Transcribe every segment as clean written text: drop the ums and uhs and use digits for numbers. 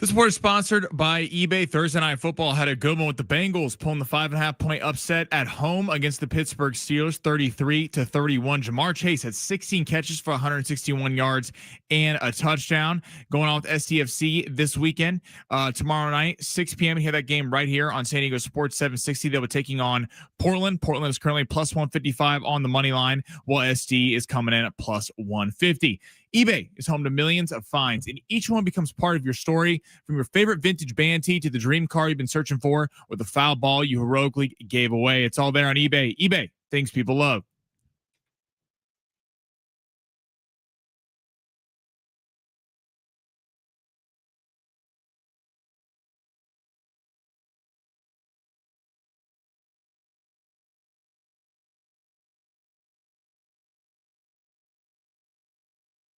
This report is sponsored by eBay. Thursday Night Football had a good one with the Bengals pulling the 5.5-point upset at home against the Pittsburgh Steelers, 33-31. Jamar Chase had 16 catches for 161 yards and a touchdown. Going on with STFC this weekend. Tomorrow night, 6 p.m. You hear that game right here on San Diego Sports 760. They'll be taking on Portland. Portland is currently plus 155 on the money line, while SD is coming in at plus 150. eBay is home to millions of finds, and each one becomes part of your story, from your favorite vintage band tee to the dream car you've been searching for, or the foul ball you heroically gave away. It's all there on eBay. eBay, things people love.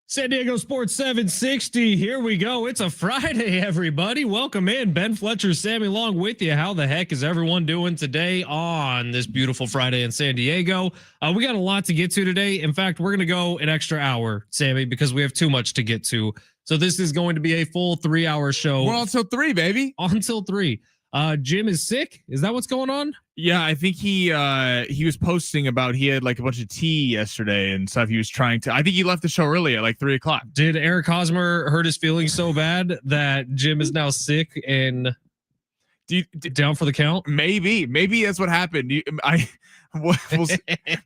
San Diego Sports 760. Here we go. It's a Friday, everybody. Welcome in. Ben Fletcher, Sammy Long with you. How the heck is everyone doing today on this beautiful Friday in San Diego? We got a lot to get to today. In fact, we're going to go an extra hour, Sammy, because we have too much to get to. So this is going to be a full 3-hour show. We're on until 3, baby. On until 3. Jim is sick. Is that what's going on? Yeah, I think he was posting about he had like a bunch of tea yesterday and stuff. He was trying to. I think he left the show early at like 3:00. Did Eric Hosmer hurt his feelings so bad that Jim is now sick and down for the count? Maybe that's what happened.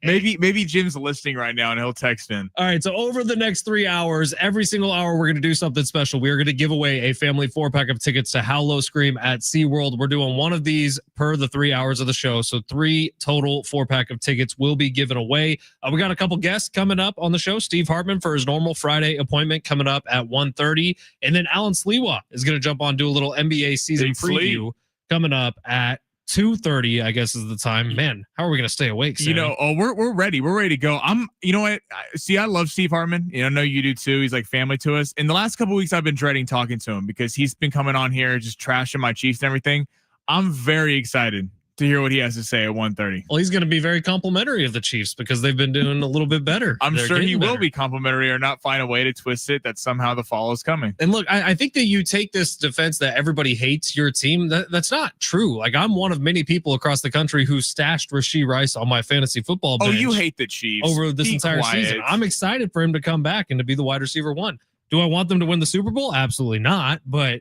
Maybe Jim's listening right now and he'll text in. All right. So over the next 3 hours, every single hour, we're going to do something special. We are going to give away a family 4-pack of tickets to How Low Scream at SeaWorld. We're doing one of these per the 3 hours of the show. So 3 total 4-pack of tickets will be given away. We got a couple guests coming up on the show. Steve Hartman for his normal Friday appointment coming up at 1:30. And then Alan Sliwa is going to jump on, do a little NBA season preview coming up at 2:30, I guess is the time. Man, how are we going to stay awake, Sammy? We're ready. We're ready to go. You know what? I love Steve Hartman. I know you do too. He's like family to us. In the last couple of weeks, I've been dreading talking to him because he's been coming on here just trashing my Chiefs and everything. I'm very excited to hear what he has to say at 1:30. Well, he's going to be very complimentary of the Chiefs because they've been doing a little bit better. I'm sure he will be complimentary or not find a way to twist it that somehow the fall is coming. And look, I think that you take this defense that everybody hates your team. That's not true. Like, I'm one of many people across the country who stashed Rashee Rice on my fantasy football bench. Oh, you hate the Chiefs over this entire season. I'm excited for him to come back and to be the wide receiver 1. Do I want them to win the Super Bowl? Absolutely not. But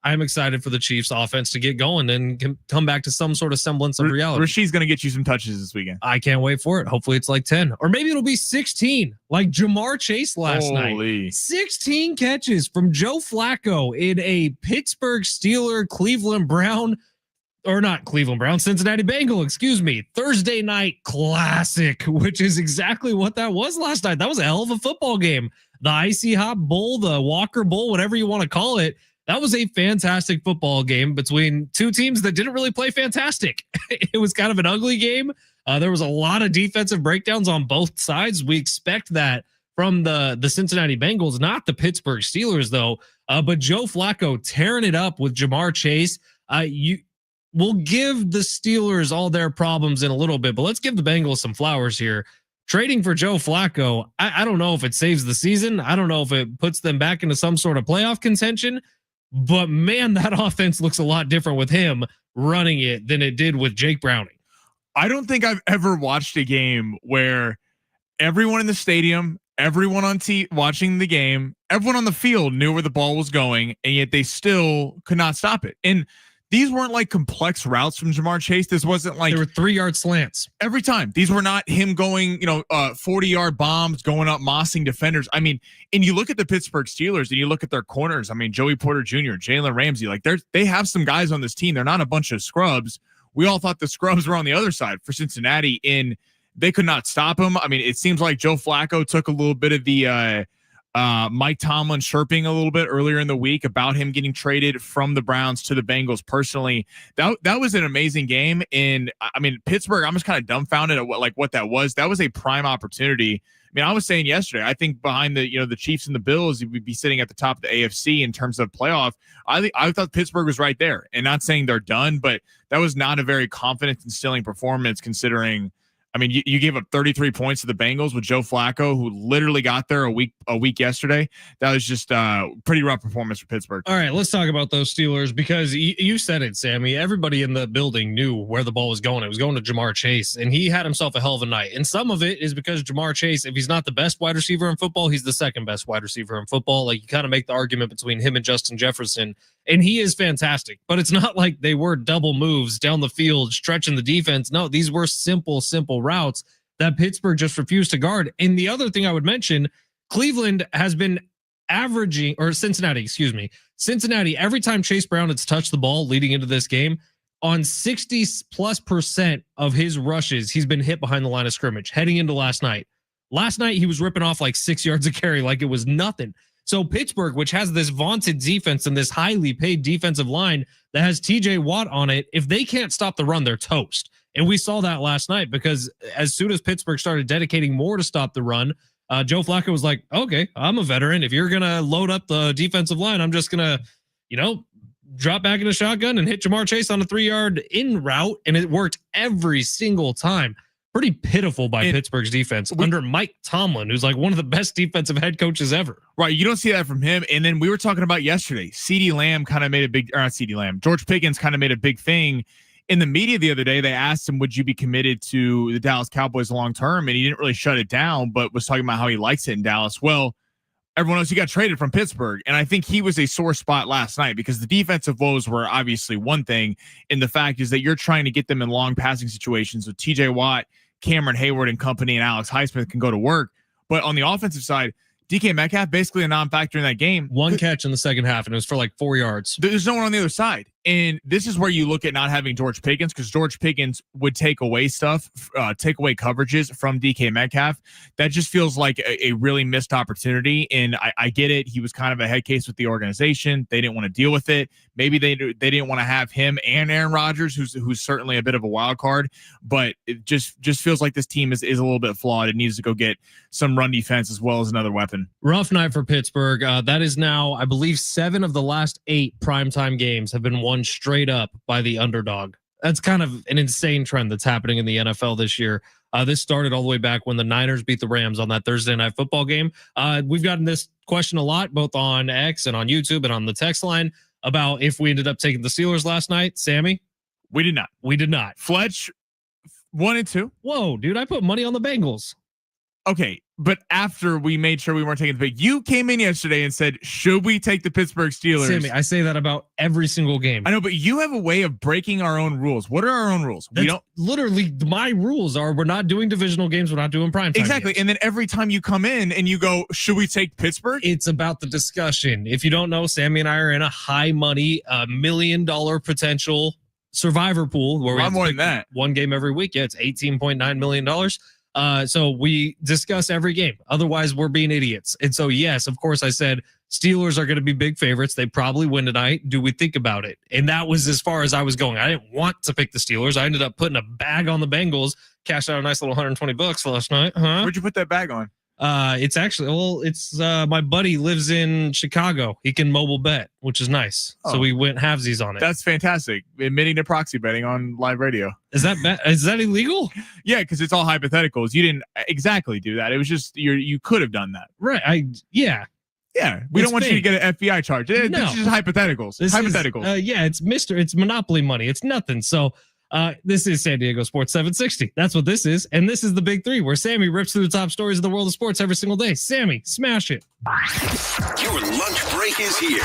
I'm excited for the Chiefs offense to get going and come back to some sort of semblance of reality. Rashee's going to get you some touches this weekend. I can't wait for it. Hopefully it's like 10 or maybe it'll be 16 like Jamar Chase last night. 16 catches from Joe Flacco in a Pittsburgh Steeler, Cincinnati Bengal, Thursday night classic, which is exactly what that was last night. That was a hell of a football game. The Icy Hot Bowl, the Walker Bowl, whatever you want to call it. That was a fantastic football game between two teams that didn't really play fantastic. It was kind of an ugly game. There was a lot of defensive breakdowns on both sides. We expect that from the Cincinnati Bengals, not the Pittsburgh Steelers, though. But Joe Flacco tearing it up with Jamar Chase. We'll give the Steelers all their problems in a little bit, but let's give the Bengals some flowers here. Trading for Joe Flacco, I don't know if it saves the season. I don't know if it puts them back into some sort of playoff contention. But man, that offense looks a lot different with him running it than it did with Jake Browning. I don't think I've ever watched a game where everyone in the stadium, everyone on watching the game, everyone on the field knew where the ball was going, and yet they still could not stop it. And these weren't like complex routes from Jamar Chase. This wasn't like they were 3-yard slants every time. These were not him going, 40-yard bombs, going up, mossing defenders. I mean, and you look at the Pittsburgh Steelers and you look at their corners. I mean, Joey Porter Jr., Jalen Ramsey, like they have some guys on this team. They're not a bunch of scrubs. We all thought the scrubs were on the other side for Cincinnati, and they could not stop him. I mean, it seems like Joe Flacco took a little bit of the Mike Tomlin chirping a little bit earlier in the week about him getting traded from the Browns to the Bengals. Personally, that was an amazing game. And I mean, Pittsburgh, I'm just kind of dumbfounded at what that was. That was a prime opportunity. I mean, I was saying yesterday, I think behind the Chiefs and the Bills, you would be sitting at the top of the AFC in terms of playoff. I thought Pittsburgh was right there, and not saying they're done, but that was not a very confidence instilling performance considering, I mean, you gave up 33 points to the Bengals with Joe Flacco, who literally got there a week yesterday. That was just pretty rough performance for Pittsburgh. All right, let's talk about those Steelers because you said it, Sammy. Everybody in the building knew where the ball was going. It was going to Jamar Chase, and he had himself a hell of a night. And some of it is because Jamar Chase, if he's not the best wide receiver in football, he's the second best wide receiver in football. Like, you kind of make the argument between him and Justin Jefferson, and he is fantastic. But it's not like they were double moves down the field, stretching the defense. No, these were simple routes that Pittsburgh just refused to guard. And the other thing I would mention, Cleveland has been averaging, or Cincinnati, every time Chase Brown has touched the ball leading into this game, on 60+% of his rushes, he's been hit behind the line of scrimmage heading into last night. Last night, he was ripping off like 6 yards a carry like it was nothing. So Pittsburgh, which has this vaunted defense and this highly paid defensive line that has TJ Watt on it, if they can't stop the run, they're toast. And we saw that last night because as soon as Pittsburgh started dedicating more to stop the run, Joe Flacco was like, okay, I'm a veteran. If you're going to load up the defensive line, I'm just going to, drop back in a shotgun and hit Jamar Chase on a 3-yard in route. And it worked every single time. Pretty pitiful by Pittsburgh's defense under Mike Tomlin, who's like one of the best defensive head coaches ever. Right. You don't see that from him. And then we were talking about yesterday, George Pickens kind of made a big thing in the media the other day. They asked him, would you be committed to the Dallas Cowboys long-term? And he didn't really shut it down, but was talking about how he likes it in Dallas. Well, everyone knows he got traded from Pittsburgh. And I think he was a sore spot last night because the defensive woes were obviously one thing. And the fact is that you're trying to get them in long passing situations with TJ Watt, Cameron Hayward and company, and Alex Highsmith can go to work. But on the offensive side, DK Metcalf, basically a non-factor in that game. One catch in the second half, and it was for like 4 yards. There's no one on the other side. And this is where you look at not having George Pickens, because George Pickens would take away stuff, take away coverages from DK Metcalf. That just feels like a really missed opportunity. And I get it. He was kind of a head case with the organization. They didn't want to deal with it. Maybe they didn't want to have him and Aaron Rodgers, who's certainly a bit of a wild card. But it just feels like this team is a little bit flawed. It needs to go get some run defense as well as another weapon. Rough night for Pittsburgh. That is now, I believe, 7 of the last 8 primetime games have been won straight up by the underdog. That's kind of an insane trend that's happening in the NFL this year. This started all the way back when the Niners beat the Rams on that Thursday night football game. We've gotten this question a lot, both on X and on YouTube and on the text line, about if we ended up taking the Steelers last night. Sammy? We did not. We did not. Fletch, 1 and 2. Whoa, dude, I put money on the Bengals. Okay, but after we made sure we weren't taking the pick, you came in yesterday and said, should we take the Pittsburgh Steelers? Sammy, I say that about every single game. I know, but you have a way of breaking our own rules. What are our own rules? We don't. Literally, my rules are we're not doing divisional games. We're not doing primetime exactly. games. And then every time you come in and you go, should we take Pittsburgh? It's about the discussion. If you don't know, Sammy and I are in a high money, $1 million potential survivor pool where we have more than that. One game every week. Yeah, it's $18.9 million. So we discuss every game. Otherwise, we're being idiots. And so, yes, of course, I said Steelers are going to be big favorites. They probably win tonight. Do we think about it? And that was as far as I was going. I didn't want to pick the Steelers. I ended up putting a bag on the Bengals. Cashed out a nice little $120 last night. Huh? Where'd you put that bag on? It's actually, it's my buddy lives in Chicago. He can mobile bet, which is nice. Oh. So we went halvesies on it. That's fantastic. Admitting to proxy betting on live radio. Is that illegal? Yeah, because it's all hypotheticals. You didn't exactly do that. It was just you could have done that. Right. Yeah. We don't want you to get an FBI charge. No. This is just hypotheticals. Hypotheticals. It's monopoly money. It's nothing. So this is San Diego Sports 760. That's what this is. And this is the Big Three, where Sammy rips through the top stories of the world of sports every single day. Sammy, smash it. Your lunch break is here.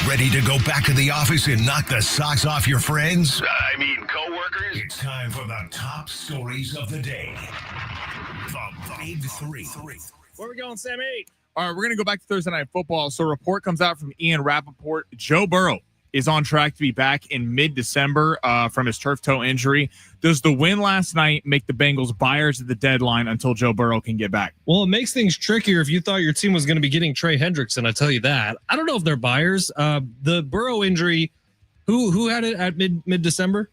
Ready to go back to the office and knock the socks off your friends? Coworkers? It's time for the top stories of the day. The Big Three. Where are we going, Sammy? All right, we're going to go back to Thursday Night Football. So a report comes out from Ian Rappaport. Joe Burrow is on track to be back in mid-December from his turf toe injury. Does the win last night make the Bengals buyers at the deadline until Joe Burrow can get back? Well, it makes things trickier if you thought your team was going to be getting Trey Hendrickson, I tell you that. I don't know if they're buyers. The Burrow injury, who had it at mid-December?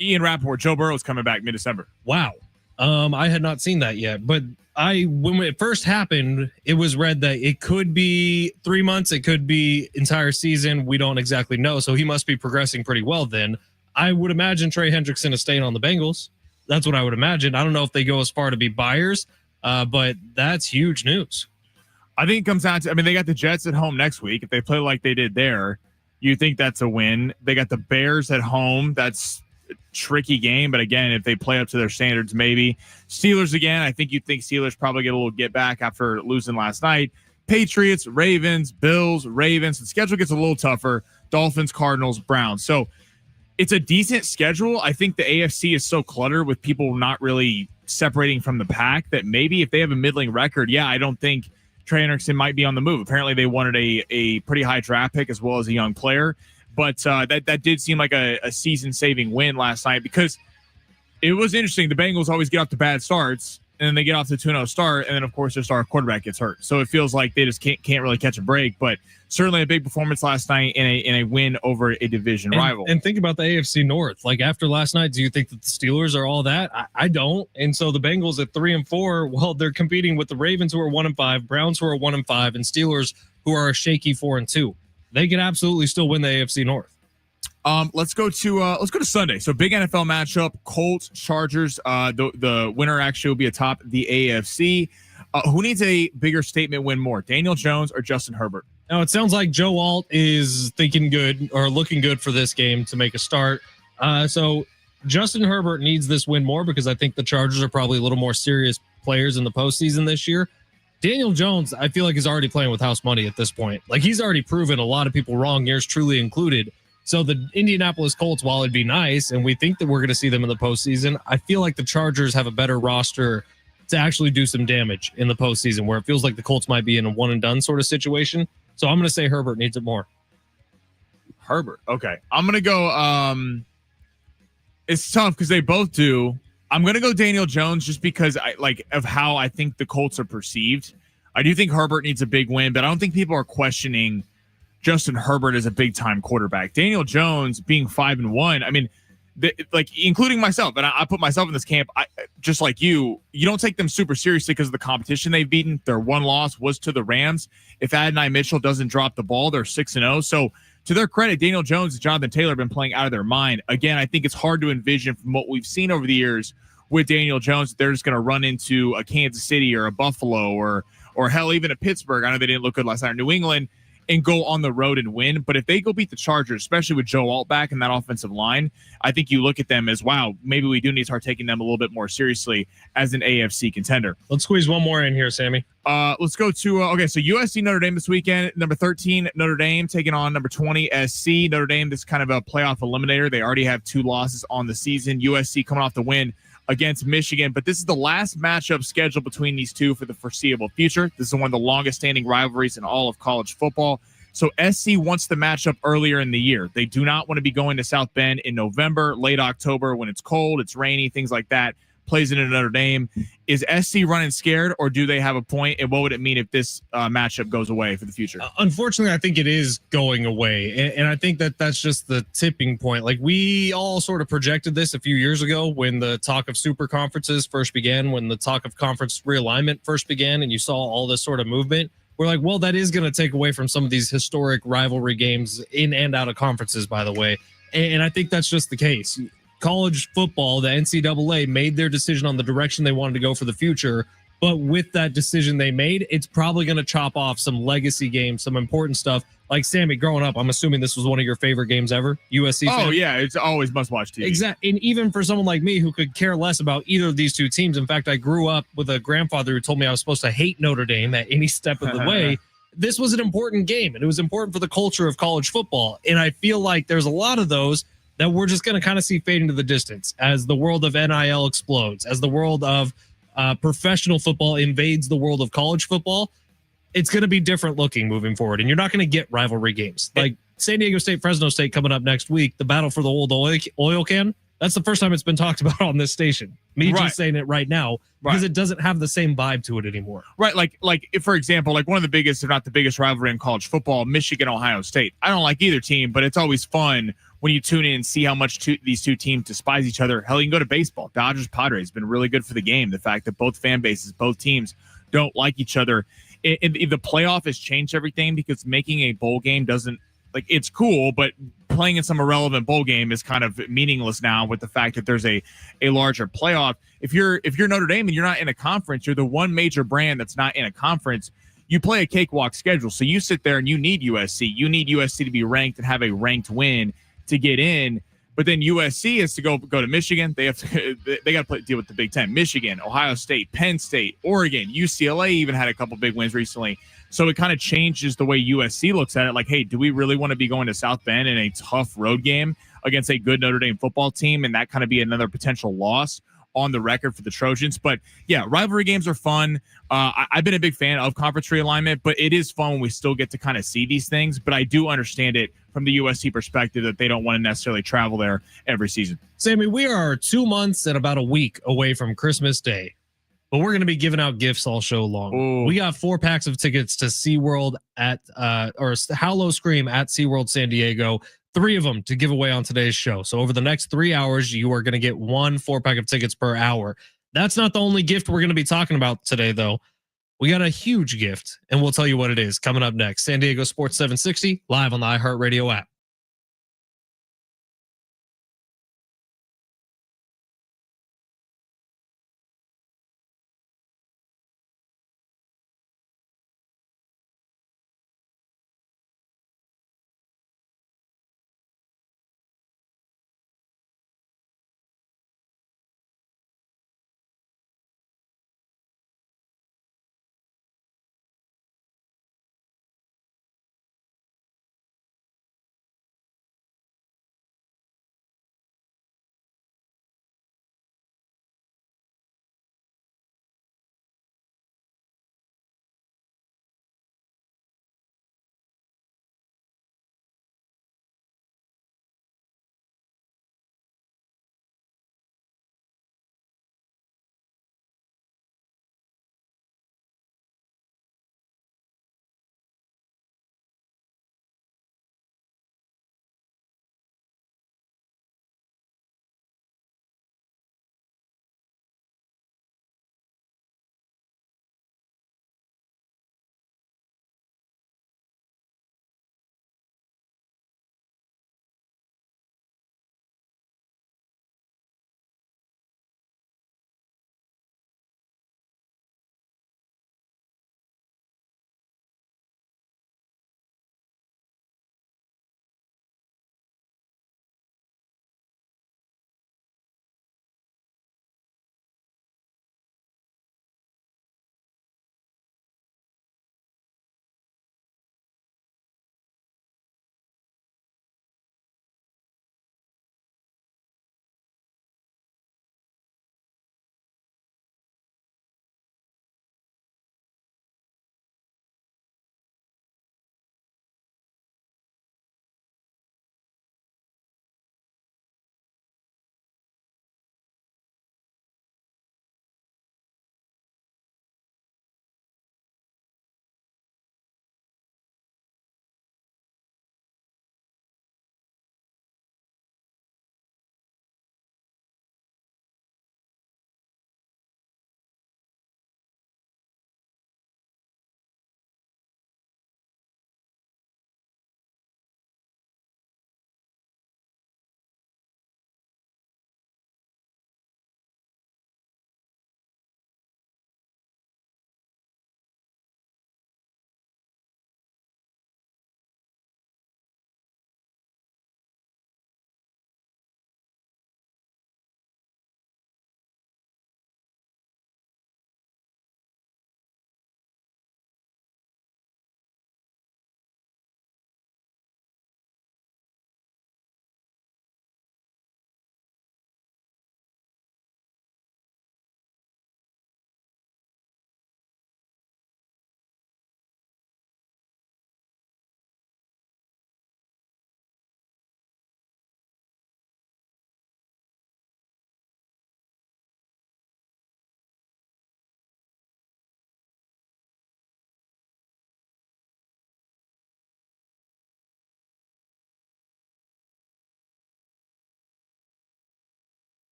Ian Rappaport. Joe Burrow's coming back mid-December. Wow. I had not seen that yet, but when it first happened, it was read that it could be 3 months, it could be entire season. We don't exactly know. So he must be progressing pretty well then. I would imagine Trey Hendrickson is staying on the Bengals. That's what I would imagine. I don't know if they go as far to be buyers, but that's huge news. I think it comes down to, I mean, they got the Jets at home next week. If they play like they did there, you think that's a win. They got the Bears at home. That's a tricky game. But again, if they play up to their standards, maybe. Steelers again. I think you'd think Steelers probably get a little get back after losing last night. Patriots, Ravens, Bills, Ravens. The schedule gets a little tougher. Dolphins, Cardinals, Browns. So it's a decent schedule. I think the AFC is so cluttered with people not really separating from the pack that maybe if they have a middling record, I don't think Trey Hendrickson might be on the move. Apparently, they wanted a pretty high draft pick as well as a young player. But that did seem like a season-saving win last night because it was interesting. The Bengals always get off to bad starts, and then they get off to 2-0 start, and then, of course, their star quarterback gets hurt. So it feels like they just can't really catch a break. But certainly a big performance last night in a win over a division rival. And think about the AFC North. Like after last night, do you think that the Steelers are all that? I don't. And so the Bengals at 3-4, well, they're competing with the Ravens who are 1-5, Browns who are 1-5, and Steelers who are a shaky 4-2. They can absolutely still win the AFC North. Let's go to Sunday. So big NFL matchup: Colts, Chargers. The winner actually will be atop the AFC. Who needs a bigger statement win more, Daniel Jones or Justin Herbert? Now, it sounds like Joe Alt is thinking good or looking good for this game to make a start. So Justin Herbert needs this win more because I think the Chargers are probably a little more serious players in the postseason this year. Daniel Jones, I feel like, is already playing with house money at this point. Like, he's already proven a lot of people wrong, yours truly included. So the Indianapolis Colts, while it'd be nice, and we think that we're going to see them in the postseason, I feel like the Chargers have a better roster to actually do some damage in the postseason, where it feels like the Colts might be in a one-and-done sort of situation. So I'm going to say Herbert needs it more. Herbert. Okay. I'm going to go. It's tough because they both do. I'm going to go Daniel Jones just because of how I think the Colts are perceived. I do think Herbert needs a big win, but I don't think people are questioning Justin Herbert as a big-time quarterback. Daniel Jones being 5-1. I mean, including myself, and I put myself in this camp. Just like you don't take them super seriously because of the competition they've beaten. Their one loss was to the Rams. If Adonai Mitchell doesn't drop the ball, they're 6-0. So to their credit, Daniel Jones and Jonathan Taylor have been playing out of their mind. Again, I think it's hard to envision from what we've seen over the years with Daniel Jones that they're just going to run into a Kansas City or a Buffalo or hell, even a Pittsburgh. I know they didn't look good last night in New England and go on the road and win. But if they go beat the Chargers, especially with Joe Alt back in that offensive line, I think you look at them as, wow, maybe we do need to start taking them a little bit more seriously as an AFC contender. Let's squeeze one more in here, Sammy. Let's go to, so USC Notre Dame this weekend. Number 13, Notre Dame taking on number 20, SC. Notre Dame, this is kind of a playoff eliminator. They already have 2 losses on the season. USC coming off the win against Michigan, but this is the last matchup scheduled between these two for the foreseeable future. This is one of the longest standing rivalries in all of college football. So SC wants the matchup earlier in the year. They do not want to be going to South Bend in November, late October when it's cold, it's rainy, things like that. Plays it in Notre Dame. Is SC running scared, or do they have a point? And what would it mean if this matchup goes away for the future? Unfortunately, I think it is going away. And I think that that's just the tipping point. Like, we all sort of projected this a few years ago when the talk of super conferences first began, when the talk of conference realignment first began, and you saw all this sort of movement. We're like, well, that is going to take away from some of these historic rivalry games in and out of conferences, by the way. And I think that's just the case. College football, the NCAA made their decision on the direction they wanted to go for the future. But with that decision they made, it's probably going to chop off some legacy games, some important stuff. Like, Sammy, growing up, I'm assuming this was one of your favorite games ever, USC fan? Oh, yeah, it's always must-watch TV. Exactly. And even for someone like me who could care less about either of these two teams, in fact, I grew up with a grandfather who told me I was supposed to hate Notre Dame at any step of the way. This was an important game, and it was important for the culture of college football. And I feel like there's a lot of those that we're just going to kind of see fade into the distance as the world of NIL explodes, as the world of professional football invades the world of college football. It's going to be different looking moving forward, and you're not going to get rivalry games like San Diego State, Fresno State coming up next week. The battle for the old oil can. That's the first time it's been talked about on this station. Me just saying it right now because it doesn't have the same vibe to it anymore. Right, like if, for example, like one of the biggest, if not the biggest rivalry in college football, Michigan, Ohio State. I don't like either team, but it's always fun when you tune in and see how much these two teams despise each other. Hell, you can go to baseball. Dodgers, Padres has been really good for the game. The fact that both fan bases, both teams don't like each other. The playoff has changed everything because making a bowl game doesn't, like, it's cool, but playing in some irrelevant bowl game is kind of meaningless now with the fact that there's a larger playoff. If you're Notre Dame and you're not in a conference, you're the one major brand that's not in a conference. You play a cakewalk schedule. So you sit there and you need USC. You need USC to be ranked and have a ranked win to get in. But then USC has to go to Michigan. They got to deal with the Big Ten. Michigan, Ohio State, Penn State, Oregon, UCLA even had a couple big wins recently. So it kind of changes the way USC looks at it. Like, hey, do we really want to be going to South Bend in a tough road game against a good Notre Dame football team, and that kind of be another potential loss on the record for the Trojans? But yeah, rivalry games are fun. I've been a big fan of conference realignment, but it is fun when we still get to kind of see these things. But I do understand it from the USC perspective that they don't want to necessarily travel there every season. Sammy, we are 2 months and about a week away from Christmas Day, but we're going to be giving out gifts all show long. Ooh. We got 4 packs of tickets to SeaWorld or Hallow Scream at SeaWorld San Diego. 3 of them to give away on today's show. So over the next 3 hours, you are going to get 1 4-pack of tickets per hour. That's not the only gift we're going to be talking about today, though. We got a huge gift, and we'll tell you what it is coming up next. San Diego Sports 760, live on the iHeartRadio app.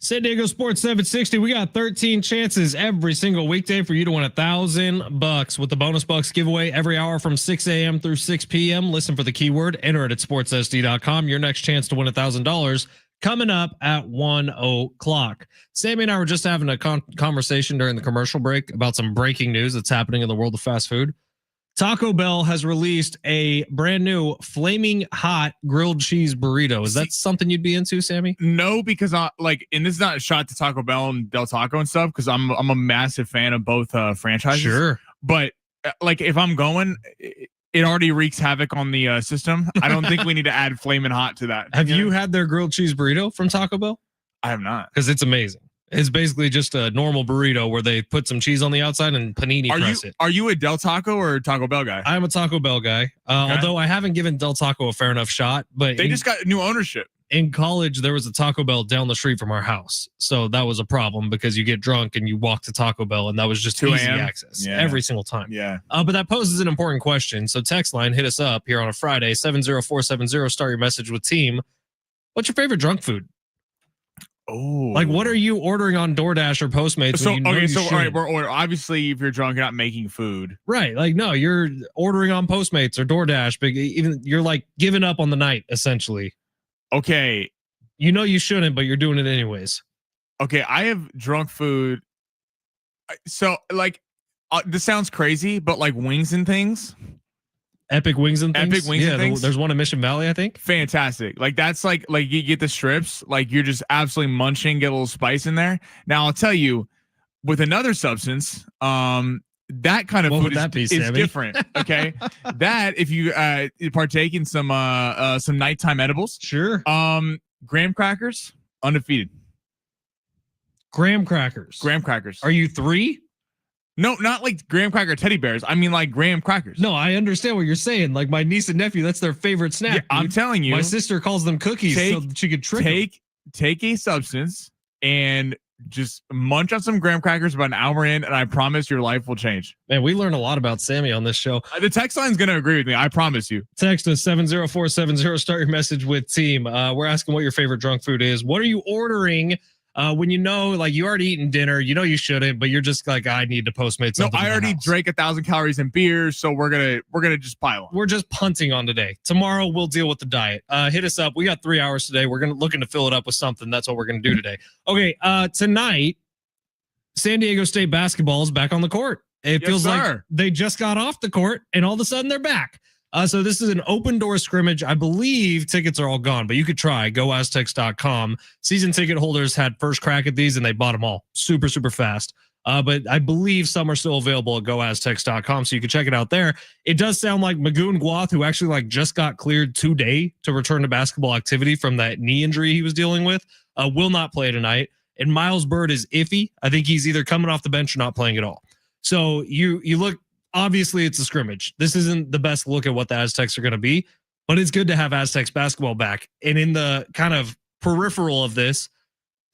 San Diego Sports 760. We got 13 chances every single weekday for you to win $1,000 with the bonus bucks giveaway every hour from 6 a.m. through 6 p.m. Listen for the keyword, enter it at sportssd.com. Your next chance to win $1,000 coming up at 1:00. Sammy and I were just having a conversation during the commercial break about some breaking news that's happening in the world of fast food. Taco Bell has released a brand new flaming hot grilled cheese burrito. Is that something you'd be into, Sammy? No, because and this is not a shot to Taco Bell and Del Taco and stuff, because I'm a massive fan of both franchises. Sure. But if I'm going, it already wreaks havoc on the system. I don't think we need to add flaming hot to that. Have you had their grilled cheese burrito from Taco Bell? I have not. Because it's amazing. It's basically just a normal burrito where they put some cheese on the outside and panini press it. Are you a Del Taco or Taco Bell guy? I'm a Taco Bell guy. Okay. Although I haven't given Del Taco a fair enough shot, but they just got new ownership. In college, there was a Taco Bell down the street from our house. So that was a problem because you get drunk and you walk to Taco Bell, and that was just easy access every single time. Yeah. But that poses an important question. So text line, hit us up here on a Friday, 70470. Start your message with team. What's your favorite drunk food? Oh, like what are you ordering on DoorDash or Postmates? So all right, we're obviously, if you're drunk, you're not making food, right? Like no, you're ordering on Postmates or DoorDash, but even you're like giving up on the night essentially. Okay, you shouldn't, but you're doing it anyways. Okay, I have drunk food. So this sounds crazy, but like wings and things. Epic wings and things. Epic wings and things. There's one in Mission Valley, I think. Fantastic. Like that's like you get the strips, like you're just absolutely munching, get a little spice in there. Now I'll tell you, with another substance, that kind of food is different. Okay. That if you partake in some nighttime edibles. Sure. Graham crackers, undefeated. Graham crackers. Are you 3? No, not like graham cracker teddy bears. I mean like graham crackers. No, I understand what you're saying. Like my niece and nephew, that's their favorite snack. Yeah, I'm telling you. My sister calls them cookies so she could trick them. Take a substance and just munch on some graham crackers about an hour in, and I promise your life will change. Man, we learn a lot about Sammy on this show. The text line's going to agree with me. I promise you. Text us 70470. Start your message with team. We're asking what your favorite drunk food is. What are you ordering when you know, like you already eaten dinner, you know you shouldn't, but you're just like, I need to Postmate something. No, I already drank 1,000 calories in beer, so we're gonna just pile on. We're just punting on today. Tomorrow we'll deal with the diet. Hit us up. We got 3 hours today. We're looking to fill it up with something. That's what we're gonna do today. Okay, tonight, San Diego State basketball is back on the court. It feels like they just got off the court and all of a sudden they're back. So this is an open door scrimmage. I believe tickets are all gone, but you could try goaztecs.com. Season ticket holders had first crack at these and they bought them all super, super fast. But I believe some are still available at goaztecs.com. So you can check it out there. It does sound like Magoon Guath, who actually just got cleared today to return to basketball activity from that knee injury he was dealing with, will not play tonight. And Miles Bird is iffy. I think he's either coming off the bench or not playing at all. So you look, obviously it's a scrimmage. This isn't the best look at what the Aztecs are going to be, but it's good to have Aztecs basketball back. And in the kind of peripheral of this,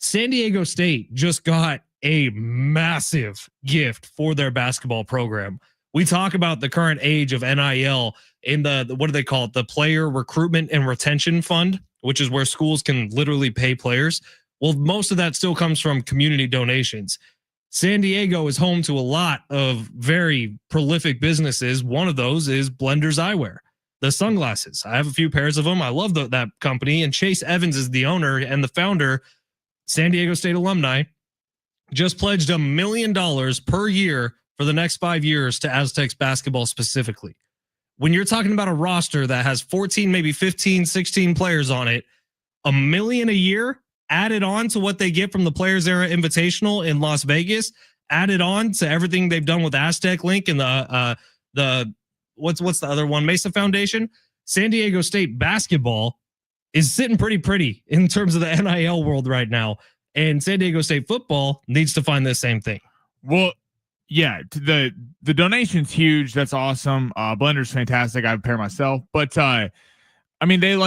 San Diego State just got a massive gift for their basketball program. We talk about the current age of NIL in the what do they call it? The Player Recruitment and Retention Fund, which is where schools can literally pay players. Well, most of that still comes from community donations. San Diego is home to a lot of very prolific businesses. One of those is Blenders Eyewear, the sunglasses. I have a few pairs of them. I love that company. And Chase Evans is the owner and the founder, San Diego State alumni, just pledged $1 million per year for the next 5 years to Aztecs basketball specifically. When you're talking about a roster that has 14, maybe 15, 16 players on it, $1 million a year added on to what they get from the Players Era Invitational in Las Vegas, added on to everything they've done with Aztec Link and the what's the other one, Mesa Foundation. San Diego State basketball is sitting pretty in terms of the NIL world right now, and San Diego State football needs to find the same thing. Well, yeah, the donation's huge. That's awesome. Blender's fantastic. I have a pair myself, but I mean, they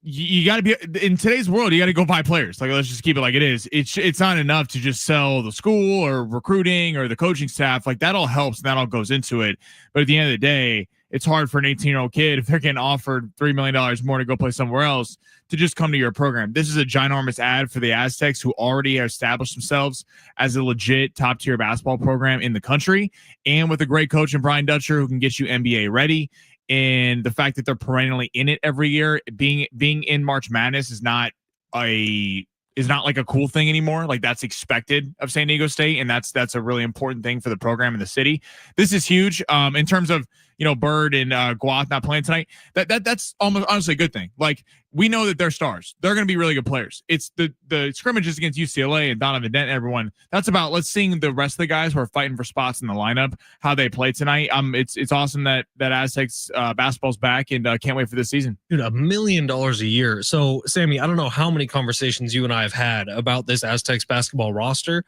you got to be in today's world. You got to go buy players. Like, let's just keep it like it is. It's not enough to just sell the school or recruiting or the coaching staff. Like that all helps and that all goes into it. But at the end of the day, it's hard for an 18-year-old kid, if they're getting offered $3 million more to go play somewhere else, to just come to your program. This is a ginormous ad for the Aztecs, who already have established themselves as a legit top-tier basketball program in the country, and with a great coach in Brian Dutcher who can get you NBA ready. And the fact that they're perennially in it every year, being in March Madness is not like a cool thing anymore. Like, that's expected of San Diego State, and that's a really important thing for the program in the city. This is huge in terms of, Bird and Guath not playing tonight. That's almost honestly a good thing. Like, we know that they're stars. They're going to be really good players. It's the scrimmages against UCLA and Donovan Dent and everyone. That's about let's seeing the rest of the guys who are fighting for spots in the lineup, how they play tonight. It's awesome that Aztecs basketball's back, and can't wait for this season. Dude, $1 million a year. So, Sammy, I don't know how many conversations you and I have had about this Aztecs basketball roster.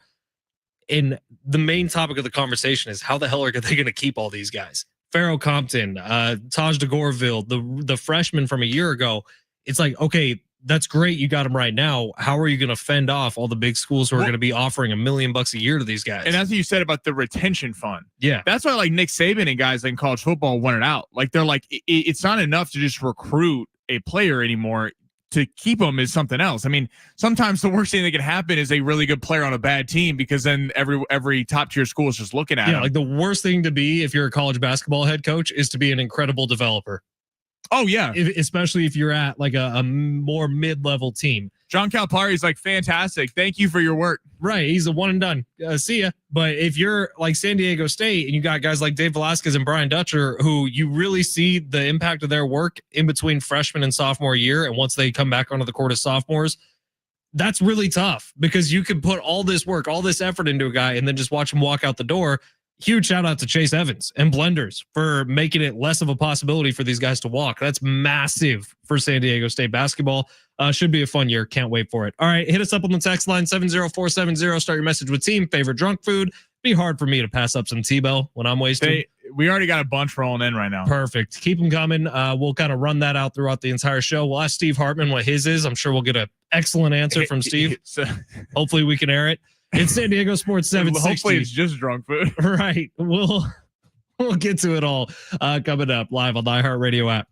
And the main topic of the conversation is, how the hell are they going to keep all these guys? Pharaoh Compton, Taj DeGorville, the freshman from a year ago. It's like, okay, that's great. You got them right now. How are you going to fend off all the big schools who are going to be offering $1 million a year to these guys? And that's what you said about the retention fund. Yeah. That's why, like, Nick Saban and guys in college football want it out. Like, they're like, it's not enough to just recruit a player anymore. To keep them is something else. I mean, sometimes the worst thing that can happen is a really good player on a bad team, because then every top tier school is just looking at him. Like, the worst thing to be if you're a college basketball head coach is to be an incredible developer. Oh yeah, especially if you're at like a more mid-level team. John Calipari is like, fantastic. Thank you for your work. Right, he's a one and done. See ya. But if you're like San Diego State and you got guys like Dave Velasquez and Brian Dutcher, who you really see the impact of their work in between freshman and sophomore year, and once they come back onto the court as sophomores, that's really tough, because you could put all this work, all this effort into a guy, and then just watch him walk out the door. Huge shout out to Chase Evans and Blenders for making it less of a possibility for these guys to walk. That's massive for San Diego State basketball. Should be a fun year. Can't wait for it. All right, hit us up on the text line 70470. Start your message with team, favorite drunk food. Be hard for me to pass up some T-Bell when I'm wasting. We already got a bunch rolling in right now. Perfect. Keep them coming. We'll kind of run that out throughout the entire show. We'll ask Steve Hartman what his is. I'm sure we'll get an excellent answer from Steve. Hopefully we can air it. It's San Diego Sports 760. Hopefully it's just drunk food. Right. We'll get to it all coming up live on the iHeartRadio app.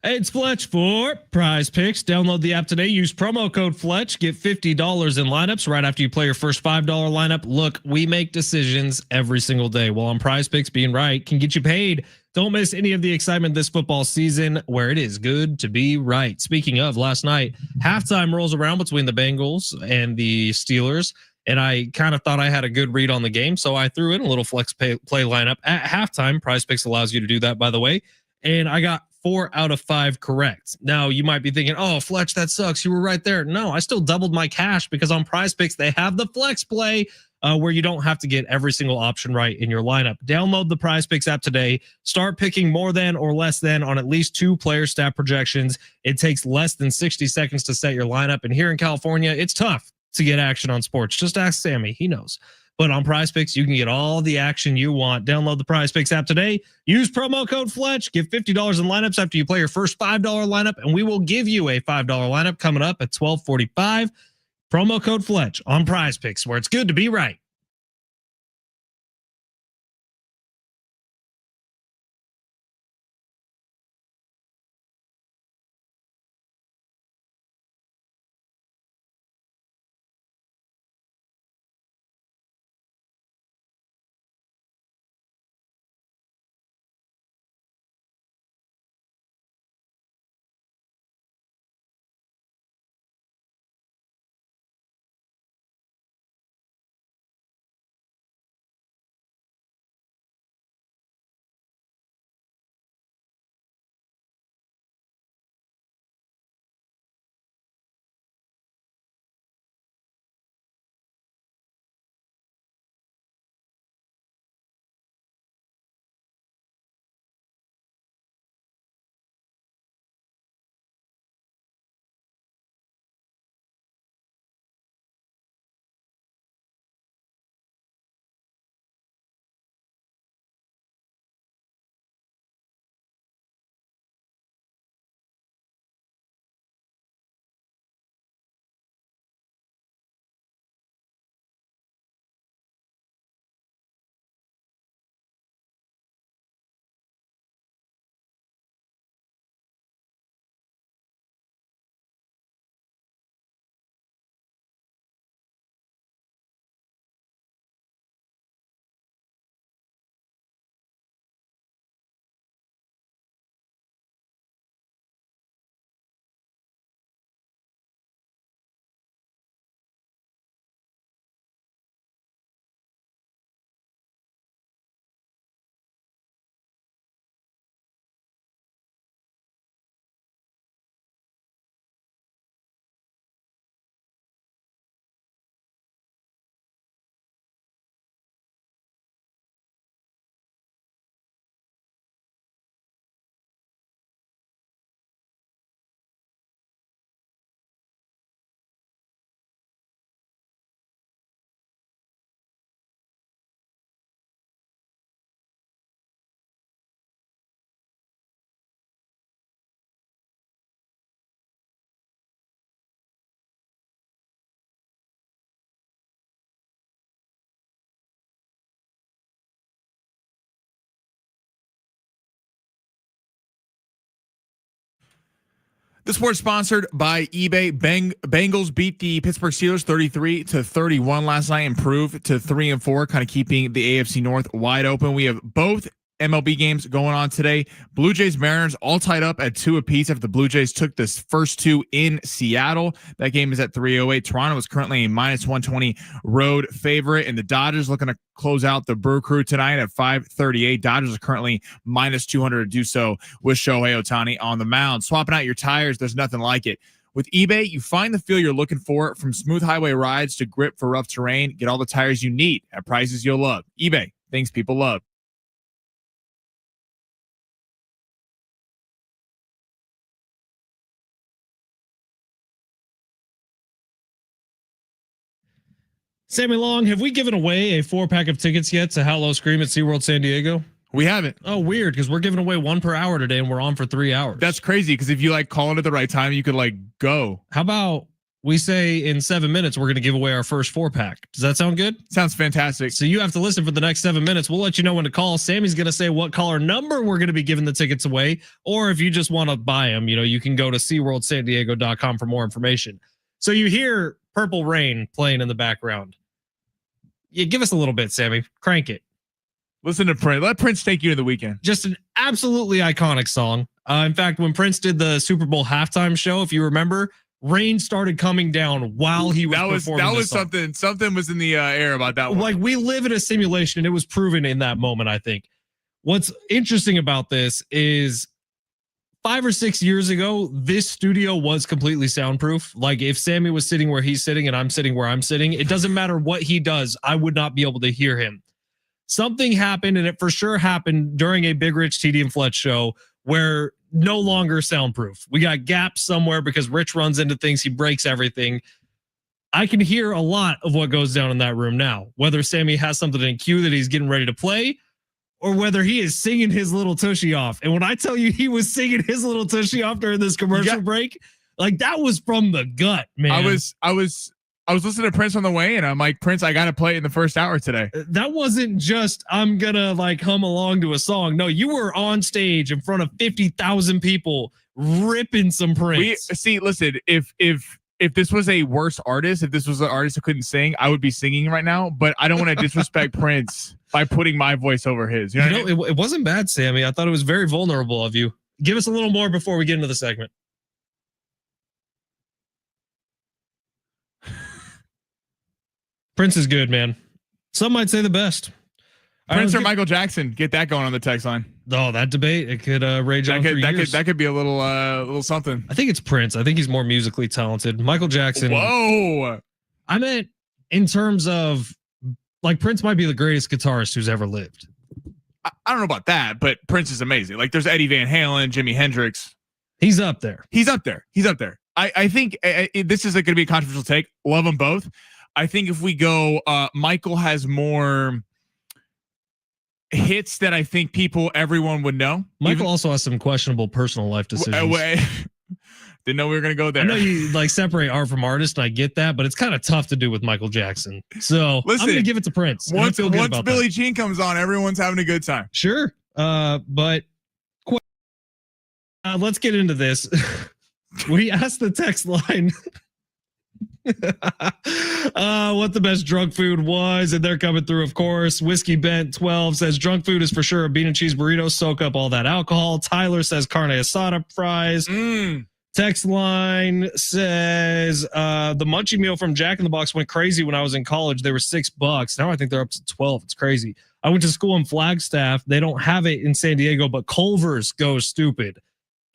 Hey, it's Fletch for Prize Picks. Download the app today. Use promo code Fletch. Get $50 in lineups right after you play your first $5 lineup. Look, we make decisions every single day. Well, on Prize Picks, being right can get you paid. Don't miss any of the excitement this football season, where it is good to be right. Speaking of, last night, halftime rolls around between the Bengals and the Steelers, and I kind of thought I had a good read on the game, so I threw in a little flex play lineup at halftime. Prize Picks allows you to do that, by the way, and I got 4 out of 5 correct. Now, you might be thinking, oh, Fletch, that sucks. You were right there. No, I still doubled my cash, because on Prize Picks, they have the flex play where you don't have to get every single option right in your lineup. Download the Prize Picks app today. Start picking more than or less than on at least 2 player stat projections. It takes less than 60 seconds to set your lineup. And here in California, it's tough to get action on sports. Just ask Sammy. He knows. But on Prize Picks, you can get all the action you want. Download the Prize Picks app today. Use promo code Fletch. Get $50 in lineups after you play your first $5 lineup, and we will give you a $5 lineup coming up at 12:45. Promo code Fletch on Prize Picks, where it's good to be right. The sport's sponsored by eBay. Bengals beat the Pittsburgh Steelers 33-31 last night, improved to 3-4, kind of keeping the AFC North wide open. We have both MLB games going on today. Blue Jays Mariners all tied up at 2 apiece after the Blue Jays took this first 2 in Seattle. That game is at 308. Toronto is currently a -120 road favorite, and the Dodgers looking to close out the Brew Crew tonight at 538. Dodgers are currently -200 to do so with Shohei Ohtani on the mound. Swapping out your tires, there's nothing like it. With eBay, you find the feel you're looking for, from smooth highway rides to grip for rough terrain. Get all the tires you need at prices you'll love. eBay, things people love. Sammy Long, have we given away a 4-pack of tickets yet to How Low Scream at SeaWorld San Diego? We haven't. Oh, weird, because we're giving away 1 per hour today and we're on for 3 hours. That's crazy, because if you like call it at the right time, you could like go. How about we say in 7 minutes we're going to give away our first 4-pack? Does that sound good? Sounds fantastic. So you have to listen for the next 7 minutes. We'll let you know when to call. Sammy's going to say what caller number we're going to be giving the tickets away. Or if you just want to buy them, you can go to SeaWorldSanDiego.com for more information. So you hear Purple Rain playing in the background. Yeah, give us a little bit, Sammy. Crank it. Listen to Prince. Let Prince take you to the weekend. Just an absolutely iconic song. In fact, when Prince did the Super Bowl halftime show, if you remember, rain started coming down while he was performing. That was something was in the air about that one. Like, we live in a simulation, and it was proven in that moment, I think. What's interesting about this is 5 or 6 years ago, this studio was completely soundproof. Like, if Sammy was sitting where he's sitting and I'm sitting where I'm sitting, it doesn't matter what he does, I would not be able to hear him. Something happened, and it for sure happened during a Big Rich, TD, and Fletch show, where no longer soundproof. We got gaps somewhere because Rich runs into things. He breaks everything. I can hear a lot of what goes down in that room now, whether Sammy has something in queue that he's getting ready to play, or whether he is singing his little tushy off. And when I tell you he was singing his little tushy off during this commercial break, like, that was from the gut, man. I was listening to Prince on the way, and I'm like, Prince, I got to play it in the first hour today. That wasn't just, I'm going to like hum along to a song. No, you were on stage in front of 50,000 people ripping some Prince. Listen, if this was a worse artist, if this was an artist who couldn't sing, I would be singing right now, but I don't want to disrespect Prince by putting my voice over his. You know it wasn't bad, Sammy. I thought it was very vulnerable of you. Give us a little more before we get into the segment. Prince is good, man. Some might say the best. Prince or Michael Jackson? Get that going on the text line. Oh, that debate, it could rage on for years. That could be a little something. I think it's Prince. I think he's more musically talented. Michael Jackson. Whoa. I meant in terms of, like, Prince might be the greatest guitarist who's ever lived. I don't know about that, but Prince is amazing. Like, there's Eddie Van Halen, Jimi Hendrix. He's up there. I think this is going to be a controversial take. Love them both. I think if we go, Michael has more hits that I think everyone would know. Michael also has some questionable personal life decisions. Didn't know we were going to go there. I know you like separate art from artist, and I get that, but it's kind of tough to do with Michael Jackson. So listen, I'm going to give it to Prince. Once Billie Jean comes on, everyone's having a good time. Sure. But let's get into this. We asked the text line what the best drunk food was, and they're coming through, of course. Whiskey Bent 12 says drunk food is for sure a bean and cheese burrito, soak up all that alcohol. Tyler says carne asada fries. Text line says the munchie meal from Jack in the Box went crazy when I was in college. They were $6. Now I think they're up to 12. It's crazy. I went to school in Flagstaff. They don't have it in San Diego, but Culver's goes stupid.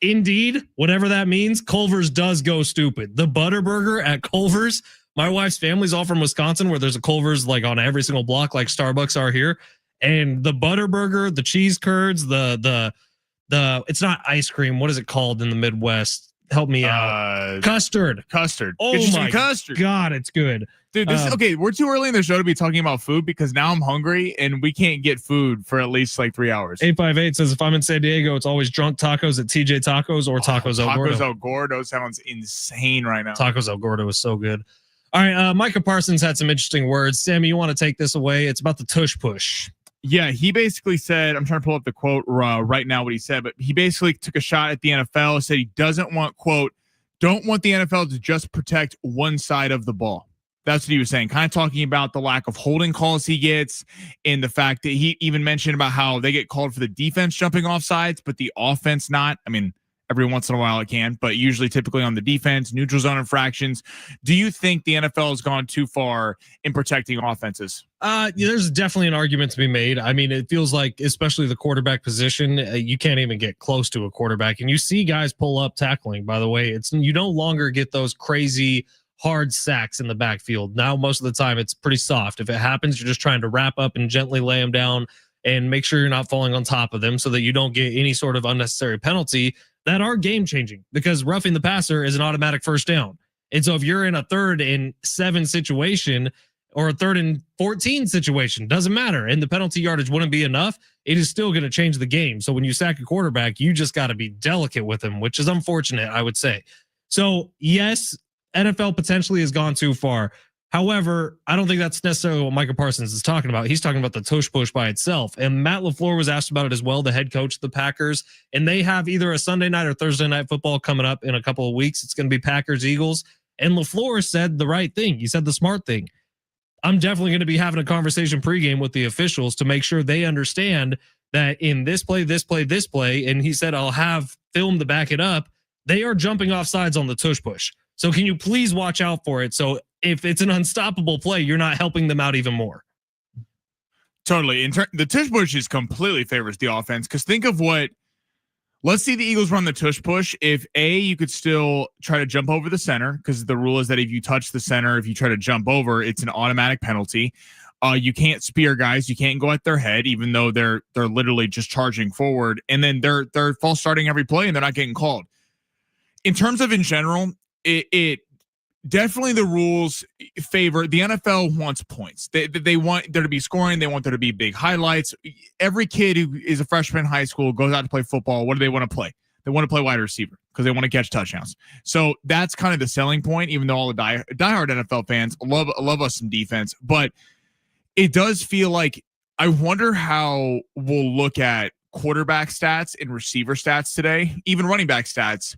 Indeed, whatever that means, Culver's does go stupid. The Butterburger at Culver's, my wife's family's all from Wisconsin, where there's a Culver's like on every single block, like Starbucks are here. And the Butterburger, the cheese curds, the it's not ice cream. What is it called in the Midwest? Help me out. Custard. Oh my custard. God, it's good. Dude, this is okay. We're too early in the show to be talking about food because now I'm hungry and we can't get food for at least like 3 hours. 858 says if I'm in San Diego, it's always drunk tacos at TJ Tacos or Tacos El Gordo. Tacos El Gordo sounds insane right now. Tacos El Gordo is so good. All right, Micah Parsons had some interesting words. Sammy, you want to take this away? It's about the tush push. Yeah, he basically said, I'm trying to pull up the quote right now what he said, but he basically took a shot at the NFL, said he doesn't want, quote, don't want the NFL to just protect one side of the ball. That's what he was saying, kind of talking about the lack of holding calls he gets and the fact that he even mentioned about how they get called for the defense jumping off sides, but the offense not. I mean, every once in a while it can, but usually typically on the defense, neutral zone infractions. Do you think the NFL has gone too far in protecting offenses? There's definitely an argument to be made. I mean, it feels like, especially the quarterback position, you can't even get close to a quarterback. And you see guys pull up tackling, by the way. You no longer get those crazy hard sacks in the backfield. Now, most of the time, it's pretty soft. If it happens, you're just trying to wrap up and gently lay them down and make sure you're not falling on top of them so that you don't get any sort of unnecessary penalty that are game changing, because roughing the passer is an automatic first down. And so if you're in a 3rd and 7 situation or a 3rd and 14 situation, doesn't matter, and the penalty yardage wouldn't be enough, it is still going to change the game. So when you sack a quarterback, you just got to be delicate with him, which is unfortunate, I would say. So yes, NFL potentially has gone too far. However, I don't think that's necessarily what Micah Parsons is talking about. He's talking about the tush push by itself. And Matt LaFleur was asked about it as well, the head coach of the Packers. And they have either a Sunday night or Thursday night football coming up in a couple of weeks. It's going to be Packers-Eagles. And LaFleur said the right thing. He said the smart thing. I'm definitely going to be having a conversation pregame with the officials to make sure they understand that in this play, and he said, I'll have film to back it up, they are jumping off sides on the tush push. So can you please watch out for it? So if it's an unstoppable play, you're not helping them out even more. Totally. The tush push is completely favors the offense, because think of let's see the Eagles run the tush push. If you could still try to jump over the center, because the rule is that if you touch the center, if you try to jump over, it's an automatic penalty. You can't spear guys. You can't go at their head, even though they're literally just charging forward. And then they're false starting every play and they're not getting called. In terms of in general, it definitely, the rules favor the NFL wants points. They want there to be scoring. They want there to be big highlights. Every kid who is a freshman in high school goes out to play football. What do they want to play? They want to play wide receiver because they want to catch touchdowns. So that's kind of the selling point, even though all the diehard NFL fans love us some defense. But it does feel like, I wonder how we'll look at quarterback stats and receiver stats today, even running back stats,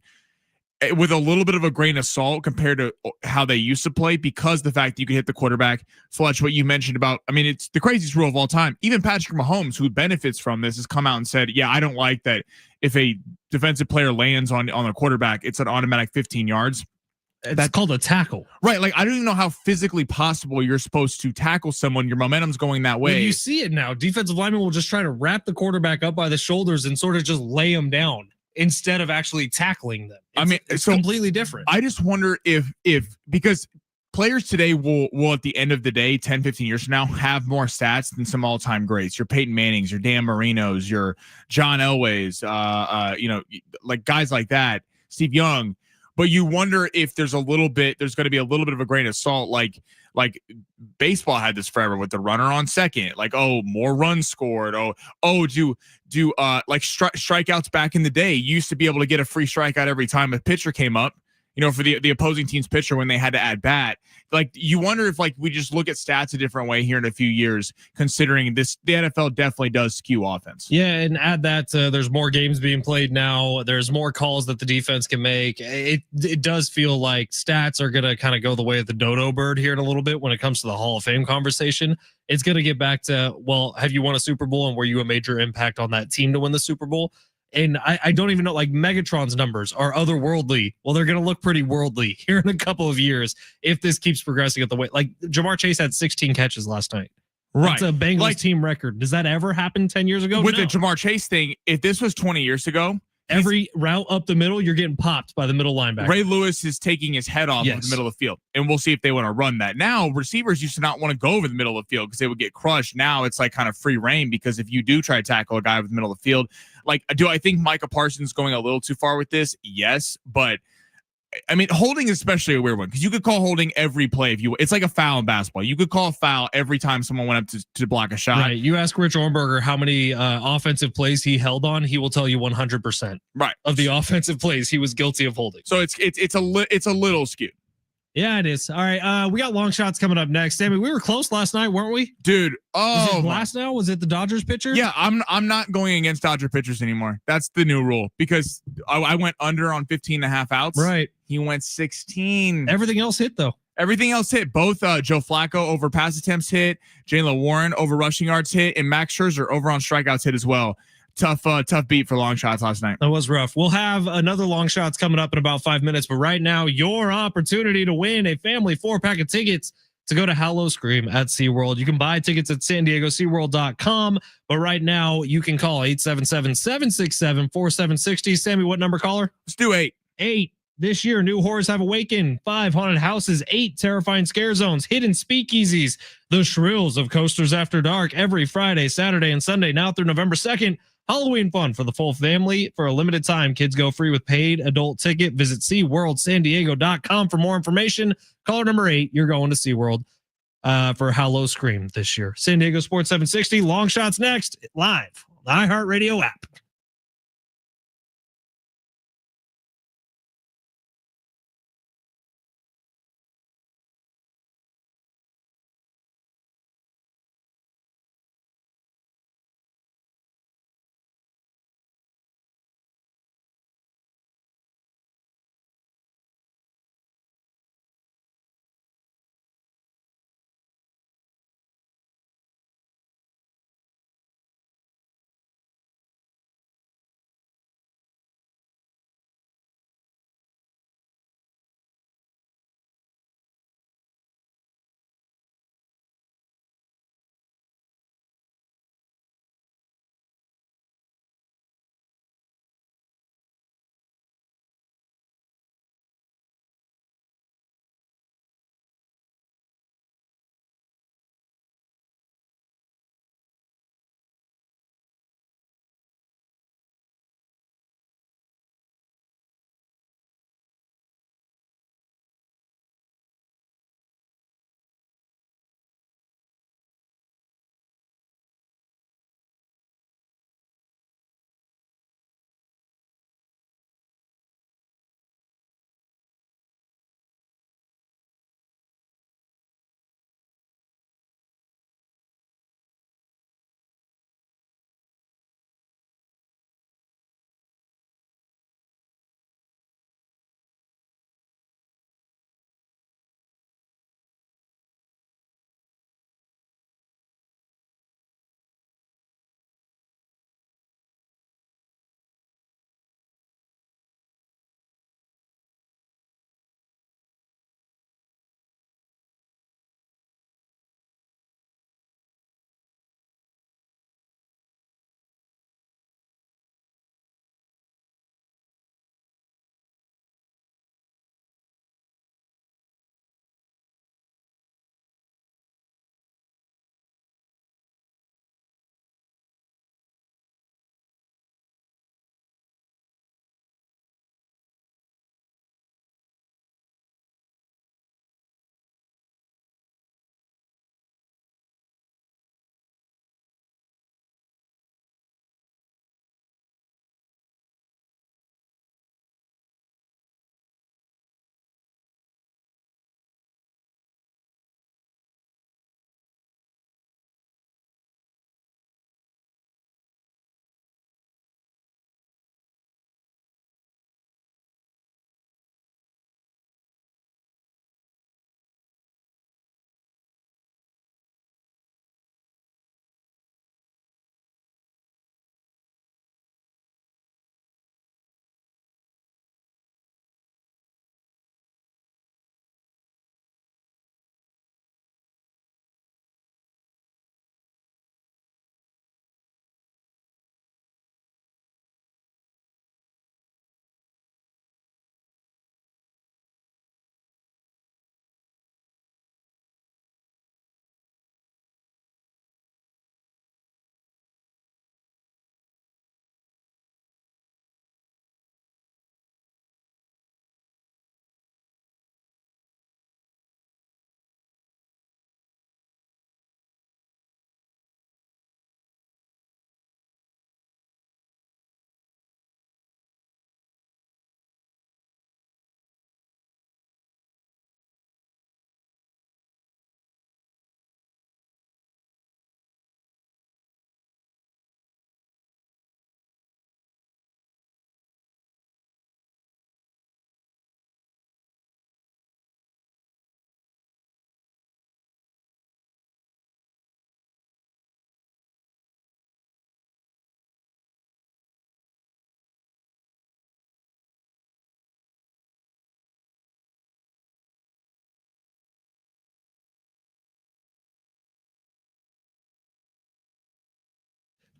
with a little bit of a grain of salt compared to how they used to play, because the fact that you can hit the quarterback. Fletch, what you mentioned about, I mean, it's the craziest rule of all time. Even Patrick Mahomes, who benefits from this, has come out and said, yeah, I don't like that if a defensive player lands on a quarterback, it's an automatic 15 yards. That's called a tackle. Right. Like, I don't even know how physically possible you're supposed to tackle someone. Your momentum's going that way. Well, you see it now. Defensive linemen will just try to wrap the quarterback up by the shoulders and sort of just lay him down instead of actually tackling them. It's completely different. I just wonder if because players today will at the end of the day, 10, 15 years from now, have more stats than some all-time greats. Your Peyton Mannings, your Dan Marinos, your John Elways, like guys like that, Steve Young. But you wonder if there's going to be a little bit of a grain of salt, like baseball had this forever with the runner on second, like, oh, more runs scored. Do strikeouts back in the day. You used to be able to get a free strikeout every time a pitcher came up, for the opposing team's pitcher when they had to add bat. Like, you wonder if we just look at stats a different way here in a few years, considering the NFL definitely does skew offense. Yeah, and add that there's more games being played now. There's more calls that the defense can make. It does feel like stats are going to kind of go the way of the dodo bird here in a little bit when it comes to the Hall of Fame conversation. It's going to get back to, well, have you won a Super Bowl and were you a major impact on that team to win the Super Bowl? And I don't even know, like, Megatron's numbers are otherworldly. Well, they're going to look pretty worldly here in a couple of years if this keeps progressing at the way. Like, Jamar Chase had 16 catches last night. Right. That's a Bengals team record. Does that ever happen 10 years ago? With No. the Jamar Chase thing, if this was 20 years ago, every route up the middle, you're getting popped by the middle linebacker. Ray Lewis is taking his head off of the middle of the field, and we'll see if they want to run that. Now, receivers used to not want to go over the middle of the field because they would get crushed. Now it's like kind of free reign, because if you do try to tackle a guy over the middle of the field, like, do I think Micah Parsons going a little too far with this? Yes, but I mean, holding is especially a weird one, because you could call holding every play if you. It's like a foul in basketball. You could call a foul every time someone went up to block a shot. Right. You ask Rich Ornberger how many offensive plays he held on, he will tell you 100%. Right. Of the offensive plays he was guilty of holding. So it's a little skewed. Yeah, it is. All right. We got long shots coming up next. Sammy, we were close last night, weren't we? Dude. Was Oh, it Glass now? Was it the Dodgers pitcher? yeah. I'm not going against Dodger pitchers anymore. That's the new rule because I went under on 15 and a half outs. Right. He went 16. Everything else hit though. Everything else hit. Both Joe Flacco over pass attempts hit, Jaylen Warren over rushing yards hit, and Max Scherzer over on strikeouts hit as well. Tough beat for long shots last night. That was rough. We'll have another long shots coming up in about 5 minutes, but right now, your opportunity to win a family 4-pack of tickets to go to Howl-O-Scream at SeaWorld. You can buy tickets at SanDiegoSeaWorld.com, but right now you can call 877-767-4760. Sammy, what number caller? Let's do 8. 8. This year, new horrors have awakened. 5 haunted houses, 8 terrifying scare zones, hidden speakeasies, the shrills of Coasters After Dark every Friday, Saturday, and Sunday now through November 2nd. Halloween fun for the full family. For a limited time, kids go free with paid adult ticket. Visit SeaWorldSanDiego.com for more information. Caller number 8, you're going to SeaWorld for Howl-O-Scream this year. San Diego Sports 760, long shots next, live on the iHeartRadio app.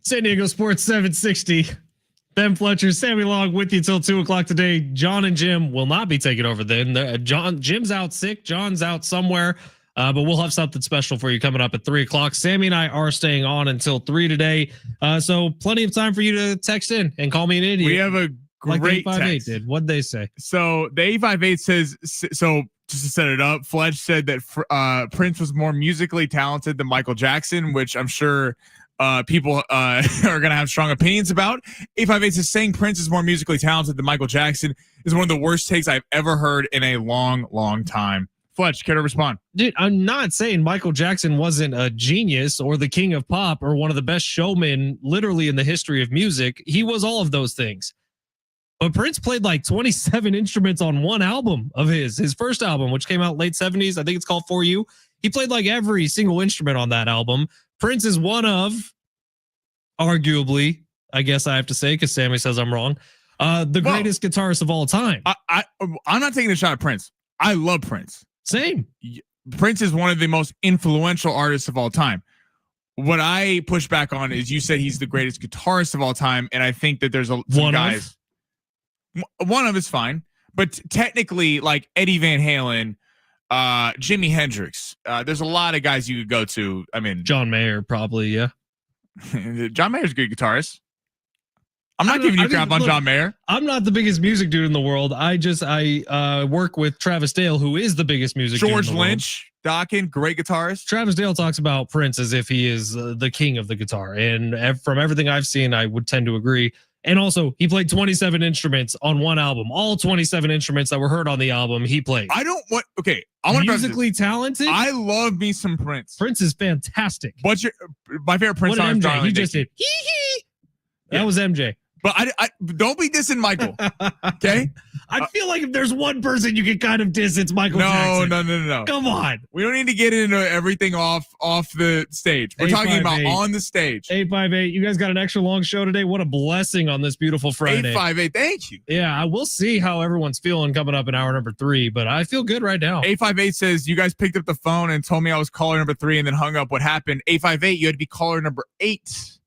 San Diego Sports 760. Ben Fletcher, Sammy Long with you till 2 o'clock today. John and Jim will not be taking over then. Jim's out sick. John's out somewhere. But we'll have something special for you coming up at 3 o'clock. Sammy and I are staying on until 3 today. So plenty of time for you to text in and call me an idiot. We have a great like text. did. What'd they say? So the 858 says, so just to set it up, Fletch said that Prince was more musically talented than Michael Jackson, which I'm sure people are going to have strong opinions about. 858 says saying Prince is more musically talented than Michael Jackson is one of the worst takes I've ever heard in a long, long time. Fletch, care to respond? Dude, I'm not saying Michael Jackson wasn't a genius or the king of pop or one of the best showmen literally in the history of music. He was all of those things. But Prince played like 27 instruments on one album of his first album, which came out late 70s. I think it's called For You. He played like every single instrument on that album. Prince is one of, arguably, I guess I have to say, because Sammy says I'm wrong, the greatest guitarist of all time. I'm not taking a shot at Prince. I love Prince. Same. Prince is one of the most influential artists of all time. What I push back on is you said he's the greatest guitarist of all time, and I think that there's some guys. One of is fine, but technically, like Eddie Van Halen, Jimi Hendrix, there's a lot of guys you could go to. I mean, John Mayer probably, yeah. John Mayer's a good guitarist. I'm not giving you crap on John Mayer. I'm not the biggest music dude in the world. I work with Travis Dale, who is the biggest music dude in the Lynch, Dokken, great guitarist. Travis Dale talks about Prince as if he is the king of the guitar. And from everything I've seen, I would tend to agree. And also, he played 27 instruments on one album. All 27 instruments that were heard on the album, he played. I want musically talented. I love me some Prince. Prince is fantastic. What's my favorite Prince song? MJ? He just did. Hee hee. That was MJ. But I don't be dissing Michael. Okay. I feel like if there's one person you can kind of diss, it's Michael Jackson. No. Come on. We don't need to get into everything off the stage. We're talking about on the stage. 858. You guys got an extra long show today. What a blessing on this beautiful Friday. 858. Thank you. Yeah, I will see how everyone's feeling coming up in hour number 3, but I feel good right now. 858 says you guys picked up the phone and told me I was caller number 3 and then hung up. What happened? 858. You had to be caller number 8.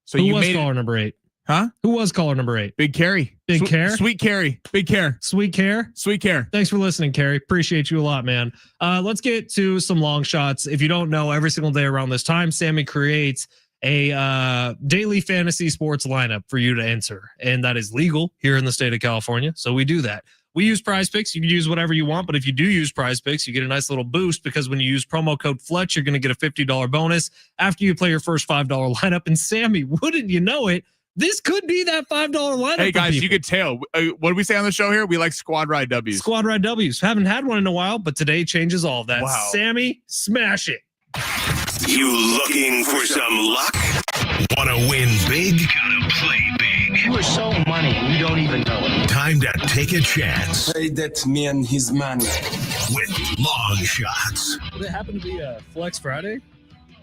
So who was caller number 8? Huh? Who was caller number 8? Big Carrie. Big Care? Sweet Carrie. Big Care. Sweet Care? Sweet Care. Thanks for listening, Carrie. Appreciate you a lot, man. Let's get to some long shots. If you don't know, every single day around this time, Sammy creates a daily fantasy sports lineup for you to enter. And that is legal here in the state of California. So we do that. We use Prize Picks. You can use whatever you want, but if you do use Prize Picks, you get a nice little boost because when you use promo code Fletch, you're going to get a $50 bonus after you play your first $5 lineup. And Sammy, wouldn't you know it, this could be that $5 lineup. Hey guys, you could tell. What do we say on the show here? We like squad ride W's. Squad ride W's. Haven't had one in a while, but today changes all of that. Wow. Sammy, smash it. You looking for some luck? Want to win big? Gotta play big. You are so money, you don't even know it. Time to take a chance. Pay that man his money. With long shots. Would it happen to be a Flex Friday?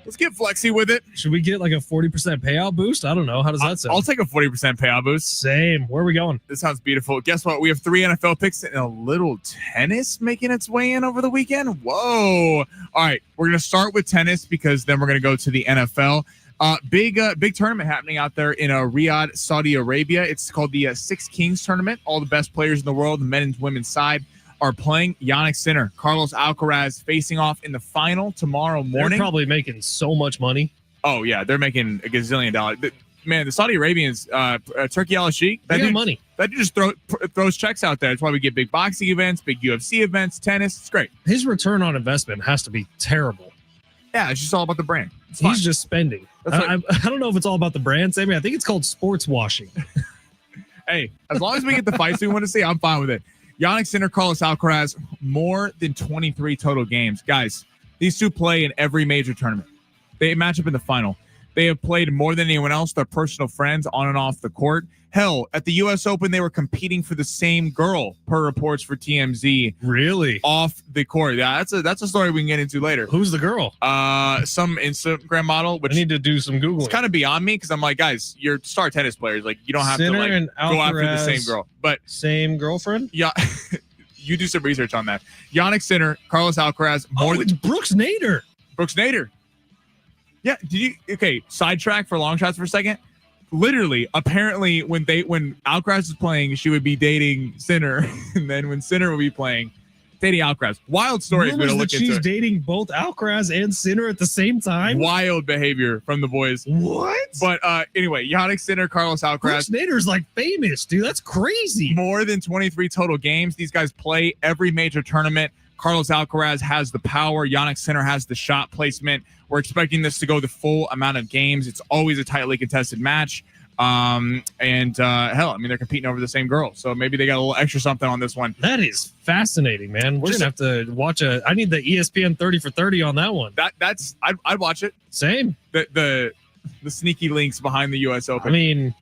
Let's get flexy with it. Should we get like a 40% payout boost? I don't know. How does that sound? I'll take a 40% payout boost. Same. Where are we going? This sounds beautiful. Guess what? We have 3 NFL picks and a little tennis making its way in over the weekend. Whoa. All right. We're going to start with tennis because then we're going to go to the NFL. Big tournament happening out there in Riyadh, Saudi Arabia. It's called the Six Kings tournament. All the best players in the world, the men and women's side, are playing. Yannick Sinner, Carlos Alcaraz facing off in the final tomorrow morning. They're probably making so much money. Oh, yeah. They're making $1 gazillion. Man, the Saudi Arabians, Turkey Al-Sheikh, they got money. That dude just throws checks out there. That's why we get big boxing events, big UFC events, tennis. It's great. His return on investment has to be terrible. Yeah, it's just all about the brand. He's just spending. I don't know if it's all about the brand, Sammy. I think it's called sports washing. Hey, as long as we get the fights we want to see, I'm fine with it. Yannick Sinner, Carlos Alcaraz, more than 23 total games. Guys, these two play in every major tournament. They match up in the final. They have played more than anyone else. They're personal friends on and off the court. Hell, at the U.S. Open, they were competing for the same girl, per reports for TMZ. Really? Off the court. Yeah, that's a story we can get into later. Who's the girl? Some Instagram model. Which I need to do some Googling. It's kind of beyond me because I'm like, guys, you're star tennis players. Like, you don't have Sinner to go after the same girl. But same girlfriend? Yeah. You do some research on that. Yannick Sinner, Carlos Alcaraz. It's Brooks Nader. Brooks Nader. Yeah. Sidetrack for long shots for a second. Literally, apparently, when Alcaraz is playing, she would be dating Sinner, and then when Sinner would be playing, dating Alcaraz. Wild stories. Rumors that she's dating both Alcaraz and Sinner at the same time. Wild behavior from the boys. What? But anyway, Jannik Sinner, Carlos Alcaraz. Nader's like famous, dude. That's crazy. More than 23 total games. These guys play every major tournament. Carlos Alcaraz has the power. Jannik Sinner has the shot placement. We're expecting this to go the full amount of games. It's always a tightly contested match. Hell, I mean, they're competing over the same girl. So maybe they got a little extra something on this one. That is fascinating, man. We're going to have to watch I need the ESPN 30 for 30 on that one. I'd watch it. Same. The sneaky links behind the U.S. Open. I mean,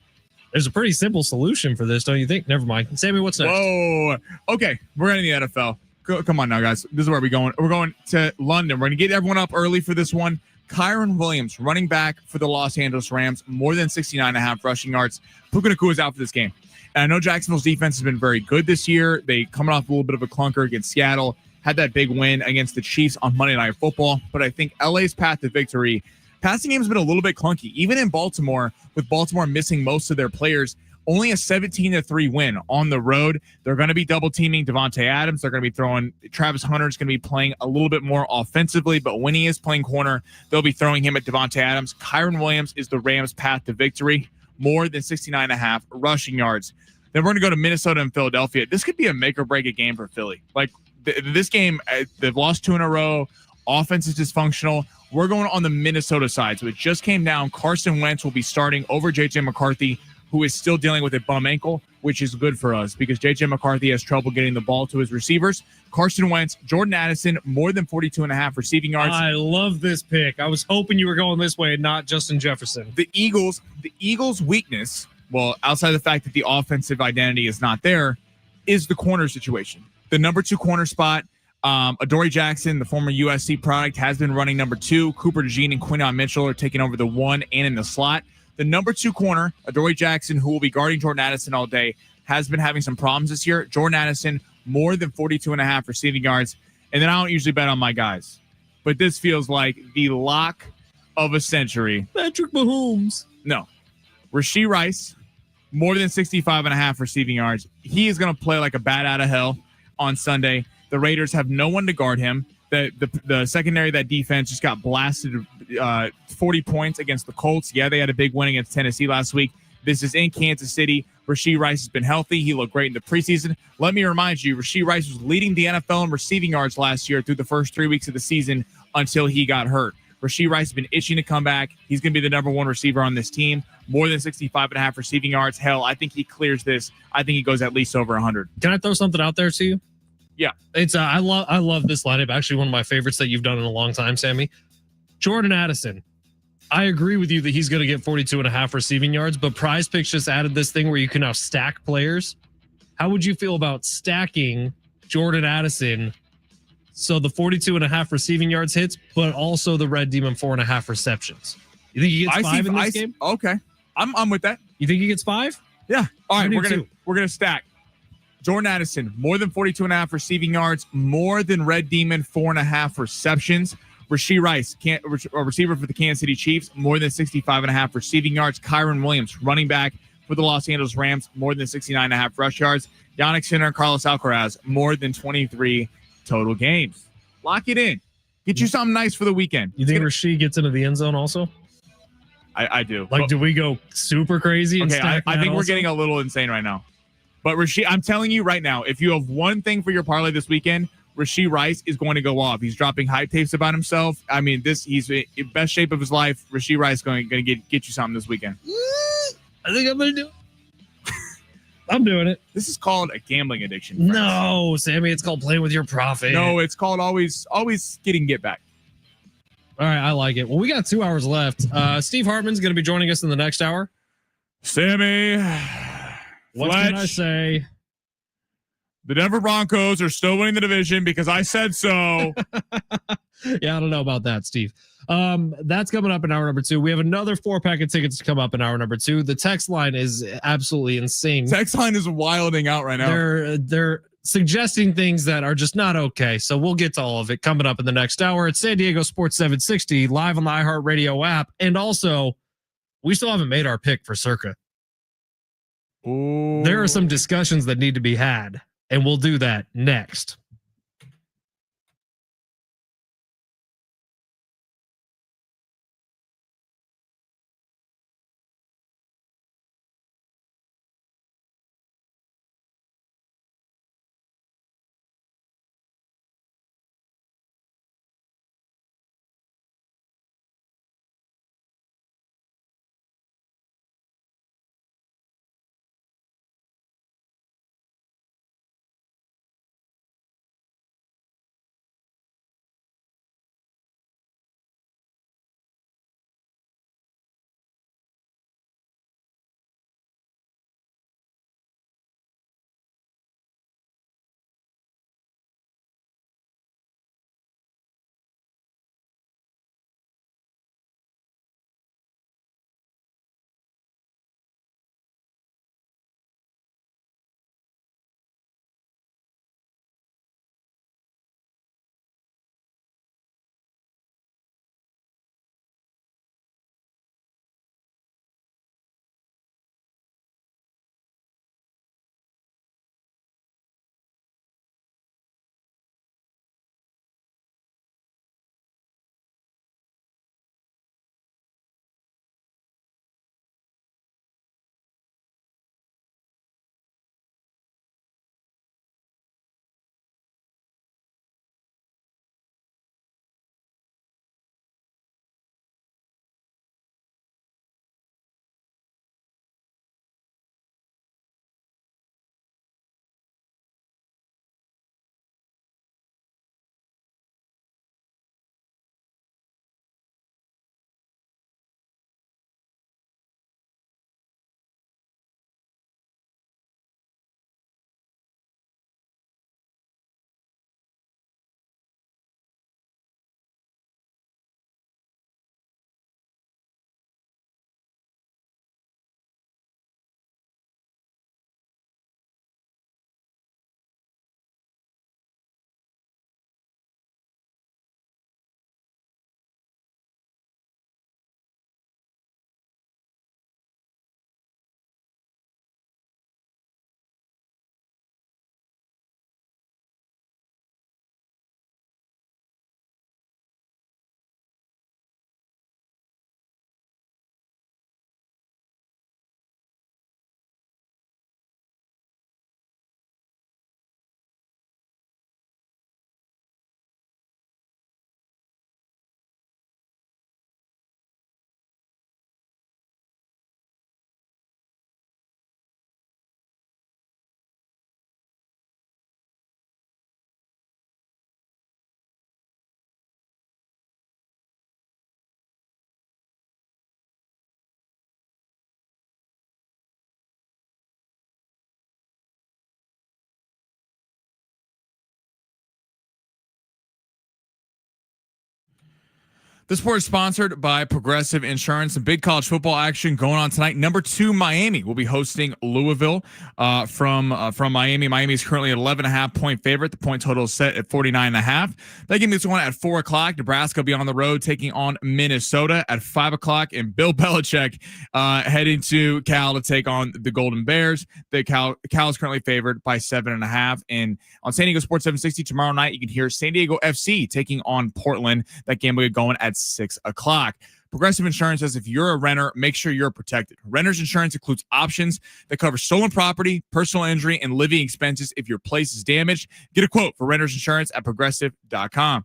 there's a pretty simple solution for this, don't you think? Never mind. Sammy, what's next? Whoa. Okay. We're in the NFL. Come on now, guys. This is where we're going. We're going to London. We're going to get everyone up early for this one. Kyron Williams, running back for the Los Angeles Rams, more than 69.5 rushing yards. Puka Nacua is out for this game. And I know Jacksonville's defense has been very good this year. They coming off a little bit of a clunker against Seattle, had that big win against the Chiefs on Monday Night Football. But I think LA's path to victory, passing game has been a little bit clunky. Even in Baltimore, with Baltimore missing most of their players, only a 17-3 win on the road. They're going to be double teaming Devontae Adams. They're going to be throwing Travis Hunter's going to be playing a little bit more offensively, but when he is playing corner, they'll be throwing him at Devontae Adams. Kyron Williams is the Rams' path to victory, more than 69.5 rushing yards. Then we're going to go to Minnesota and Philadelphia. This could be a make or break a game for Philly. Like this game, they've lost 2 in a row. Offense is dysfunctional. We're going on the Minnesota side. So it just came down. Carson Wentz will be starting over J.J. McCarthy, who is still dealing with a bum ankle, which is good for us because J.J. McCarthy has trouble getting the ball to his receivers. Carson Wentz, Jordan Addison, more than 42.5 receiving yards. I love this pick. I was hoping you were going this way and not Justin Jefferson. The Eagles' weakness, well, outside of the fact that the offensive identity is not there, is the corner situation. The number 2 corner spot, Adoree Jackson, the former USC product, has been running number 2. Cooper DeJean and Quinton Mitchell are taking over the 1 and in the slot. The number 2 corner, Adoree Jackson, who will be guarding Jordan Addison all day, has been having some problems this year. Jordan Addison, more than 42.5 receiving yards. And then I don't usually bet on my guys, but this feels like the lock of a century. Patrick Mahomes. No. Rashee Rice, more than 65.5 receiving yards. He is going to play like a bat out of hell on Sunday. The Raiders have no one to guard him. The secondary of that defense just got blasted 40 points against the Colts. Yeah, they had a big win against Tennessee last week. This is in Kansas City. Rashee Rice has been healthy. He looked great in the preseason. Let me remind you, Rashee Rice was leading the NFL in receiving yards last year through the first 3 weeks of the season until he got hurt. Rashee Rice has been itching to come back. He's going to be the number 1 receiver on this team. More than 65.5 receiving yards. Hell, I think he clears this. I think he goes at least over 100. Can I throw something out there to you? Yeah, it's I love this lineup. Actually, one of my favorites that you've done in a long time, Sammy. Jordan Addison. I agree with you that he's going to get 42.5 receiving yards, but Prize Picks just added this thing where you can now stack players. How would you feel about stacking Jordan Addison so the 42.5 receiving yards hits, but also the Red Demon 4.5 receptions? You think he gets 5 in this game? Okay, I'm with that. You think he gets 5? Yeah. All right, we're gonna stack. Jordan Addison, more than 42.5 receiving yards, more than Red Demon 4.5 receptions. Rashee Rice, a receiver for the Kansas City Chiefs, more than 65.5 receiving yards. Kyron Williams, running back for the Los Angeles Rams, more than 69.5 rush yards. Jannik Sinner and Carlos Alcaraz, more than 23 total games. Lock it in. Get you something nice for the weekend. You think Rashee gets into the end zone also? I do. Like, do we go super crazy? And okay, I think we're getting a little insane right now. But Rashee, I'm telling you right now, if you have one thing for your parlay this weekend, Rashee Rice is going to go off. He's dropping hype tapes about himself. I mean, he's in best shape of his life. Rashee Rice going to get you something this weekend. I think I'm going to do it. I'm doing it. This is called a gambling addiction. Friends. No, Sammy, it's called playing with your profit. No, it's called always getting get back. All right, I like it. Well, we got 2 hours left. Steve Hartman's going to be joining us in the next hour. Sammy, what Fletch, can I say? The Denver Broncos are still winning the division because I said so. Yeah, I don't know about that, Steve. That's coming up in hour number 2. We have another 4-pack of tickets to come up in hour number 2. The text line is absolutely insane. Text line is wilding out right now. They're suggesting things that are just not okay. So we'll get to all of it coming up in the next hour. It's San Diego Sports 760 live on the iHeartRadio app. And also, we still haven't made our pick for Circa. Ooh. There are some discussions that need to be had, and we'll do that next. This sport is sponsored by Progressive Insurance. Some big college football action going on tonight. Number 2, Miami will be hosting Louisville from Miami. Miami is currently an 11.5 point favorite. The point total is set at 49.5. That game is one at 4 o'clock. Nebraska will be on the road taking on Minnesota at 5 o'clock. And Bill Belichick heading to Cal to take on the Golden Bears. The Cal is currently favored by 7.5. And on San Diego Sports 760 tomorrow night, you can hear San Diego FC taking on Portland. That game will be going at 6 o'clock. Progressive Insurance says if you're a renter, make sure you're protected. Renter's insurance includes options that cover stolen property, personal injury, and living expenses if your place is damaged. Get a quote for renter's insurance at progressive.com.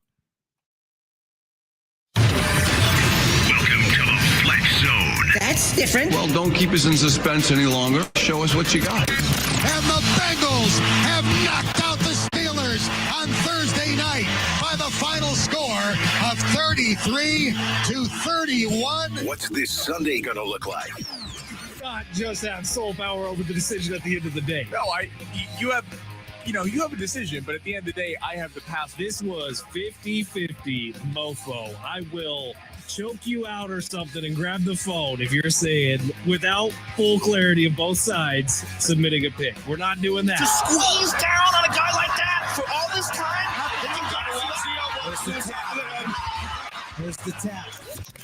Welcome to the Fletch Zone. That's different. Well, don't keep us in suspense any longer. Show us what you got. And the Bengals have knocked out the Steelers on Thursday night by the final score of 33-31. What's this Sunday going to look like? Not just have sole power over the decision at the end of the day. No, you have a decision, but at the end of the day, I have the pass. This was 50-50 mofo. I will choke you out or something and grab the phone if you're saying, without full clarity of both sides, submitting a pick. We're not doing that. To squeeze down on a guy Here's the tap.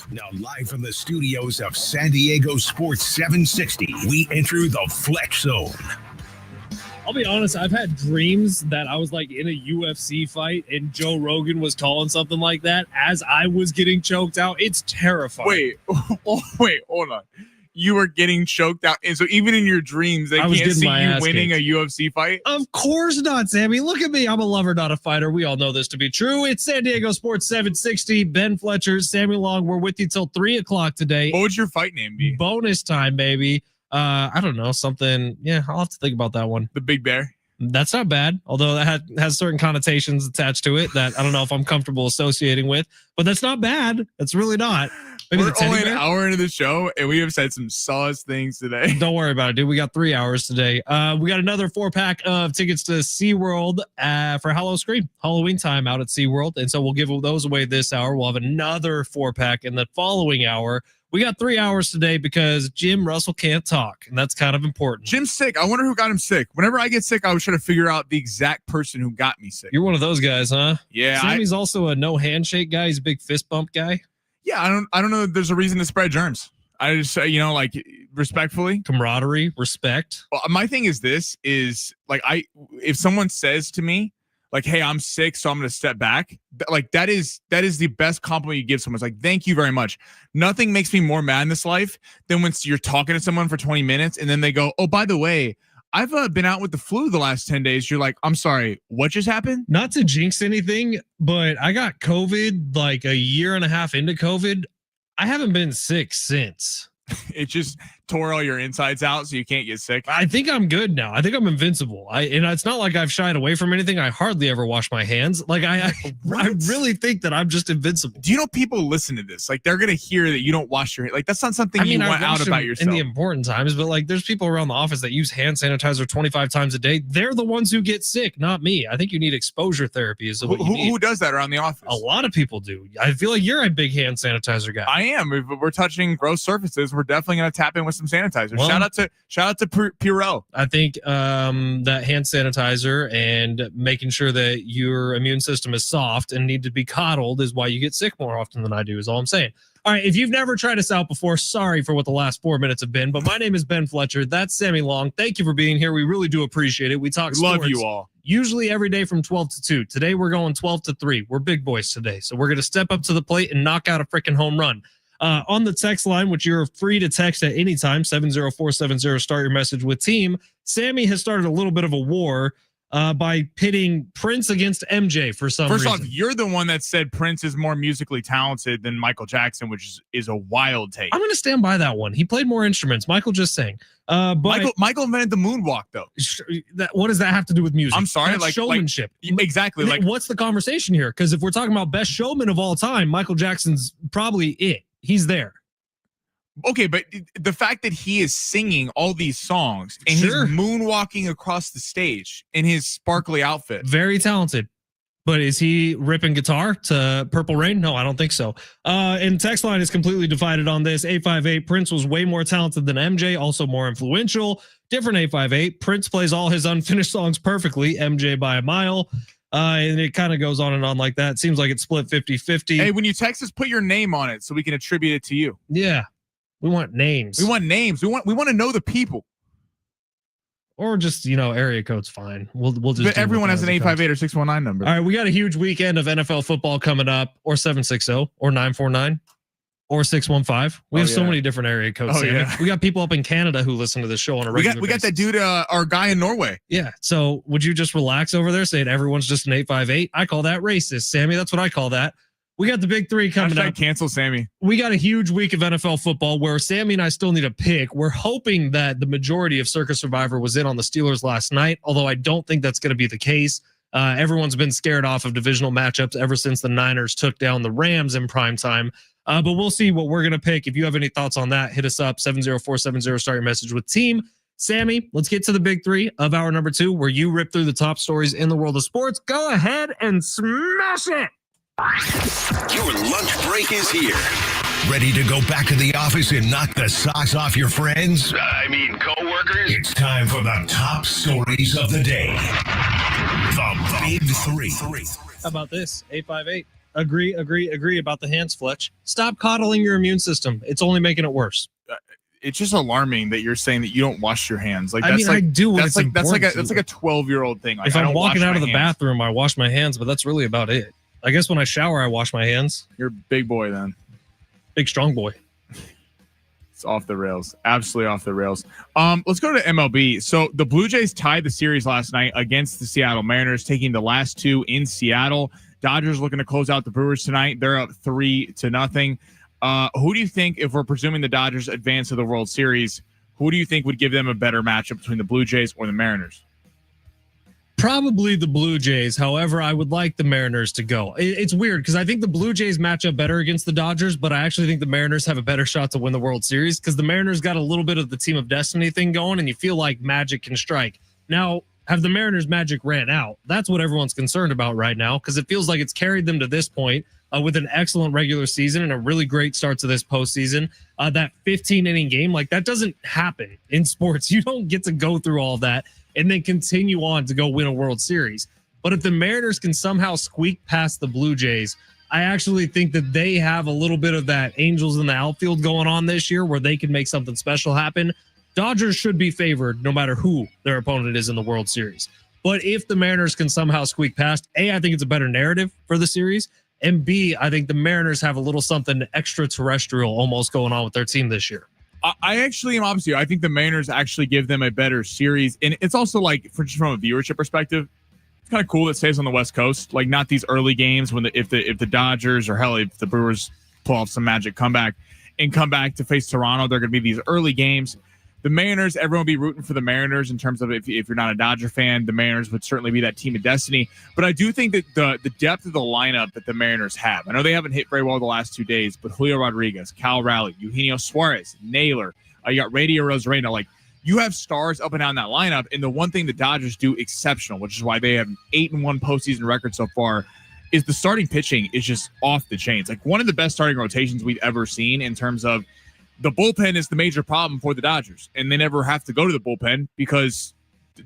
Now, live from the studios of San Diego Sports 760, we enter the Fletch Zone. I'll be honest, I've had dreams that I was like in a UFC fight and Joe Rogan was calling something like that as I was getting choked out. It's terrifying. Wait, hold on. You were getting choked out. And so even in your dreams, they can't see you winning a UFC fight? Of course not, Sammy. Look at me. I'm a lover, not a fighter. We all know this to be true. It's San Diego Sports 760. Ben Fletcher, Sammy Long. We're with you till 3 o'clock today. What would your fight name be? Bonus time, baby. I don't know. Something. Yeah, I'll have to think about that one. The Big Bear? That's not bad, although that has certain connotations attached to it that I don't know if I'm comfortable associating with, but that's not bad. That's really not. Maybe We're only an hour into the show, and we have said some sauce things today. Don't worry about it, dude. We got 3 hours today. We got another 4-pack of tickets to SeaWorld for Halloween time out at SeaWorld, and so we'll give those away this hour. We'll have another 4-pack in the following hour. We got 3 hours today because Jim Russell can't talk, and that's kind of important. Jim's sick. I wonder who got him sick. Whenever I get sick, I was trying to figure out the exact person who got me sick. You're one of those guys, huh? Yeah. Sammy's also a no handshake guy. He's a big fist bump guy. Yeah, I don't know if there's a reason to spread germs. I just, like respectfully. Camaraderie, respect. Well, my thing is if someone says to me, like, hey, I'm sick, so I'm going to step back. Like that is the best compliment you give someone. It's like, thank you very much. Nothing makes me more mad in this life than when you're talking to someone for 20 minutes and then they go, oh, by the way, I've been out with the flu the last 10 days. You're like, I'm sorry, what just happened? Not to jinx anything, but I got COVID like a year and a half into COVID. I haven't been sick since. It just tore all your insides out so you can't get sick. I think I'm good now. I think I'm invincible. And it's not like I've shied away from anything. I hardly ever wash my hands. Like I really think that I'm just invincible. Do you know people listen to this? Like they're going to hear that you don't wash your hands. Like that's not something you want out about yourself. In the important times, but like there's people around the office that use hand sanitizer 25 times a day. They're the ones who get sick, not me. I think you need exposure therapy is what you need. Who does that around the office? A lot of people do. I feel like you're a big hand sanitizer guy. I am. If we're touching gross surfaces, we're definitely going to tap in with some sanitizer. Well, shout out to Purell. I think that hand sanitizer and making sure that your immune system is soft and need to be coddled is why you get sick more often than I do, is all I'm saying. All right, if you've never tried us out before, sorry for what the last 4 minutes have been, but my name is Ben Fletcher. That's Sammy Long. Thank you for being here. We really do appreciate it. We talk sports. Love you all. Usually every day from 12 to 2. Today we're going 12 to 3. We're big boys today, so we're going to step up to the plate and knock out a freaking home run. On the text line, which you're free to text at any time, 70470, start your message with team. Sammy has started a little bit of a war by pitting Prince against MJ for some reason. First off, you're the one that said Prince is more musically talented than Michael Jackson, which is a wild take. I'm going to stand by that one. He played more instruments. Michael just sang. But Michael invented the moonwalk, though. What does that have to do with music? I'm sorry, that's showmanship. Exactly. Like, what's the conversation here? Because if we're talking about best showman of all time, Michael Jackson's probably it. He's there. Okay, but the fact that he is singing all these songs and he's moonwalking across the stage in his sparkly outfit. Very talented. But is he ripping guitar to Purple Rain? No, I don't think so. And text line is completely divided on this. 858, Prince was way more talented than MJ, also more influential. Different 858. Prince plays all his unfinished songs perfectly, MJ by a mile. And it kind of goes on and on like that. Seems like it's split 50-50. Hey, when you text us, put your name on it so we can attribute it to you. Yeah. We want names. We want names. We want to know the people. Or just, area code's fine. We'll just. But everyone has an 858 or 619 number. All right, we got a huge weekend of NFL football coming up, or 760, or 949, or 615. We have so many different area codes. Yeah. We got people up in Canada who listen to the show on a regular basis. We got that dude, our guy in Norway. Yeah. So would you just relax over there, saying everyone's just an 858? I call that racist, Sammy. That's what I call that. We got the big three coming up. Cancel Sammy. We got a huge week of NFL football where Sammy and I still need a pick. We're hoping that the majority of Circus Survivor was in on the Steelers last night, although I don't think that's going to be the case. Everyone's been scared off of divisional matchups ever since the Niners took down the Rams in prime time. But we'll see what we're going to pick. If you have any thoughts on that, hit us up, 70470, start your message with team. Sammy, let's get to the big three of hour number 2, where you rip through the top stories in the world of sports. Go ahead and smash it. Your lunch break is here. Ready to go back to the office and knock the socks off your friends? Coworkers? It's time for the top stories of the day. The Big Three. How about this? 858. Agree about the hands, Fletch. Stop coddling your immune system. It's only making it worse. It's just alarming that you're saying that you don't wash your hands. Like, I mean, I do. That's like a 12-year-old thing. Like, if I'm walking out of the bathroom, I wash my hands, but that's really about it. I guess when I shower, I wash my hands. You're a big boy then. Big strong boy. It's off the rails. Absolutely off the rails. Let's go to MLB. So the Blue Jays tied the series last night against the Seattle Mariners, taking the last two in Seattle. Dodgers looking to close out the Brewers tonight. They're up 3-0. Who do you think, if we're presuming the Dodgers advance to the World Series, who do you think would give them a better matchup between the Blue Jays or the Mariners? Probably the Blue Jays. However, I would like the Mariners to go. It's weird because I think the Blue Jays match up better against the Dodgers, but I actually think the Mariners have a better shot to win the World Series because the Mariners got a little bit of the team of destiny thing going, and you feel like magic can strike. Now, have the Mariners' magic ran out? That's what everyone's concerned about right now because it feels like it's carried them to this point with an excellent regular season and a really great start to this postseason. That 15-inning game, like that doesn't happen in sports. You don't get to go through all that and then continue on to go win a World Series. But if the Mariners can somehow squeak past the Blue Jays, I actually think that they have a little bit of that angels in the outfield going on this year where they can make something special happen. Dodgers should be favored no matter who their opponent is in the World Series. But if the Mariners can somehow squeak past, A, I think it's a better narrative for the series. And B, I think the Mariners have a little something extraterrestrial almost going on with their team this year. I actually am opposite. I think the Mariners actually give them a better series. And it's also like, just from a viewership perspective, it's kind of cool that it stays on the West Coast. Like not these early games when if the Dodgers or hell, if the Brewers pull off some magic comeback and come back to face Toronto, they're going to be these early games. The Mariners, everyone will be rooting for the Mariners in terms of if you're not a Dodger fan, the Mariners would certainly be that team of destiny. But I do think that the depth of the lineup that the Mariners have, I know they haven't hit very well the last 2 days, but Julio Rodriguez, Cal Raleigh, Eugenio Suarez, Naylor, you got Radio Rosarena, like you have stars up and down that lineup. And the one thing the Dodgers do exceptional, which is why they have an 8-1 postseason record so far, is the starting pitching is just off the chains. Like one of the best starting rotations we've ever seen in terms of the bullpen is the major problem for the Dodgers, and they never have to go to the bullpen because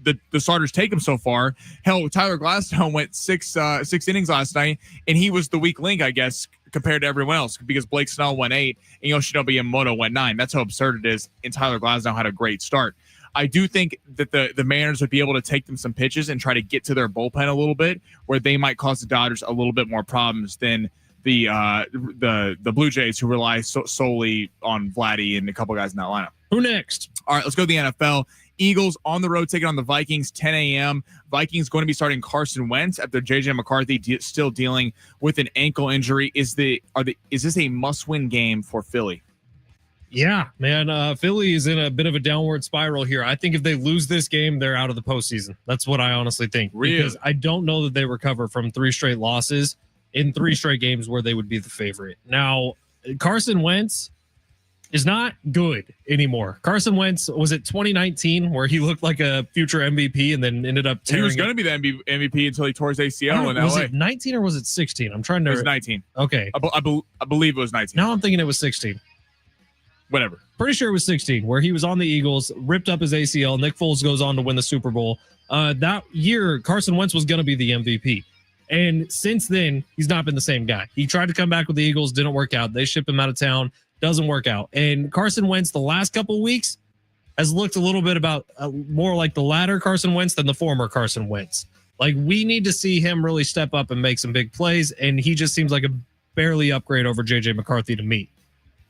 the starters take them so far. Hell, Tyler Glasnow went six innings last night, and he was the weak link, I guess, compared to everyone else because Blake Snell went 8 and Yoshinobu Yamamoto went 9. That's how absurd it is, and Tyler Glasnow had a great start. I do think that the Mariners would be able to take them some pitches and try to get to their bullpen a little bit where they might cause the Dodgers a little bit more problems than the Blue Jays, who rely solely on Vladdy and a couple guys in that lineup. Who next? All right, let's go to the NFL. Eagles on the road taking on the Vikings, 10 a.m. Vikings going to be starting Carson Wentz after J.J. McCarthy still dealing with an ankle injury. Is this a must-win game for Philly? Yeah, man. Philly is in a bit of a downward spiral here. I think if they lose this game, they're out of the postseason. That's what I honestly think. Really? Because I don't know that they recover from 3 straight losses in 3 straight games where they would be the favorite. Now, Carson Wentz is not good anymore. Carson Wentz was it 2019 where he looked like a future MVP and then ended up tearing. He was going to be the MVP until he tore his ACL in LA. Was it 19 or was it 16? I'm trying to. It was 19. Okay. I believe it was 19. Now I'm thinking it was 16. Whatever. Pretty sure it was 16 where he was on the Eagles, ripped up his ACL. Nick Foles goes on to win the Super Bowl. That year, Carson Wentz was going to be the MVP. And since then, he's not been the same guy. He tried to come back with the Eagles, didn't work out. They ship him out of town, doesn't work out. And Carson Wentz, the last couple of weeks, has looked a little bit about more like the latter Carson Wentz than the former Carson Wentz. Like, we need to see him really step up and make some big plays, and he just seems like a barely upgrade over J.J. McCarthy to me.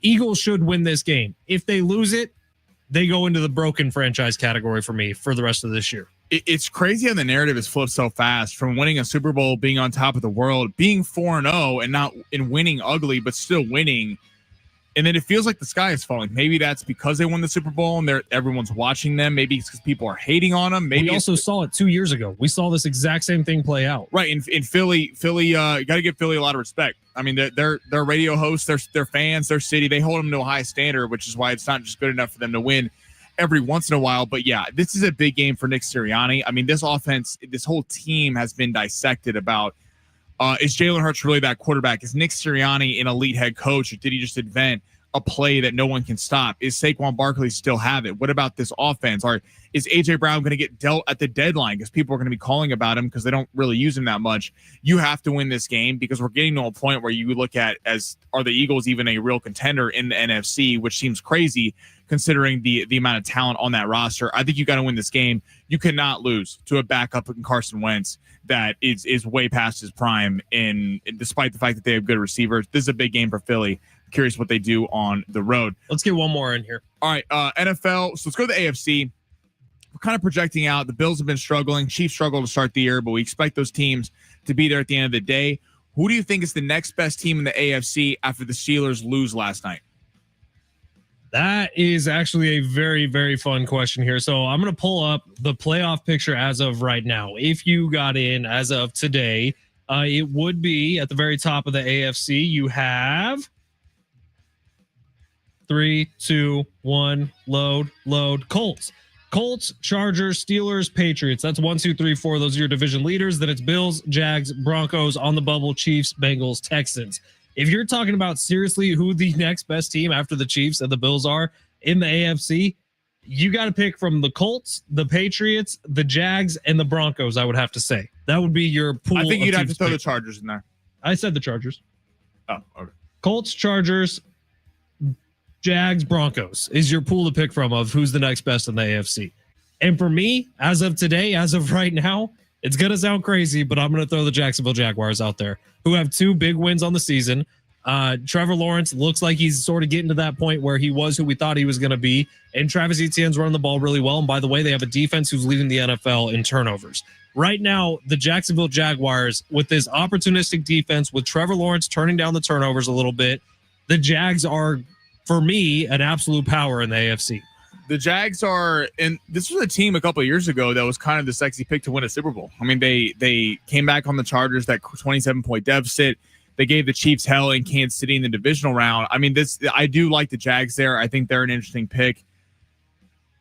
Eagles should win this game. If they lose it, they go into the broken franchise category for me for the rest of this year. It's crazy how the narrative is flipped so fast from winning a Super Bowl, being on top of the world, being 4-0 and not in winning ugly, but still winning. And then it feels like the sky is falling. Maybe that's because they won the Super Bowl and everyone's watching them. Maybe it's because people are hating on them. Maybe we also saw it 2 years ago. We saw this exact same thing play out. Right. In Philly, you got to give Philly a lot of respect. I mean, their radio hosts, their fans, their city, they hold them to a high standard, which is why it's not just good enough for them to win every once in a while. But yeah, this is a big game for Nick Sirianni. I mean, this offense, this whole team has been dissected about, is Jalen Hurts really that quarterback? Is Nick Sirianni an elite head coach, or did he just invent a play that no one can stop? Is Saquon Barkley still have it? What about this offense? Is AJ Brown going to get dealt at the deadline because people are going to be calling about him because they don't really use him that much? You have to win this game because we're getting to a point where you look at are the Eagles even a real contender in the NFC, which seems crazy considering the amount of talent on that roster. I think you got to win this game. You cannot lose to a backup in Carson Wentz that is way past his prime, and despite the fact that they have good receivers. This is a big game for Philly. Curious what they do on the road. Let's get one more in here. All right, NFL. So let's go to the AFC. We're kind of projecting out. The Bills have been struggling. Chiefs struggled to start the year, but we expect those teams to be there at the end of the day. Who do you think is the next best team in the AFC after the Steelers lose last night? That is actually a very, very fun question here. So I'm going to pull up the playoff picture as of right now. If you got in as of today, it would be at the very top of the AFC. You have 3, 2, 1, load. Colts, Chargers, Steelers, Patriots. That's 1, 2, 3, 4. Those are your division leaders. Then it's Bills, Jags, Broncos on the bubble, Chiefs, Bengals, Texans. If you're talking about seriously who the next best team after the Chiefs and the Bills are in the AFC, you got to pick from the Colts, the Patriots, the Jags, and the Broncos, I would have to say. That would be your pool. I think you'd have to throw the Chargers in there. I said the Chargers. Oh, okay. Colts, Chargers, Jags, Broncos is your pool to pick from of who's the next best in the AFC. And for me, as of today, as of right now, it's going to sound crazy, but I'm going to throw the Jacksonville Jaguars out there, who have 2 big wins on the season. Trevor Lawrence looks like he's sort of getting to that point where he was who we thought he was going to be. And Travis Etienne's running the ball really well. And by the way, they have a defense who's leading the NFL in turnovers. Right now, the Jacksonville Jaguars, with this opportunistic defense, with Trevor Lawrence turning down the turnovers a little bit, the Jags are, for me, an absolute power in the AFC. The Jags are, and this was a team a couple of years ago that was kind of the sexy pick to win a Super Bowl. I mean, they came back on the Chargers, that 27-point deficit. They gave the Chiefs hell in Kansas City in the divisional round. I mean, I do like the Jags there. I think they're an interesting pick.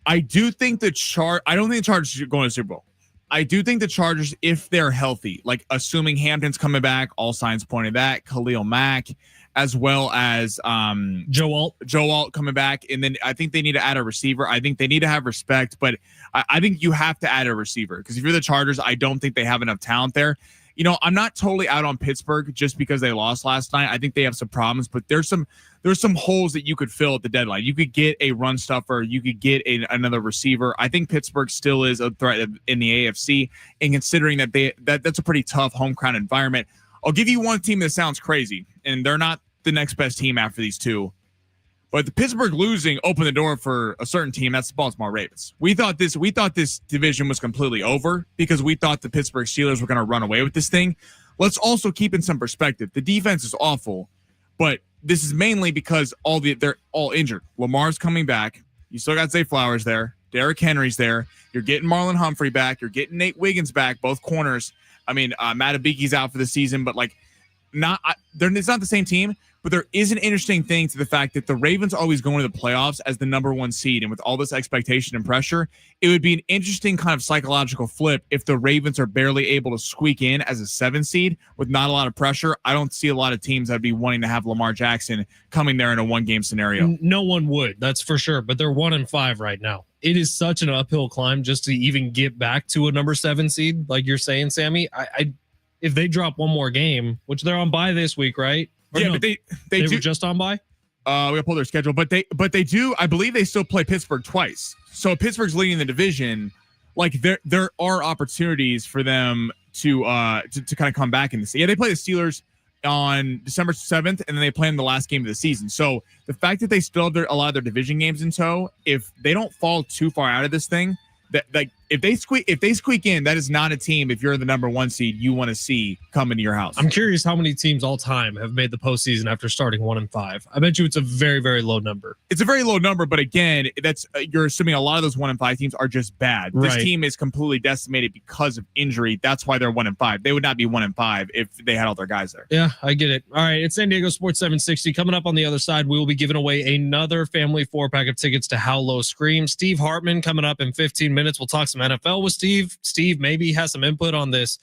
I do think I don't think the Chargers should go to the Super Bowl. I do think the Chargers, if they're healthy, like assuming Hampton's coming back, all signs point to that, Khalil Mack, as well as Joe Alt coming back. And then I think they need to add a receiver. I think they need to have respect, but I think you have to add a receiver because if you're the Chargers, I don't think they have enough talent there. You know, I'm not totally out on Pittsburgh just because they lost last night. I think they have some problems, but there's some holes that you could fill at the deadline. You could get a run stuffer. You could get another receiver. I think Pittsburgh still is a threat in the AFC, and considering that that's a pretty tough home crowd environment. I'll give you one team that sounds crazy, and they're not the next best team after these two. But the Pittsburgh losing opened the door for a certain team. That's the Baltimore Ravens. We thought this division was completely over because we thought the Pittsburgh Steelers were going to run away with this thing. Let's also keep in some perspective. The defense is awful, but this is mainly because they're all injured. Lamar's coming back. You still got Zay Flowers there. Derrick Henry's there. You're getting Marlon Humphrey back. You're getting Nate Wiggins back, both corners. I mean, Matt Abiki's out for the season, but it's not the same team. But there is an interesting thing to the fact that the Ravens always go into the playoffs as the number 1 seed. And with all this expectation and pressure, it would be an interesting kind of psychological flip if the Ravens are barely able to squeak in as a 7 seed with not a lot of pressure. I don't see a lot of teams that would be wanting to have Lamar Jackson coming there in a 1-game scenario. No one would, that's for sure. But they're 1-5 right now. It is such an uphill climb just to even get back to a number 7 seed, like you're saying, Sammy. If they drop one more game, which they're on bye this week, right? Yeah, but they were just on bye. We gotta pull their schedule, but they do. I believe they still play Pittsburgh twice. So Pittsburgh's leading the division. Like there are opportunities for them to kind of come back in this. Yeah, they play the Steelers on December 7th, and then they play in the last game of the season. So the fact that they still have a lot of their division games in tow, if they don't fall too far out of this thing, that like if they squeak in, that is not a team. If you're the number 1 seed, you want to see come into your house. I'm curious how many teams all time have made the postseason after starting 1-5. I bet you it's a very, very low number. It's a very low number, but again, that's you're assuming a lot of those 1-5 teams are just bad. This team is completely decimated because of injury. That's why they're 1-5. They would not be 1-5 if they had all their guys there. Yeah, I get it. All right, it's San Diego Sports 760. Coming up on the other side, we will be giving away another family 4-pack of tickets to How Low Scream. Steve Hartman coming up in 15 minutes. We'll talk some NFL with Steve. Steve maybe has some input on this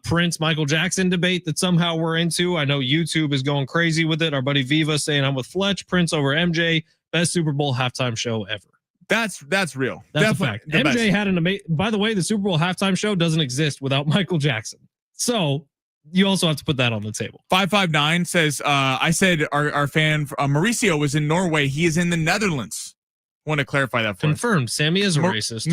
Prince, Michael Jackson debate that somehow we're into. I know YouTube is going crazy with it. Our buddy Viva saying I'm with Fletch, Prince over MJ, best Super Bowl halftime show ever. That's real. That's Definitely a fact. the MJ best. had an amazing. By the way, the Super Bowl halftime show doesn't exist without Michael Jackson. So you also have to put that on the table. 559 says, I said our fan Mauricio was in Norway. He is in the Netherlands. Want to clarify that for Confirmed. Sammy is a racist.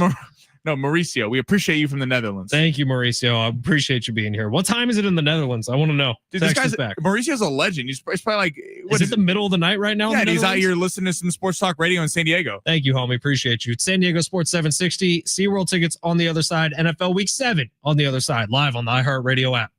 No, Mauricio. We appreciate you from the Netherlands. Thank you, Mauricio. I appreciate you being here. What time is it in the Netherlands? I want to know. Dude, this guy's back. Mauricio's a legend. He's probably like, is it the middle of the night right now? Yeah, and he's out here listening to some sports talk radio in San Diego. Thank you, homie. Appreciate you. It's San Diego Sports 760. SeaWorld tickets on the other side. NFL Week 7 on the other side. Live on the iHeartRadio app.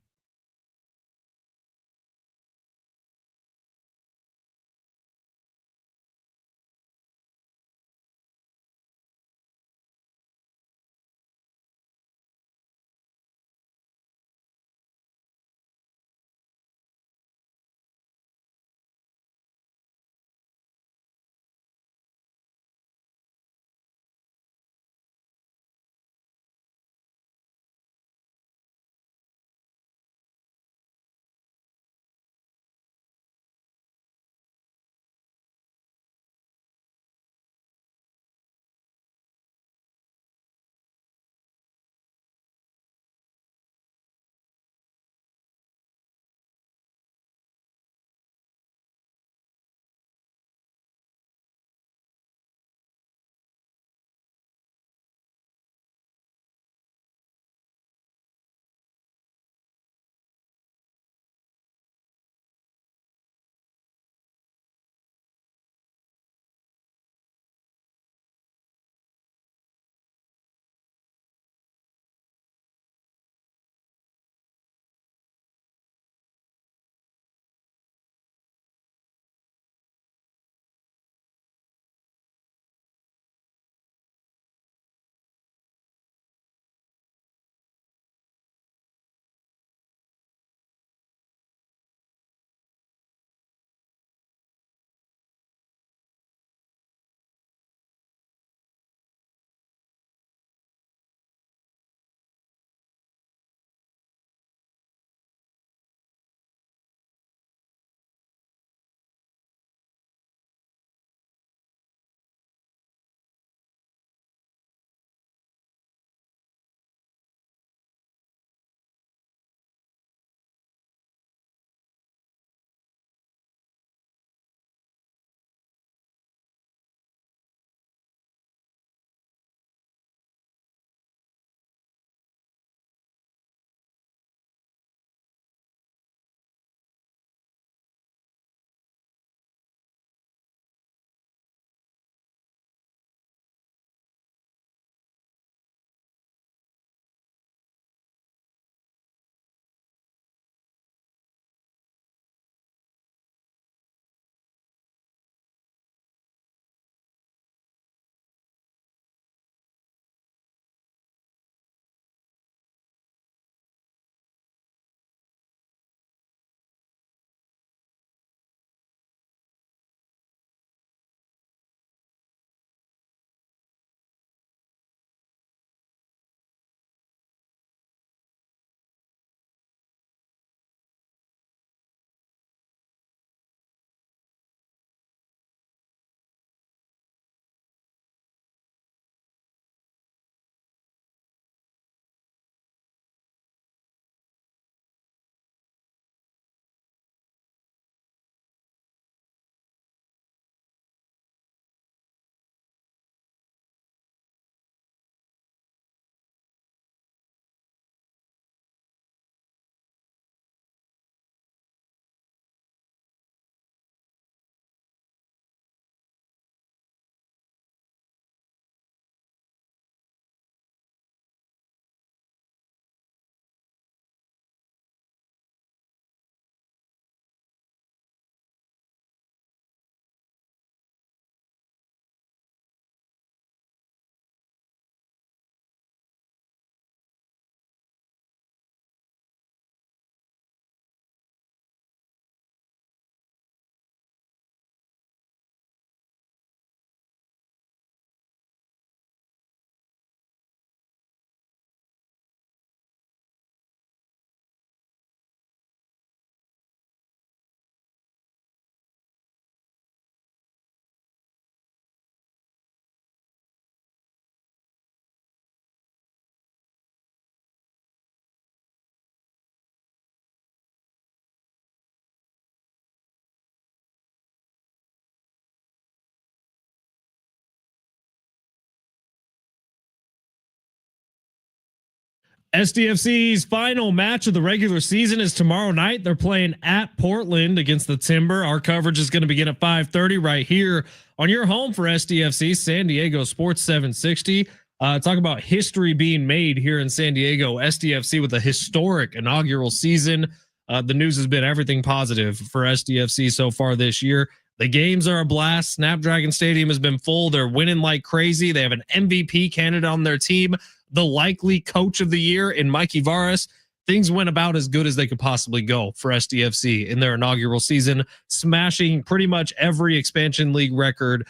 SDFC's final match of the regular season is tomorrow night. They're playing at Portland against the Timber. Our coverage is going to begin at 5:30 right here on your home for SDFC, San Diego Sports 760. Talk about history being made here in San Diego. SDFC with a historic inaugural season. The news has been everything positive for SDFC so far this year. The games are a blast. Snapdragon Stadium has been full. They're winning like crazy. They have an MVP candidate on their team, the likely coach of the year in Mikey Varas. Things went about as good as they could possibly go for SDFC in their inaugural season, smashing pretty much every expansion league record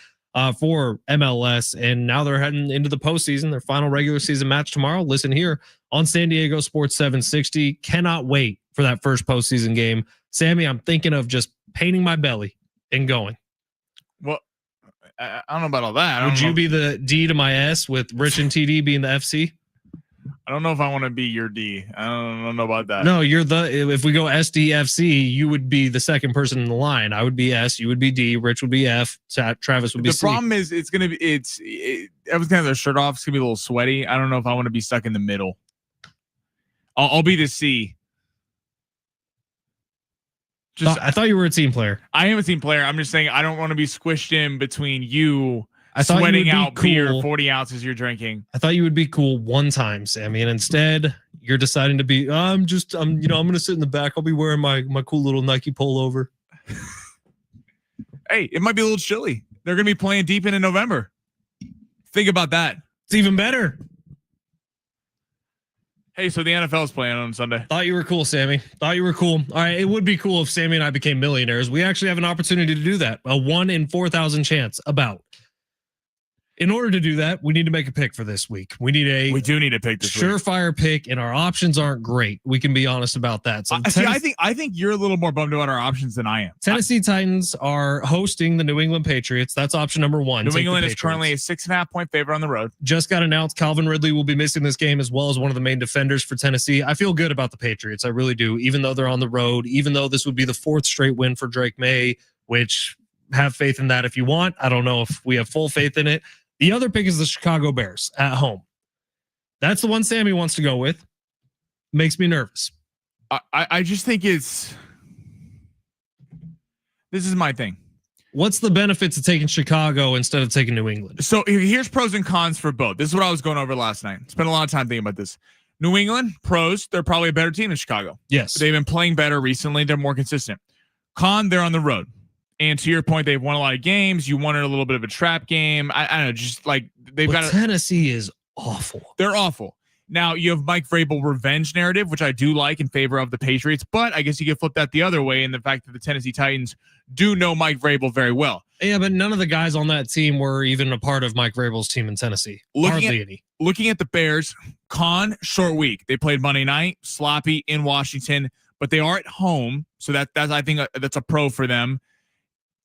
for MLS. And now they're heading into the postseason, their final regular season match tomorrow. Listen here on San Diego Sports 760. Cannot wait for that first postseason game. Sammy, I'm thinking of just painting my belly and going. Well, I don't know about all that. Would you be the D to my S with Rich and TD being the FC? I don't know if I want to be your D. I don't know about that. No, you're if we go SDFC, you would be the second person in the line. I would be S, you would be D, Rich would be F, Travis would be C. The problem is it's going to be, everyone's going to have their shirt off. It's going to be a little sweaty. I don't know if I want to be stuck in the middle. I'll be the C. I thought you were a team player. I am a team player. I'm just saying I don't want to be squished in between you thought sweating you would out be beer, cool. 40 ounces you're drinking. I thought you would be cool one time, Sammy, and instead you're deciding to be. I'm going to sit in the back. I'll be wearing my cool little Nike pullover. Hey, it might be a little chilly. They're going to be playing deep into November. Think about that. It's even better. Hey, so the NFL is playing on Sunday. Thought you were cool, Sammy. Thought you were cool. All right, it would be cool if Sammy and I became millionaires. We actually have an opportunity to do that. A 1 in 4,000 chance about. In order to do that, we need to make a pick for this week. We do need a pick this surefire pick, and our options aren't great. We can be honest about that. So I think you're a little more bummed about our options than I am. Tennessee Titans are hosting the New England Patriots. That's option number one. New England is currently a 6.5 point favorite on the road. Just got announced Calvin Ridley will be missing this game, as well as one of the main defenders for Tennessee. I feel good about the Patriots. I really do, even though they're on the road, even though this would be the 4th straight win for Drake May, which have faith in that if you want. I don't know if we have full faith in it. The other pick is the Chicago Bears at home. That's the one Sammy wants to go with. Makes me nervous. I just think this is my thing. What's the benefits of taking Chicago instead of taking New England? So here's pros and cons for both. This is what I was going over last night. Spent a lot of time thinking about this. New England, pros, they're probably a better team than Chicago. Yes. They've been playing better recently. They're more consistent. Con, they're on the road. And to your point, they've won a lot of games. You wanted a little bit of a trap game. I don't know, just like Tennessee is awful. They're awful. Now you have Mike Vrabel revenge narrative, which I do like in favor of the Patriots, but I guess you could flip that the other way in the fact that the Tennessee Titans do know Mike Vrabel very well. Yeah, but none of the guys on that team were even a part of Mike Vrabel's team in Tennessee. Hardly any. Looking at the Bears, short week. They played Monday night, sloppy in Washington, but they are at home, so that's I think that's a pro for them.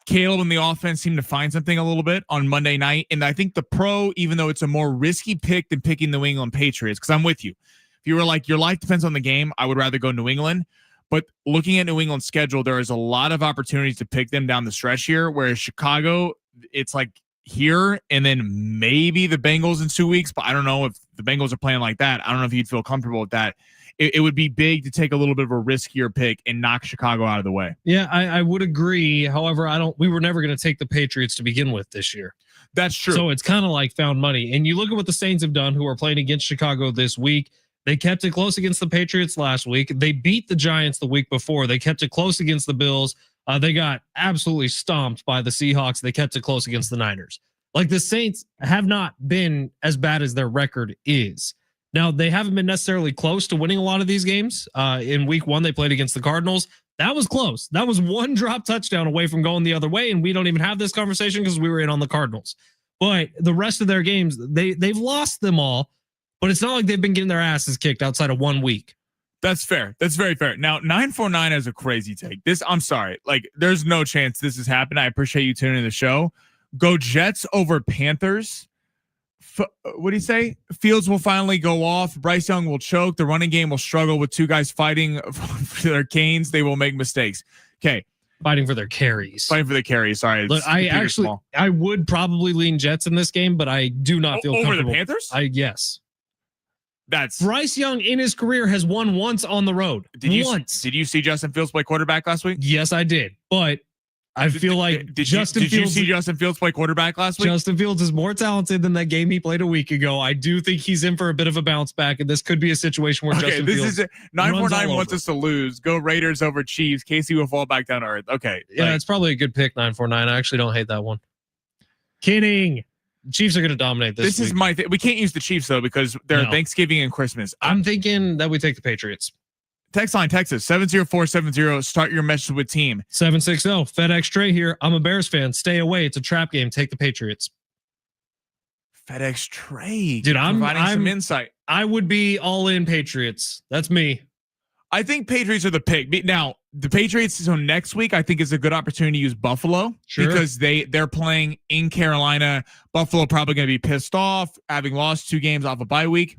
Caleb and the offense seem to find something a little bit on Monday night. And I think the pro, even though it's a more risky pick than picking the New England Patriots, because I'm with you. If you were like, your life depends on the game, I would rather go New England. But looking at New England's schedule, there is a lot of opportunities to pick them down the stretch here, whereas Chicago, it's like here and then maybe the Bengals in 2 weeks. But I don't know if the Bengals are playing like that. I don't know if you'd feel comfortable with that. It would be big to take a little bit of a riskier pick and knock Chicago out of the way. Yeah, I would agree. However, we were never going to take the Patriots to begin with this year. That's true. So it's kind of like found money. And you look at what the Saints have done, who are playing against Chicago this week. They kept it close against the Patriots last week. They beat the Giants the week before. They kept it close against the Bills. They got absolutely stomped by the Seahawks. They kept it close against the Niners. Like, the Saints have not been as bad as their record is. Now, they haven't been necessarily close to winning a lot of these games. In week 1, they played against the Cardinals. That was close. That was one drop touchdown away from going the other way, and we don't even have this conversation because we were in on the Cardinals. But the rest of their games, they've lost them all, but it's not like they've been getting their asses kicked outside of 1 week. That's fair. That's very fair. Now, 949 has a crazy take. I'm sorry. Like, there's no chance this has happened. I appreciate you tuning in the show. Go Jets over Panthers. What do you say? Fields will finally go off. Bryce Young will choke. The running game will struggle with 2 guys fighting for their canes. They will make mistakes. Okay. Fighting for their carries. Sorry. Look, I would probably lean Jets in this game, but I do not feel over comfortable. The Panthers? Yes. Bryce Young in his career has won once on the road. Did you see Justin Fields play quarterback last week? Yes, I did. But I feel like did you see Justin Fields play quarterback last week? Justin Fields is more talented than that game he played a week ago. I do think he's in for a bit of a bounce back, and this could be a situation where Justin Fields. 949 wants us to lose. Go Raiders over Chiefs. Casey will fall back down to earth. Okay. Yeah, it's probably a good pick, 949. I actually don't hate that one. Kidding. Chiefs are going to dominate this. This is my we can't use the Chiefs though because they're Thanksgiving and Christmas. I'm thinking that we take the Patriots. Text line Texas 70470. Start your message with team 760. FedEx Trey here. I'm a Bears fan. Stay away. It's a trap game. Take the Patriots. FedEx Trey, dude. I'm providing some insight. I would be all in Patriots. That's me. I think Patriots are the pick. Now the Patriots. So next week, I think is a good opportunity to use Buffalo because they're playing in Carolina. Buffalo probably going to be pissed off having lost 2 games off a bye week.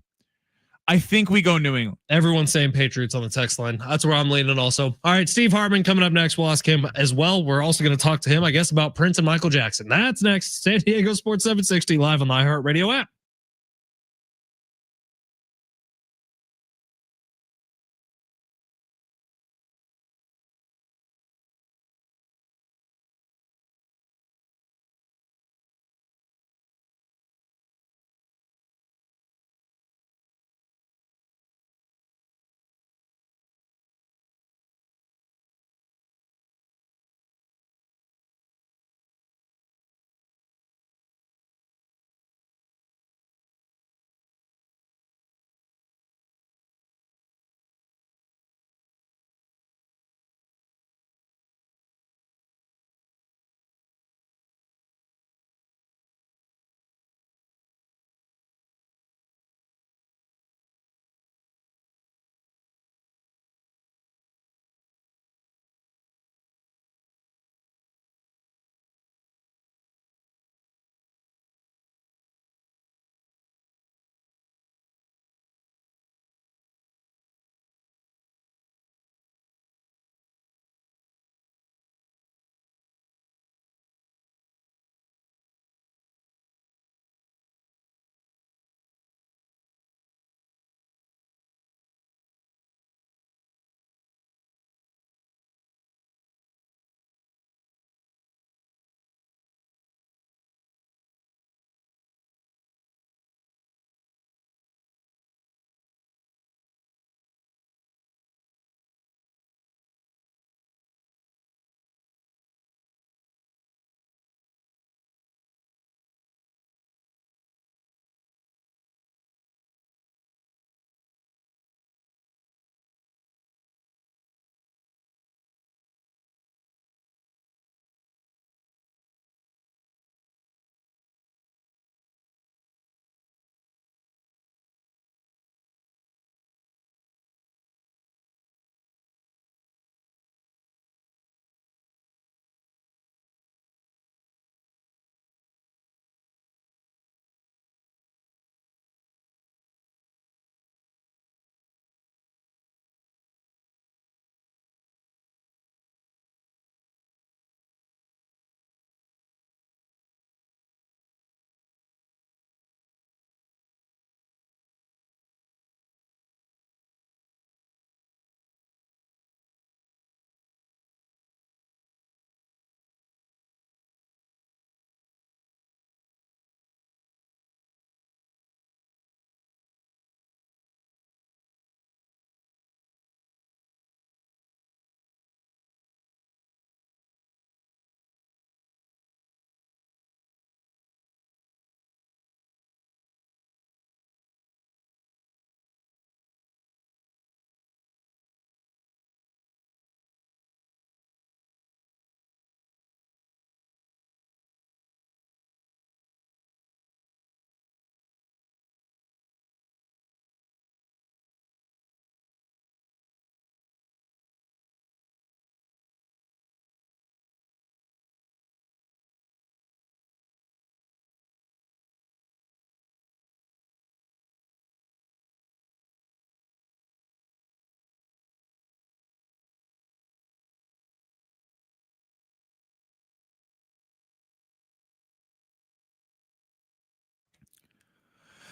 I think we go New England. Everyone's saying Patriots on the text line. That's where I'm leaning also. All right, Steve Hartman coming up next. We'll ask him as well. We're also going to talk to him, I guess, about Prince and Michael Jackson. That's next. San Diego Sports 760 live on the iHeartRadio app.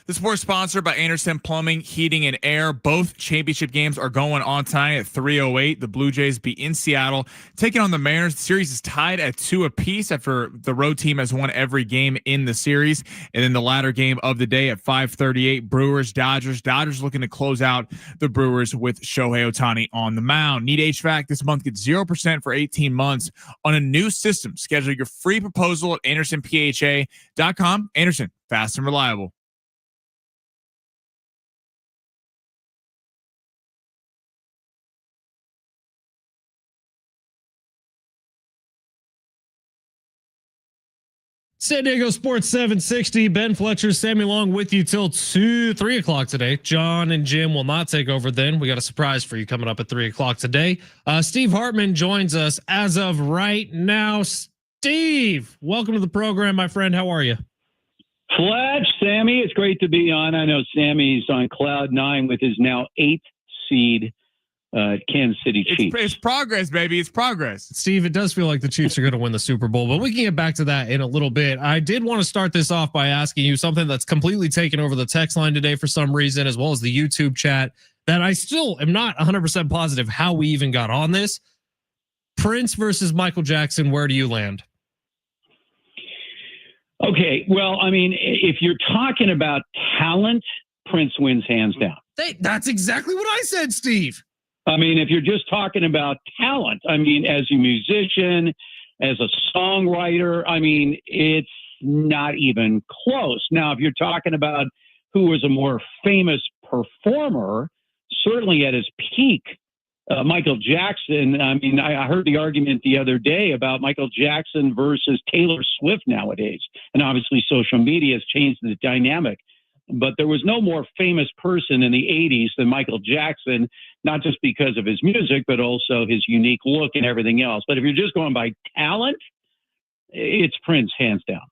The sport's sponsored by Anderson Plumbing, Heating, and Air. Both championship games are going on tonight at 3:08. The Blue Jays be in Seattle, taking on the Mariners. The series is tied at 2 apiece after the road team has won every game in the series. And then the latter game of the day at 5:38, Brewers, Dodgers. Dodgers looking to close out the Brewers with Shohei Ohtani on the mound. Need HVAC this month? Get 0% for 18 months on a new system. Schedule your free proposal at AndersonPHA.com. Anderson, fast and reliable. San Diego Sports 760, Ben Fletcher, Sammy Long with you till 3 o'clock today. John and Jim will not take over then. We got a surprise for you coming up at 3 o'clock today. Steve Hartman joins us as of right now. Steve, welcome to the program, my friend. How are you? Fletch, Sammy, it's great to be on. I know Sammy's on cloud 9 with his now 8th seed Kansas City Chiefs. It's progress, baby. It's progress. Steve, it does feel like the Chiefs are going to win the Super Bowl, but we can get back to that in a little bit. I did want to start this off by asking you something that's completely taken over the text line today for some reason, as well as the YouTube chat, that I still am not 100% positive how we even got on this. Prince versus Michael Jackson, where do you land? Okay, well, I mean, if you're talking about talent, Prince wins hands down. That's exactly what I said, Steve. I mean, if you're just talking about talent, I mean, as a musician, as a songwriter, I mean, it's not even close. Now, if you're talking about who was a more famous performer, certainly at his peak, Michael Jackson. I mean, I heard the argument the other day about Michael Jackson versus Taylor Swift nowadays. And obviously social media has changed the dynamic. But there was no more famous person in the 80s than Michael Jackson, not just because of his music, but also his unique look and everything else. But if you're just going by talent, it's Prince, hands down.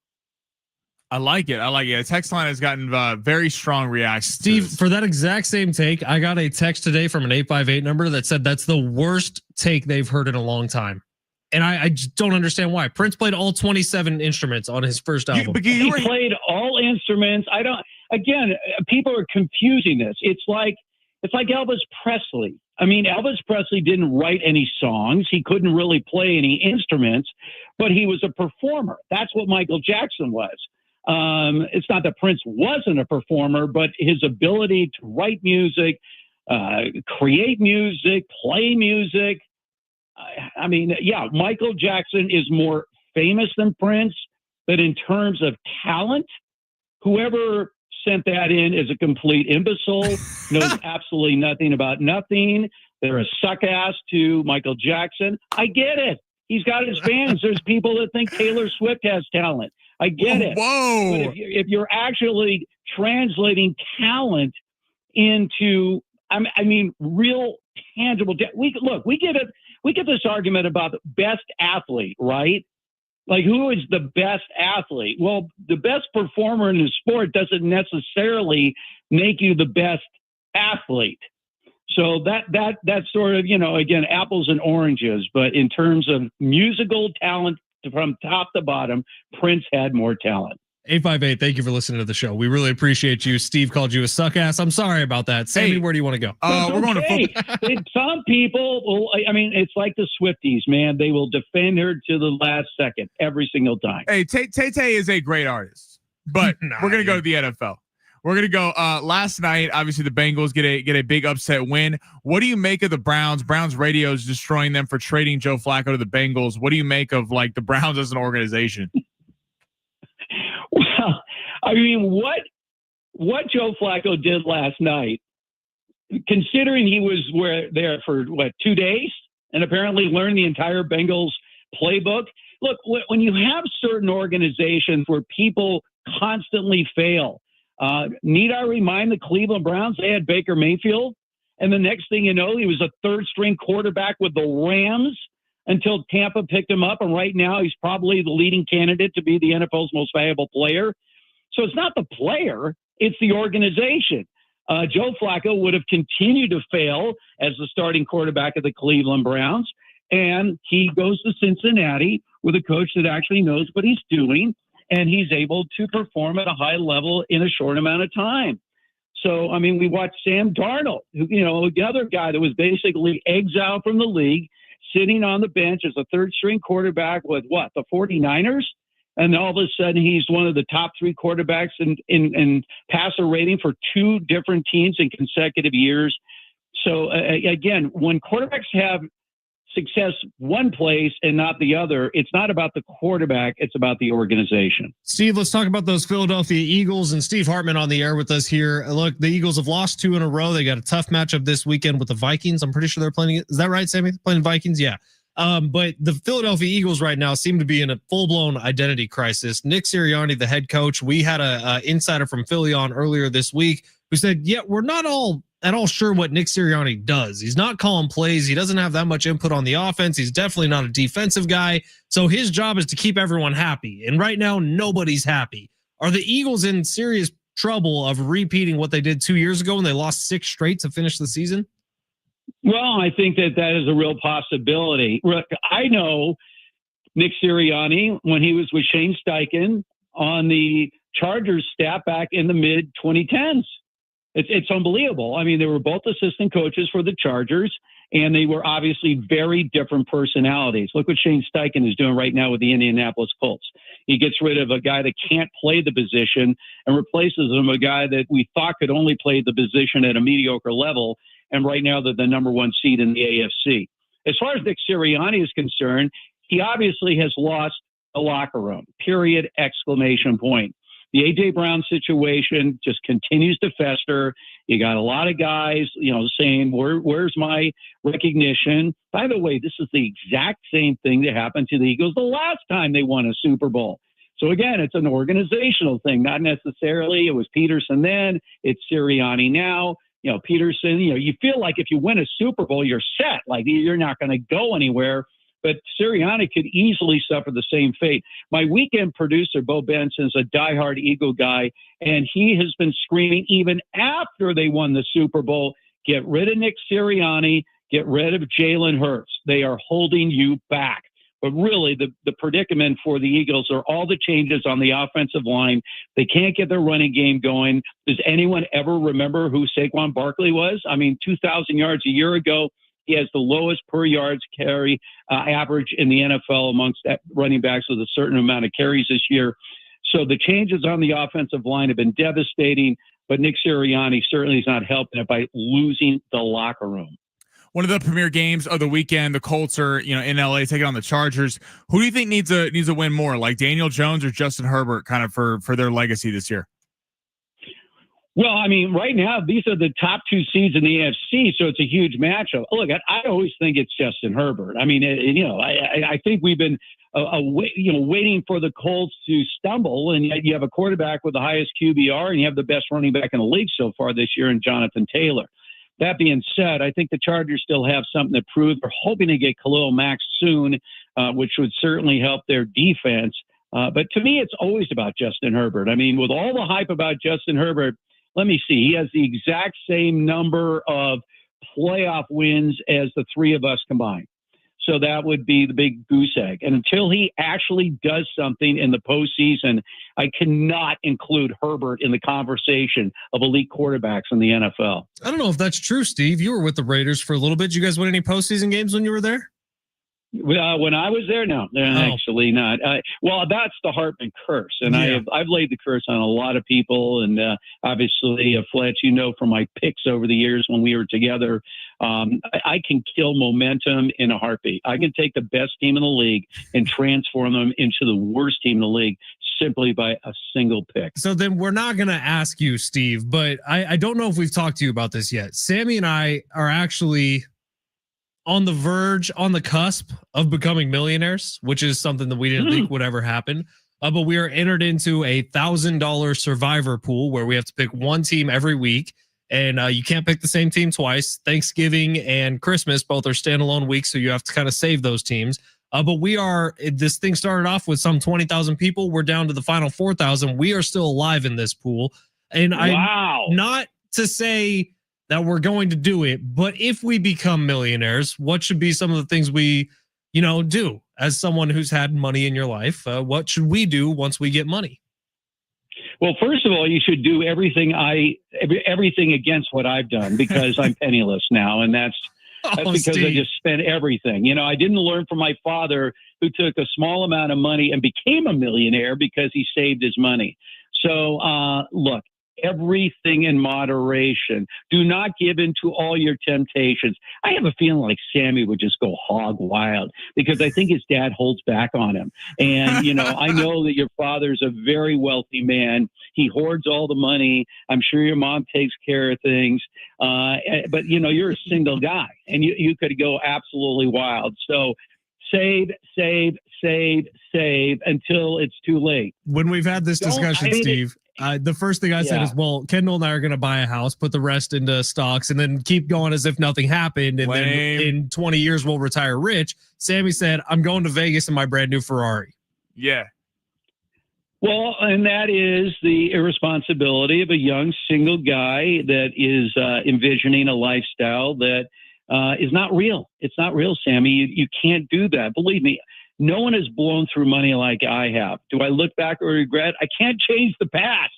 I like it. The text line has gotten very strong reactions. Steve, for that exact same take, I got a text today from an 858 number that said that's the worst take they've heard in a long time. And I just don't understand why. Prince played all 27 instruments on his first album. He played all instruments. Again, people are confusing this. It's like Elvis Presley. I mean, Elvis Presley didn't write any songs. He couldn't really play any instruments, but he was a performer. That's what Michael Jackson was. It's not that Prince wasn't a performer, but his ability to write music, create music, play music. I mean, yeah, Michael Jackson is more famous than Prince, but in terms of talent, whoever sent that in is a complete imbecile, knows absolutely nothing about nothing. They're a suck ass to Michael Jackson. I get it. He's got his fans. There's people that think Taylor Swift has talent. I get it. Whoa. But if you're actually translating talent into, I mean, real tangible, we get this argument about the best athlete, right? Like, who is the best athlete? Well, the best performer in the sport doesn't necessarily make you the best athlete. So that's sort of, again, apples and oranges. But in terms of musical talent from top to bottom, Prince had more talent. 858, thank you for listening to the show. We really appreciate you. Steve called you a suck ass. I'm sorry about that. Sammy, where do you want to go? We're going to some people, it's like the Swifties, man. They will defend her to the last second every single time. Hey, Tay-Tay is a great artist, but we're going to go to the NFL. We're going to go last night. Obviously, the Bengals get a big upset win. What do you make of the Browns? Browns radio is destroying them for trading Joe Flacco to the Bengals. What do you make of the Browns as an organization? Well, I mean, what Joe Flacco did last night, considering he was there for 2 days and apparently learned the entire Bengals playbook. Look, when you have certain organizations where people constantly fail, need I remind the Cleveland Browns, they had Baker Mayfield, and the next thing you know, he was a third-string quarterback with the Rams until Tampa picked him up, and right now he's probably the leading candidate to be the NFL's most valuable player. So it's not the player, it's the organization. Joe Flacco would have continued to fail as the starting quarterback of the Cleveland Browns, and he goes to Cincinnati with a coach that actually knows what he's doing, and he's able to perform at a high level in a short amount of time. So, I mean, we watched Sam Darnold, who, the other guy that was basically exiled from the league, sitting on the bench as a third string quarterback with the 49ers. And all of a sudden he's one of the top 3 quarterbacks in passer rating for 2 different teams in consecutive years. So again, when quarterbacks have success one place and not the other, it's not about the quarterback, it's about the organization. Steve, let's talk about those Philadelphia Eagles, and Steve Hartman on the air with us here. Look, the Eagles have lost 2 in a row. They got a tough matchup this weekend with the Vikings. I'm pretty sure they're playing. Is that right, Sammy? Playing Vikings? Yeah. But the Philadelphia Eagles right now seem to be in a full-blown identity crisis. Nick Sirianni, the head coach, we had a insider from Philly on earlier this week who said, yeah, we're not all at all sure what Nick Sirianni does. He's not calling plays. He doesn't have that much input on the offense. He's definitely not a defensive guy. So his job is to keep everyone happy. And right now, nobody's happy. Are the Eagles in serious trouble of repeating what they did 2 years ago when they lost 6 straight to finish the season? Well, I think that is a real possibility. I know Nick Sirianni when he was with Shane Steichen on the Chargers staff back in the mid-2010s. It's unbelievable. I mean, they were both assistant coaches for the Chargers, and they were obviously very different personalities. Look what Shane Steichen is doing right now with the Indianapolis Colts. He gets rid of a guy that can't play the position and replaces him with a guy that we thought could only play the position at a mediocre level, and right now they're the number 1 seed in the AFC. As far as Nick Sirianni is concerned, he obviously has lost the locker room, period, exclamation point. The A.J. Brown situation just continues to fester. You got a lot of guys, saying, where's my recognition? By the way, this is the exact same thing that happened to the Eagles the last time they won a Super Bowl. So again, it's an organizational thing, not necessarily. It was Peterson then, it's Sirianni now. Peterson, you feel like if you win a Super Bowl, you're set. Like you're not going to go anywhere. But Sirianni could easily suffer the same fate. My weekend producer, Bo Benson, is a diehard Eagle guy, and he has been screaming even after they won the Super Bowl, get rid of Nick Sirianni, get rid of Jalen Hurts. They are holding you back. But really, the predicament for the Eagles are all the changes on the offensive line. They can't get their running game going. Does anyone ever remember who Saquon Barkley was? I mean, 2,000 yards a year ago. He has the lowest per yards carry average in the NFL amongst running backs with a certain amount of carries this year. So the changes on the offensive line have been devastating, but Nick Sirianni certainly is not helping it by losing the locker room. One of the premier games of the weekend, the Colts are, in LA taking on the Chargers. Who do you think needs a win more, like Daniel Jones or Justin Herbert, kind of for their legacy this year? Well, I mean, right now, these are the top 2 seeds in the AFC, so it's a huge matchup. Look, I always think it's Justin Herbert. I mean, I think we've been, waiting for the Colts to stumble, and yet you have a quarterback with the highest QBR, and you have the best running back in the league so far this year in Jonathan Taylor. That being said, I think the Chargers still have something to prove. They're hoping to get Khalil Mack soon, which would certainly help their defense. But to me, it's always about Justin Herbert. I mean, with all the hype about Justin Herbert, let me see. He has the exact same number of playoff wins as the 3 of us combined. So that would be the big goose egg. And until he actually does something in the postseason, I cannot include Herbert in the conversation of elite quarterbacks in the NFL. I don't know if that's true, Steve. You were with the Raiders for a little bit. Did you guys win any postseason games when you were there? When I was there, no, actually not. Well, that's the Hartman curse, and Yeah. I've laid the curse on a lot of people, and obviously, Fletch, from my picks over the years when we were together, I can kill momentum in a heartbeat. I can take the best team in the league and transform them into the worst team in the league simply by a single pick. So then we're not going to ask you, Steve, but I don't know if we've talked to you about this yet. Sammy and I are actually on the verge, on the cusp of becoming millionaires, which is something that we didn't think would ever happen. But we are entered into a $1,000 survivor pool where we have to pick one team every week. And you can't pick the same team twice. Thanksgiving and Christmas, both are standalone weeks. So you have to kind of save those teams. But this thing started off with some 20,000 people. We're down to the final 4,000. We are still alive in this pool. And Wow. I'm not to say that we're going to do it, but if we become millionaires, what should be some of the things we, do? as someone who's had money in your life, what should we do once we get money? Well, first of all, you should do everything against what I've done, because I'm penniless now, and that's because Steve. I just spent everything. You know, I didn't learn from my father, who took a small amount of money and became a millionaire because he saved his money. So, look, everything in moderation. Do not give in to all your temptations. I have a feeling like Sammy would just go hog wild, because I think his dad holds back on him. And, you know, I know that your father's a very wealthy man. He hoards all the money. I'm sure your mom takes care of things. But, you know, you're a single guy, and you could go absolutely wild. So save until it's too late. When we've had this discussion, Steve, the first thing I said is, well, Kendall and I are going to buy a house, put the rest into stocks, and then keep going as if nothing happened. And then in 20 years, we'll retire rich. Sammy said, I'm going to Vegas in my brand new Ferrari. Yeah. Well, and that is the irresponsibility of a young single guy that is envisioning a lifestyle that is not real. It's not real, Sammy. You can't do that. Believe me, no one has blown through money like I have. Do I look back or regret? I can't change the past.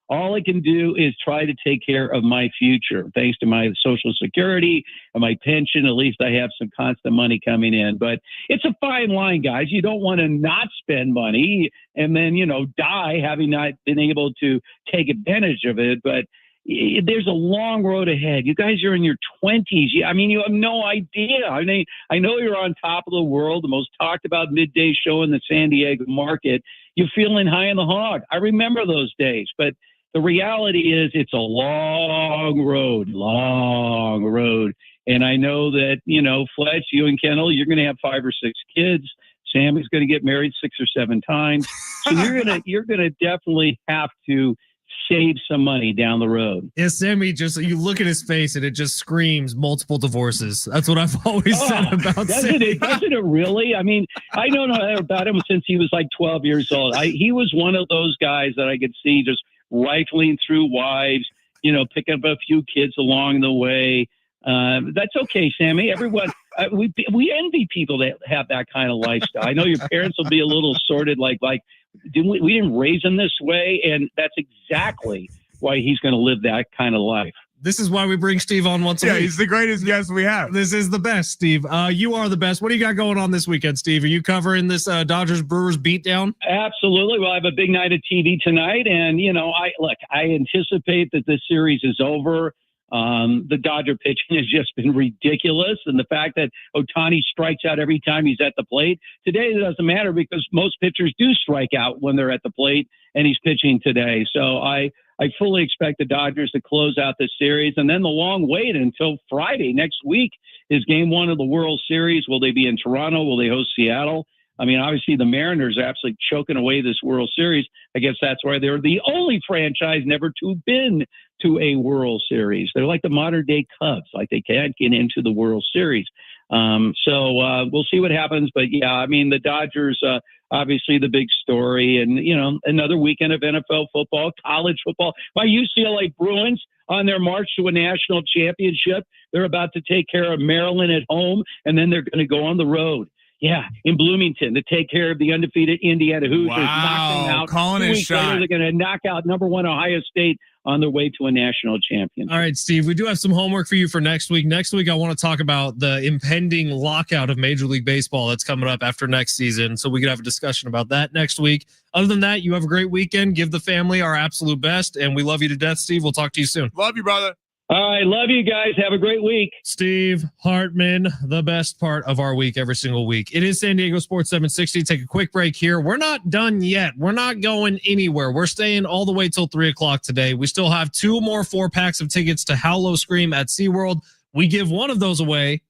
All I can do is try to take care of my future. Thanks to my Social Security and my pension, at least I have some constant money coming in. But it's a fine line, guys. You don't want to not spend money and then, you know, die having not been able to take advantage of it. But there's a long road ahead. You guys are in your 20s. I mean, you have no idea. I mean, I know you're on top of the world, the most talked about midday show in the San Diego market. You're feeling high in the hog. I remember those days, but the reality is it's a long road. And I know that, you know, Fletch, you and Kendall, you're going to have 5 or 6 kids. Sammy's going to get married 6 or 7 times. So you're going to definitely have to save some money down the road. Yeah, Sammy, just you look at his face and it just screams multiple divorces. That's what I've always said about Sammy. Doesn't it really? I mean, I don't know about him since he was like 12 years old. He was one of those guys that I could see just rifling through wives, you know, picking up a few kids along the way. That's okay, Sammy. Everyone, we envy people that have that kind of lifestyle. I know your parents will be a little sorted, like we didn't raise him this way, and that's exactly why he's going to live that kind of life. This is why we bring Steve on once a week. Yeah, he's the greatest guest we have. This is the best, Steve. You are the best. What do you got going on this weekend, Steve? Are you covering this Dodgers Brewers beatdown? Absolutely. Well, I have a big night of TV tonight, and you know, I anticipate that this series is over. The Dodger pitching has just been ridiculous. And the fact that Ohtani strikes out every time he's at the plate today, it doesn't matter because most pitchers do strike out when they're at the plate, and he's pitching today. So I fully expect the Dodgers to close out this series. And then the long wait until Friday next week is game 1 of the World Series. Will they be in Toronto? Will they host Seattle? I mean, obviously the Mariners are absolutely choking away this World Series. I guess that's why they're the only franchise never to been to a World Series. They're like the modern day Cubs, like they can't get into the World Series. So we'll see what happens. But yeah, I mean, the Dodgers, obviously the big story, and, you know, another weekend of NFL football, college football. My UCLA Bruins on their march to a national championship. They're about to take care of Maryland at home, and then they're going to go on the road. Yeah, in Bloomington to take care of the undefeated Indiana Hoosiers. Knock them out. Calling his shot. Later, they're going to knock out number 1 Ohio State on their way to a national championship. All right, Steve, we do have some homework for you for next week. Next week, I want to talk about the impending lockout of Major League Baseball that's coming up after next season. So we could have a discussion about that next week. Other than that, you have a great weekend. Give the family our absolute best. And we love you to death, Steve. We'll talk to you soon. Love you, brother. All right, love you guys. Have a great week. Steve Hartman, the best part of our week every single week. It is San Diego Sports 760. Take a quick break here. We're not done yet. We're not going anywhere. We're staying all the way till 3 o'clock today. We still have 2 more 4-packs of tickets to Howlow Scream at SeaWorld. We give one of those away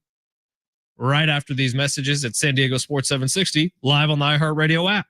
right after these messages at San Diego Sports 760, live on the iHeartRadio app.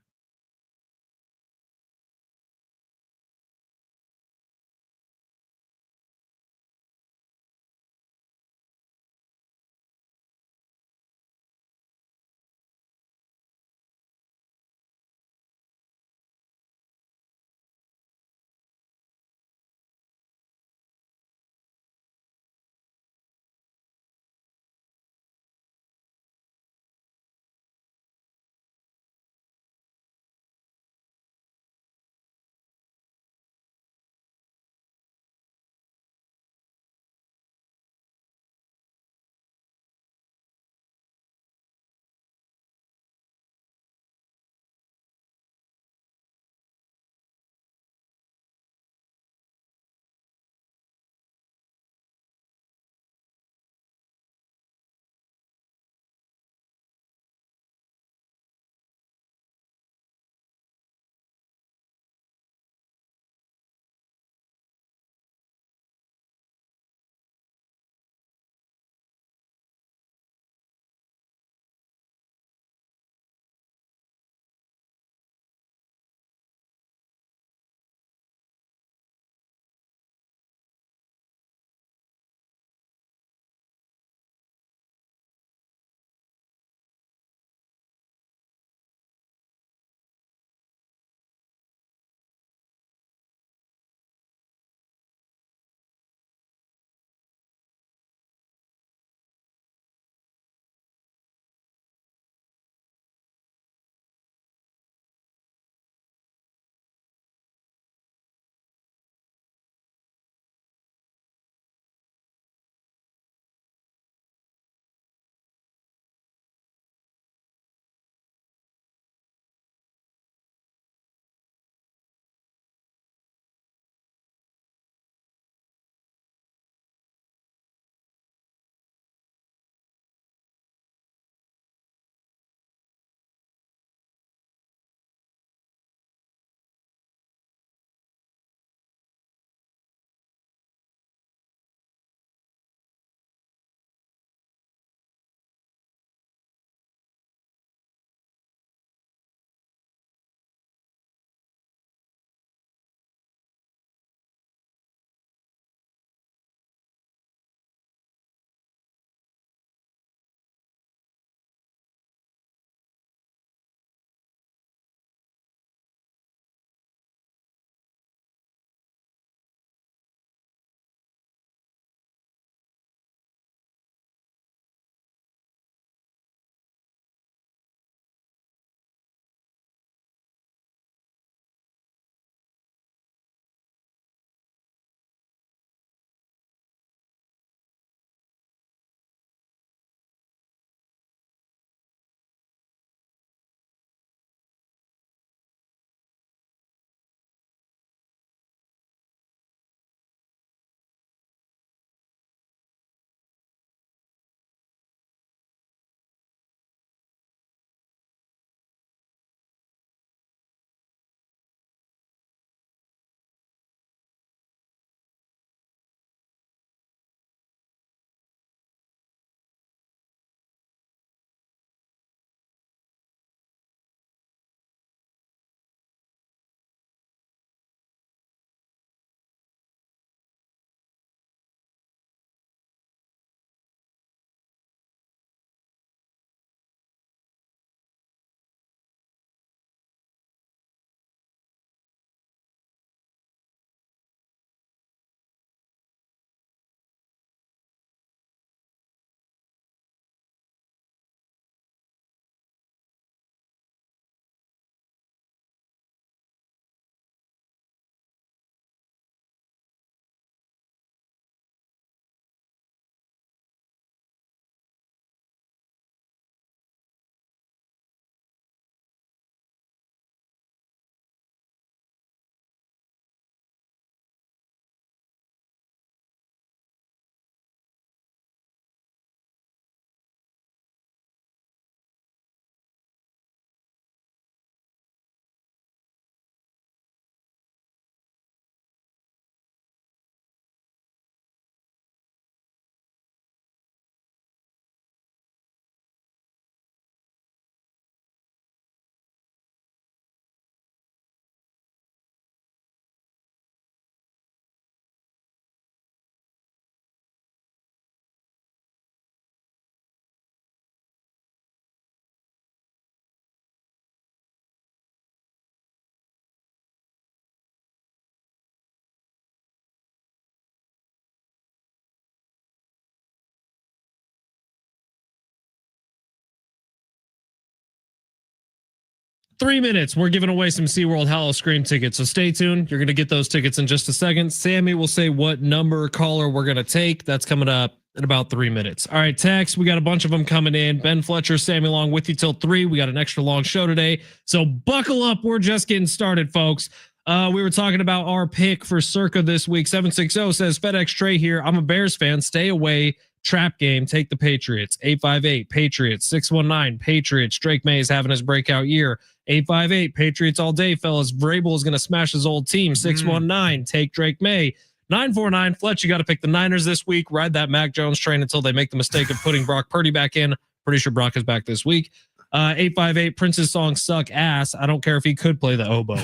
3 minutes. We're giving away some SeaWorld Hallow Scream tickets. So stay tuned. You're going to get those tickets in just a second. Sammy will say what number caller we're going to take. That's coming up in about 3 minutes. All right, text. We got a bunch of them coming in. Ben Fletcher, Sammy Long with you till 3. We got an extra long show today. So buckle up. We're just getting started, folks. We were talking about our pick for Circa this week. 760 says FedEx Trey here. I'm a Bears fan. Stay away. Trap game. Take the Patriots. 858 Patriots. 619 Patriots. Drake May is having his breakout year. 858 Patriots all day, fellas. Vrabel is going to smash his old team. 619 take Drake May. 949 Fletch, you got to pick the Niners this week. Ride that Mac Jones train until they make the mistake of putting Brock Purdy back in. Pretty sure Brock is back this week. 858 Prince's songs suck ass. I don't care if he could play the oboe.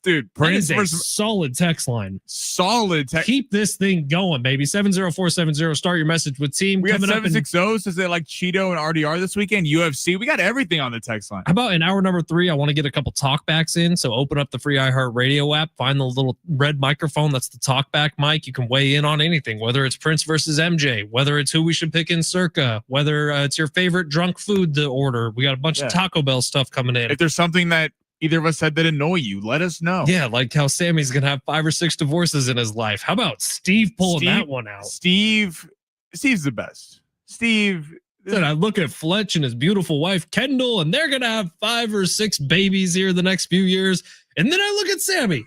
Dude, Prince that is a solid text line. Solid text. Keep this thing going, baby. 70470. Start your message with team. We got 760. Says they like Cheeto and RDR this weekend. UFC. We got everything on the text line. How about in hour number 3? I want to get a couple talkbacks in. So open up the free iHeartRadio app. Find the little red microphone. That's the talkback mic. You can weigh in on anything, whether it's Prince versus MJ, whether it's who we should pick in Circa, whether it's your favorite drunk food to order. We got a bunch of Taco Bell stuff coming in. If there's something that either of us said that annoy you, let us know. Yeah, like how Sammy's going to have 5 or 6 divorces in his life. How about Steve pulling that one out? Steve's the best. Steve. Then I look at Fletch and his beautiful wife, Kendall, and they're going to have 5 or 6 babies here the next few years. And then I look at Sammy,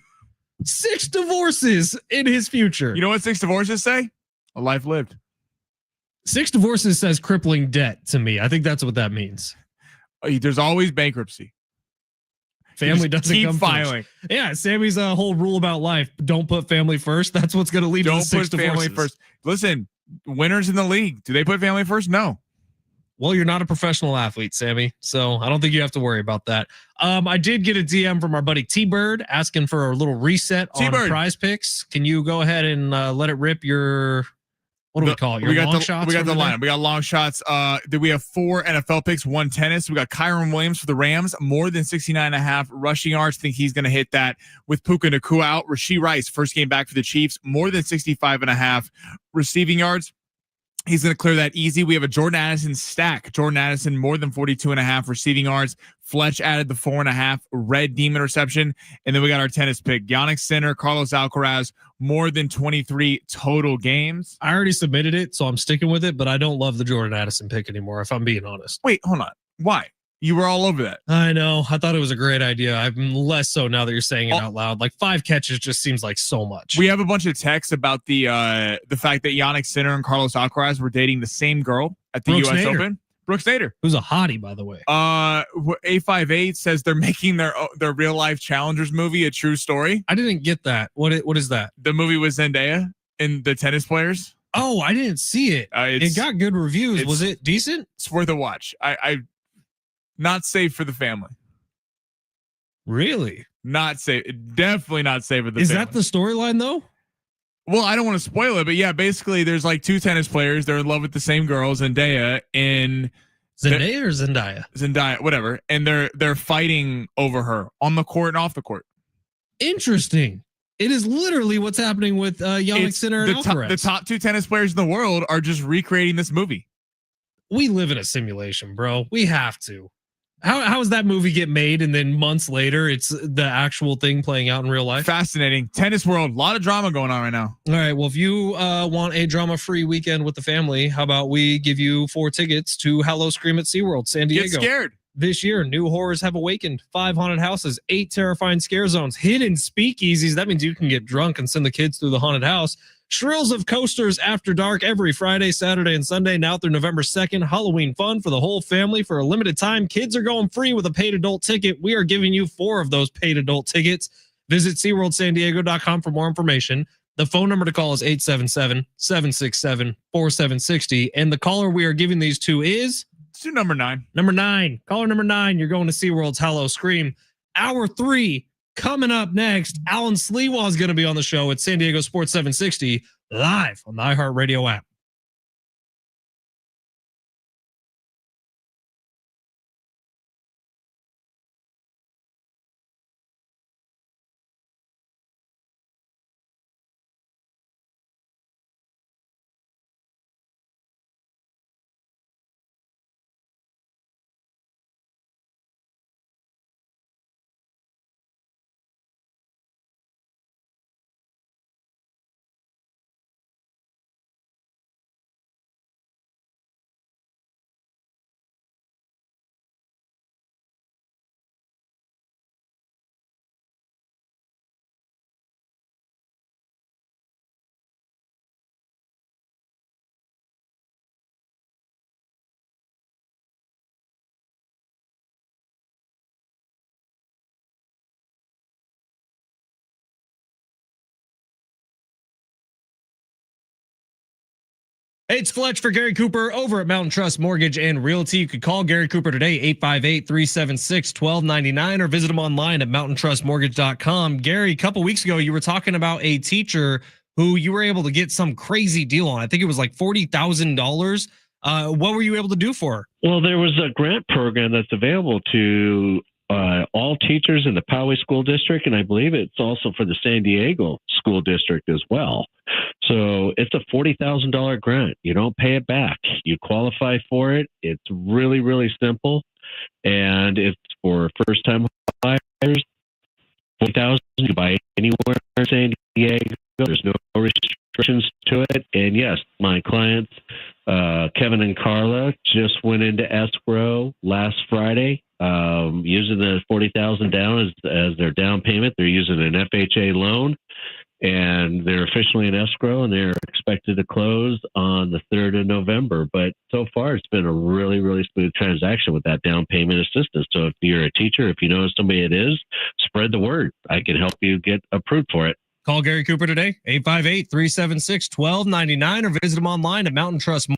6 divorces in his future. You know what 6 divorces say? A life lived. 6 divorces says crippling debt to me. I think that's what that means. There's always bankruptcy. Family doesn't keep come filing. First. Yeah, Sammy's whole rule about life: don't put family first. That's what's going to lead to the 6 divorces. Don't put family first. Listen, winners in the league, do they put family first? No. Well, you're not a professional athlete, Sammy, so I don't think you have to worry about that. I did get a DM from our buddy T-Bird asking for a little reset on Prize Picks. Can you go ahead and let it rip your? What do we call it? Your long shots? We got the lineup. We got long shots. We have 4 NFL picks, 1 tennis. We got Kyron Williams for the Rams, more than 69.5 rushing yards. Think he's going to hit that with Puka Nacua out. Rashee Rice, first game back for the Chiefs, more than 65.5 receiving yards. He's going to clear that easy. We have a Jordan Addison stack. Jordan Addison, more than 42.5 receiving yards. Fletch added the 4.5 red demon reception. And then we got our tennis pick. Yannick Sinner, Carlos Alcaraz, more than 23 total games. I already submitted it, so I'm sticking with it, but I don't love the Jordan Addison pick anymore, if I'm being honest. Wait, hold on. Why? You were all over that. I know. I thought it was a great idea. I'm less so now that you're saying it out loud. Like 5 catches just seems like so much. We have a bunch of texts about the fact that Yannick Sinner and Carlos Alcaraz were dating the same girl at the U.S. Open. Brooks Nader, who's a hottie, by the way. 858 says they're making their real life Challengers movie a true story. I didn't get that. What is that? The movie with Zendaya and the tennis players. Oh, I didn't see it. It got good reviews. Was it decent? It's worth a watch. I not safe for the family. Really? Not safe. Definitely not safe for the family. Is that the storyline though? Well, I don't want to spoil it, but yeah, basically there's like 2 tennis players. They're in love with the same girl, Zendaya or Zendaya? Zendaya, whatever. And they're fighting over her on the court and off the court. Interesting. It is literally what's happening with Yannick Sinner and Alcaraz. The top 2 tennis players in the world are just recreating this movie. We live in a simulation, bro. We have to. How does that movie get made and then months later it's the actual thing playing out in real life? Fascinating. Tennis world, a lot of drama going on right now. All right. Well, if you want a drama-free weekend with the family, how about we give you 4 tickets to Hallow Scream at SeaWorld, San Diego. Get scared. This year, new horrors have awakened. 5 haunted houses, 8 terrifying scare zones, hidden speakeasies. That means you can get drunk and send the kids through the haunted house. Shrills of coasters after dark every Friday, Saturday, and Sunday. Now through November 2nd, Halloween fun for the whole family for a limited time. Kids are going free with a paid adult ticket. We are giving you 4 of those paid adult tickets. Visit SeaWorldSanDiego.com for more information. The phone number to call is 877-767-4760. And the caller we are giving these to is? To number 9. Number 9. Caller number 9. You're going to SeaWorld's Hallow Scream. Hour 3. Coming up next, Alan Sliwa is going to be on the show at San Diego Sports 760 live on the iHeartRadio app. It's Fletch for Gary Cooper over at Mountain Trust Mortgage and Realty. You could call Gary Cooper today, 858-376-1299, or visit him online at mountaintrustmortgage.com. Gary, a couple weeks ago, you were talking about a teacher who you were able to get some crazy deal on. I think it was like $40,000. What were you able to do for her? Well, there was a grant program that's available to all teachers in the Poway School District, and I believe it's also for the San Diego School District as well. So it's a $40,000 grant. You don't pay it back. You qualify for it. It's really, really simple, and it's for first-time buyers. $40,000 you can buy anywhere in San Diego. There's no restrictions to it. And yes, my clients, Kevin and Carla, just went into escrow last Friday, using the $40,000 down as their down payment. They're using an FHA loan, and they're officially in escrow, and they're expected to close on the 3rd of November. But so far, it's been a really, really smooth transaction with that down payment assistance. So if you're a teacher, if you know somebody it is, spread the word. I can help you get approved for it. Call Gary Cooper today, 858-376-1299, or visit him online at Mountain Trust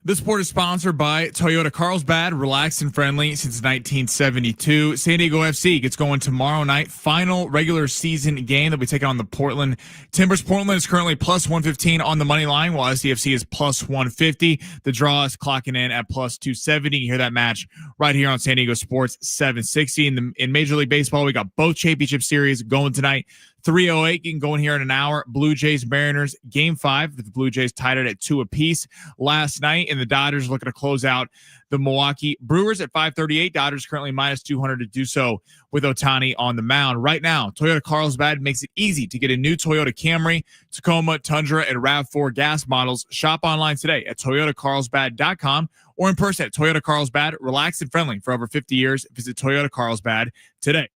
This sport is sponsored by Toyota Carlsbad, relaxed and friendly since 1972. San Diego FC gets going tomorrow night. Final regular season game that we take on the Portland Timbers. Portland is currently plus 115 on the money line, while SDFC is plus 150. The draw is clocking in at plus 270. You hear that match right here on San Diego Sports 760. In Major League Baseball, we got both championship series going tonight. 3:08, you can go in here in an hour. Blue Jays Mariners game 5. The Blue Jays tied it at 2 apiece last night, and the Dodgers looking to close out the Milwaukee Brewers at 5:38. Dodgers currently minus 200 to do so with Ohtani on the mound. Right now, Toyota Carlsbad makes it easy to get a new Toyota Camry, Tacoma, Tundra, and RAV4 gas models. Shop online today at toyotacarlsbad.com or in person at Toyota Carlsbad. Relaxed and friendly for over 50 years. Visit Toyota Carlsbad today.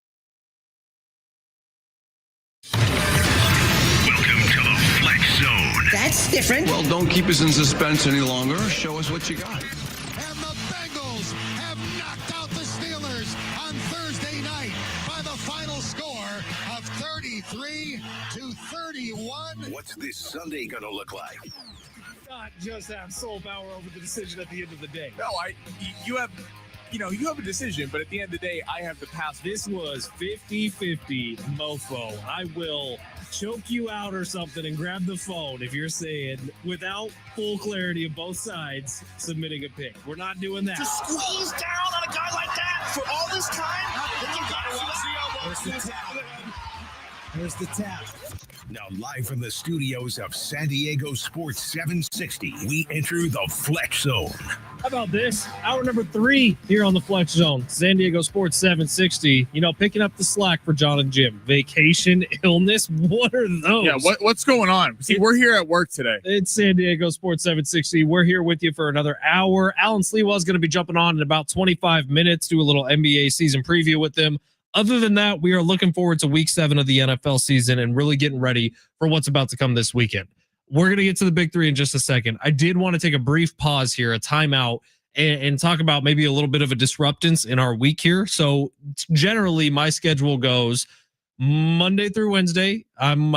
Welcome to the Flex Zone. That's different. Well, don't keep us in suspense any longer. Show us what you got. And the Bengals have knocked out the Steelers on Thursday night by the final score of 33-31. What's this Sunday going to look like? Not just have sole power over the decision at the end of the day. No, you have a decision, but at the end of the day, I have the pass. This was 50-50 mofo. I will choke you out or something and grab the phone if you're saying, without full clarity of both sides, submitting a pick. We're not doing that. To squeeze down on a guy like that for all this time? There's the tap. Now, live from the studios of San Diego Sports 760, we enter the Flex Zone. How about this? Hour number 3 here on the Flex Zone. San Diego Sports 760. Picking up the slack for John and Jim. Vacation, illness. What are those? Yeah, what's going on? See, we're here at work today. It's San Diego Sports 760. We're here with you for another hour. Alan Sliwa is going to be jumping on in about 25 minutes, do a little NBA season preview with them. Other than that, we are looking forward to week 7 of the NFL season and really getting ready for what's about to come this weekend. We're going to get to the big 3 in just a second. I did want to take a brief pause here, a timeout, and talk about maybe a little bit of a disruptance in our week here. So generally, my schedule goes Monday through Wednesday. I'm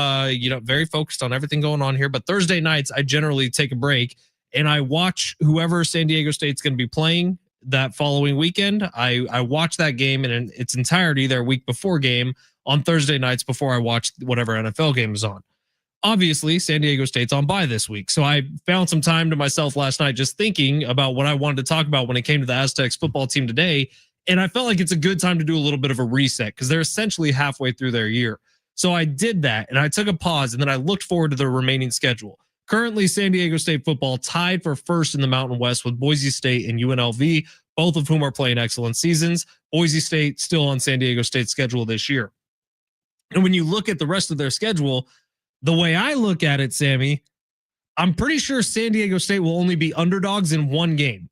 very focused on everything going on here. But Thursday nights, I generally take a break and I watch whoever San Diego State's going to be playing that following weekend. I watch that game in its entirety, their week before game, on Thursday nights before I watch whatever NFL game is on. Obviously, San Diego State's on bye this week. So I found some time to myself last night just thinking about what I wanted to talk about when it came to the Aztecs football team today. And I felt like it's a good time to do a little bit of a reset because they're essentially halfway through their year. So I did that and I took a pause and then I looked forward to the remaining schedule. Currently, San Diego State football tied for first in the Mountain West with Boise State and UNLV, both of whom are playing excellent seasons. Boise State still on San Diego State's schedule this year. And when you look at the rest of their schedule, the way I look at it, Sammy, I'm pretty sure San Diego State will only be underdogs in one game.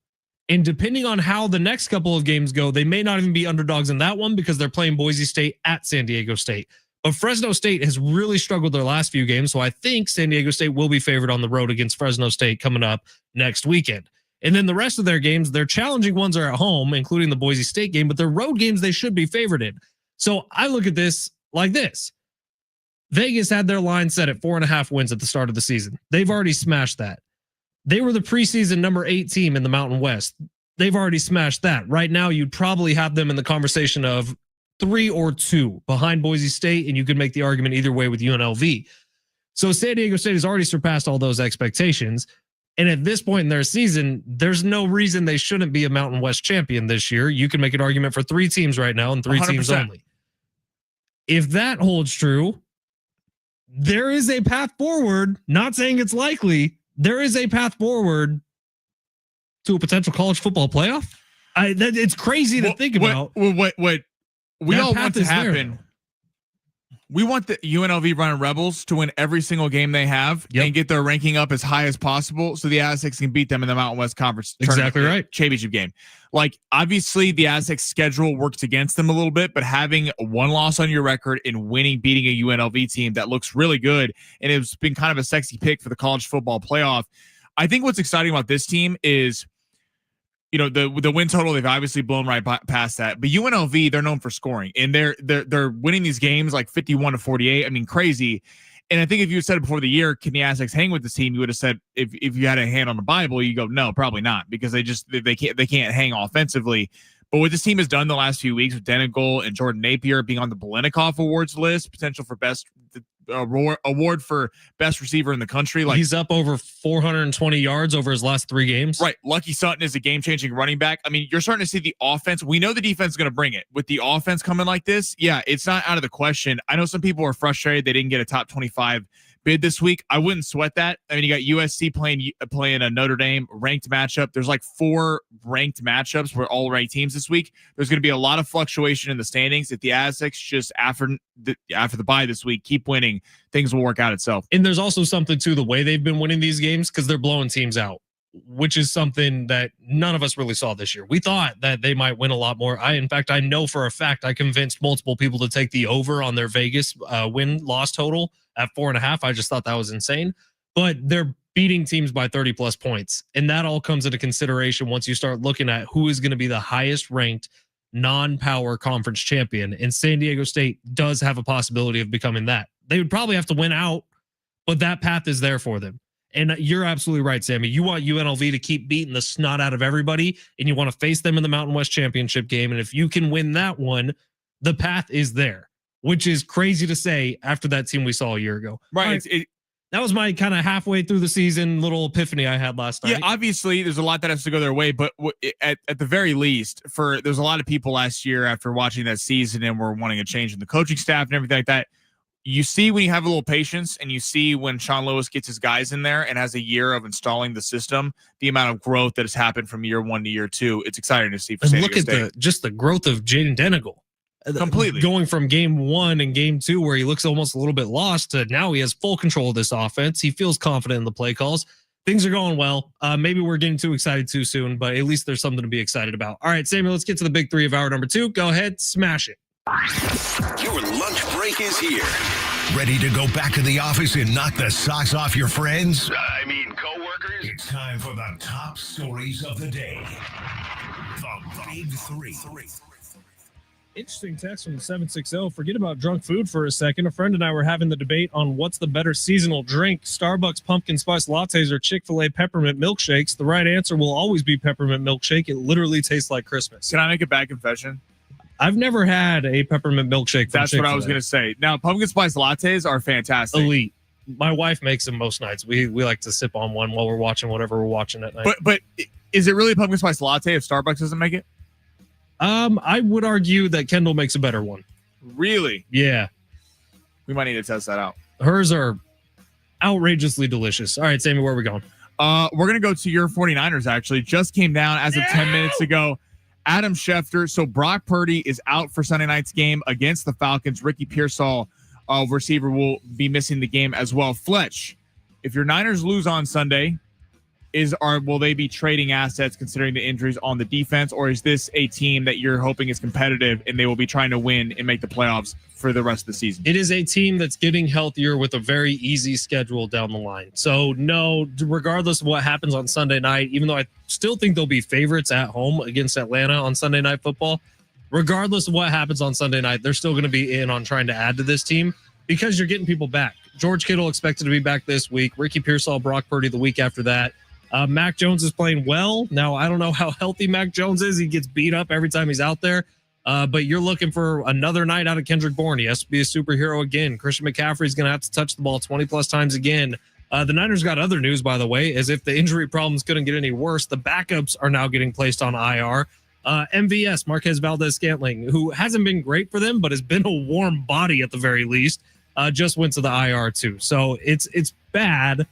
And depending on how the next couple of games go, they may not even be underdogs in that one because they're playing Boise State at San Diego State. But Fresno State has really struggled their last few games, so I think San Diego State will be favored on the road against Fresno State coming up next weekend. And then the rest of their games, their challenging ones are at home, including the Boise State game, but their road games they should be favored in. So I look at this like this. Vegas had their line set at 4.5 wins at the start of the season. They've already smashed that. They were the preseason number 8 team in the Mountain West. They've already smashed that. Right now, you'd probably have them in the conversation of 3 or 2 behind Boise State, and you could make the argument either way with UNLV. So San Diego State has already surpassed all those expectations. And at this point in their season, there's no reason they shouldn't be a Mountain West champion this year. You can make an argument for 3 teams right now and 3 teams 100%. only. If that holds true, there is a path forward, not saying it's likely, there is a path forward to a potential college football playoff. It's crazy to think about. What we all want to happen. There. We want the UNLV running Rebels to win every single game they have and get their ranking up as high as possible so the Aztecs can beat them in the Mountain West Conference exactly right championship game. Like, obviously, the Aztecs schedule works against them a little bit, but having one loss on your record and beating a UNLV team that looks really good, and it's been kind of a sexy pick for the college football playoff. I think what's exciting about this team is, the win total, they've obviously blown right past that. But UNLV, they're known for scoring, and they're winning these games like 51-48. I mean, crazy. And I think if you had said it before the year, can the Aztecs hang with this team? You would have said if you had a hand on the Bible, you go, no, probably not, because they can't hang offensively. But what this team has done the last few weeks with Denegal and Jordan Napier being on the Belenikoff Awards list, potential for best award for best receiver in the country. Like, he's up over 420 yards over his last 3 games. Right. Lucky Sutton is a game-changing running back. I mean, you're starting to see the offense. We know the defense is going to bring it. With the offense coming like this, yeah, it's not out of the question. I know some people are frustrated they didn't get a top 25 bid this week. I wouldn't sweat that. I mean, you got USC playing a Notre Dame ranked matchup. There's like 4 ranked matchups for all ranked teams this week. There's going to be a lot of fluctuation in the standings. If the Aztecs just after the bye this week keep winning, things will work out itself. And there's also something to the way they've been winning these games, because they're blowing teams out, which is something that none of us really saw this year. We thought that they might win a lot more. In fact, I know for a fact I convinced multiple people to take the over on their Vegas win-loss total at 4.5. I just thought that was insane. But they're beating teams by 30 plus points. And that all comes into consideration once you start looking at who is going to be the highest ranked non-power conference champion. And San Diego State does have a possibility of becoming that. They would probably have to win out, but that path is there for them. And you're absolutely right, Sammy. You want UNLV to keep beating the snot out of everybody, and you want to face them in the Mountain West Championship game. And if you can win that one, the path is there, which is crazy to say after that team we saw a year ago. Right. That was my kind of halfway through the season little epiphany I had last night. Yeah, obviously there's a lot that has to go their way, but at the very least, there's a lot of people last year after watching that season and were wanting a change in the coaching staff and everything like that. You see when you have a little patience, and you see when Sean Lewis gets his guys in there and has a year of installing the system, the amount of growth that has happened from year 1 to year 2. It's exciting to see. For and look at the growth of Jaden Denegal. Completely going from game 1 and game 2, where he looks almost a little bit lost, to now he has full control of this offense. He feels confident in the play calls. Things are going well. Maybe we're getting too excited too soon, but at least there's something to be excited about. All right, Samuel, let's get to the big 3 of hour number 2. Go ahead, smash it. Your lunch break is here. Ready to go back to the office and knock the socks off your friends? I mean, coworkers? It's time for the top stories of the day. The Big 3. Interesting text from 760. Forget about drunk food for a second. A friend and I were having the debate on what's the better seasonal drink, Starbucks pumpkin spice lattes or Chick-fil-A peppermint milkshakes. The right answer will always be peppermint milkshake. It literally tastes like Christmas. Can I make a bad confession? I've never had a peppermint milkshake from That's Chick-fil-A. what I was going to say. Now, pumpkin spice lattes are fantastic. Elite. My wife makes them most nights. We like to sip on one while we're watching whatever we're watching at night. But is it really a pumpkin spice latte if Starbucks doesn't make it? I would argue that Kendall makes a better one. Really? Yeah. We might need to test that out. Hers are outrageously delicious. All right, Sammy, where are we going? We're going to go to your 49ers, actually. Just came down as of 10 minutes ago. Adam Schefter. So Brock Purdy is out for Sunday night's game against the Falcons. Ricky Pearsall, receiver, will be missing the game as well. Fletch, if your Niners lose on Sunday, will they be trading assets considering the injuries on the defense, or is this a team that you're hoping is competitive and they will be trying to win and make the playoffs for the rest of the season? It is a team that's getting healthier with a very easy schedule down the line. So no, regardless of what happens on Sunday night, even though I still think they'll be favorites at home against Atlanta on Sunday Night Football, regardless of what happens on Sunday night, they're still going to be in on trying to add to this team because you're getting people back. George Kittle expected to be back this week. Ricky Pearsall, Brock Purdy the week after that. Mac Jones is playing well. Now, I don't know how healthy Mac Jones is. He gets beat up every time he's out there. But you're looking for another night out of Kendrick Bourne. He has to be a superhero again. Christian McCaffrey's going to have to touch the ball 20-plus times again. The Niners got other news, by the way, as if the injury problems couldn't get any worse. The backups are now getting placed on IR. MVS, Marquez Valdez-Scantling, who hasn't been great for them, but has been a warm body at the very least, just went to the IR too. So it's bad.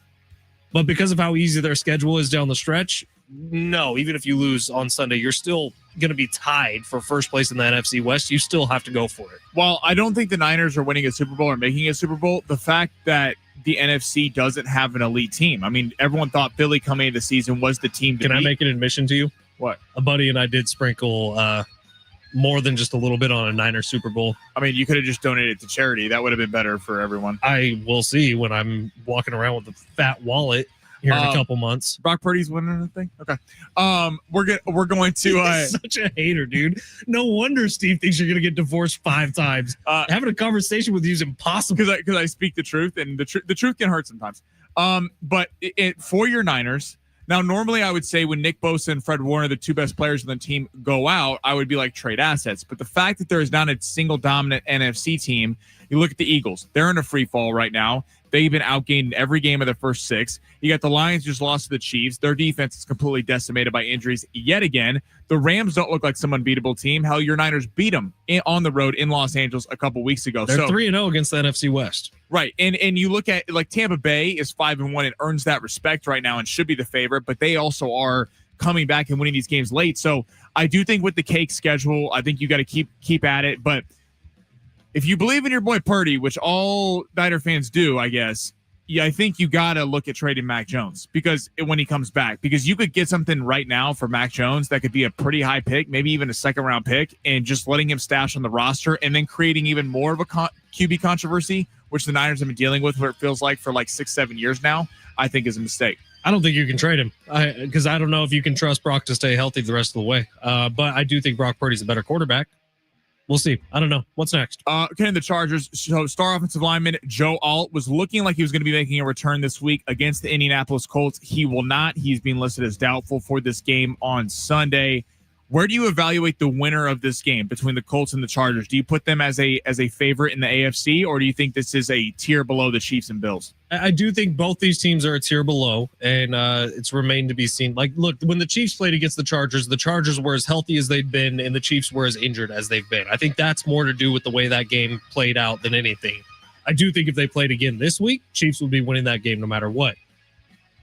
But because of how easy their schedule is down the stretch, no, even if you lose on Sunday, you're still going to be tied for first place in the NFC West. You still have to go for it. Well, I don't think the Niners are winning a Super Bowl or making a Super Bowl. The fact that the NFC doesn't have an elite team. I mean, everyone thought Philly coming into the season was the team to Can beat. I make an admission to you? What? A buddy and I did sprinkle more than just a little bit on a Niners Super Bowl. I mean, you could have just donated to charity. That would have been better for everyone. I will see when I'm walking around with a fat wallet. here in a couple months. Brock Purdy's winning the thing. Okay. We're going to He's such a hater, dude. No wonder Steve thinks you're gonna get divorced 5 times. Having a conversation with you is impossible because I speak the truth, and the truth can hurt sometimes. But for your Niners. Now, normally I would say when Nick Bosa and Fred Warner, the two best players on the team, go out, I would be like trade assets. But the fact that there is not a single dominant NFC team, you look at the Eagles. They're in a free fall right now. They've been outgained in every game of their first 6. You got the Lions just lost to the Chiefs. Their defense is completely decimated by injuries yet again. The Rams don't look like some unbeatable team. Hell, your Niners beat them on the road in Los Angeles a couple weeks ago. They're 3-0 against the NFC West. Right. And you look at like Tampa Bay is 5-1 and earns that respect right now and should be the favorite, but they also are coming back and winning these games late. So I do think with the cake schedule, I think you got to keep at it. But if you believe in your boy Purdy, which all Niner fans do, I guess, yeah, I think you got to look at trading Mac Jones because when he comes back, because you could get something right now for Mac Jones that could be a pretty high pick, maybe even a second-round pick, and just letting him stash on the roster and then creating even more of a QB controversy, which the Niners have been dealing with, where it feels like for like 6-7 years now, I think is a mistake. I don't think you can trade him because I don't know if you can trust Brock to stay healthy the rest of the way. But I do think Brock Purdy's a better quarterback. We'll see. I don't know. What's next? Okay, the Chargers. So star offensive lineman Joe Alt was looking like he was going to be making a return this week against the Indianapolis Colts. He will not. He's being listed as doubtful for this game on Sunday. Where do you evaluate the winner of this game between the Colts and the Chargers? Do you put them as a favorite in the AFC, or do you think this is a tier below the Chiefs and Bills? I do think both these teams are a tier below, and it's remained to be seen. Like, look, when the Chiefs played against the Chargers were as healthy as they'd been, and the Chiefs were as injured as they've been. I think that's more to do with the way that game played out than anything. I do think if they played again this week, Chiefs would be winning that game no matter what.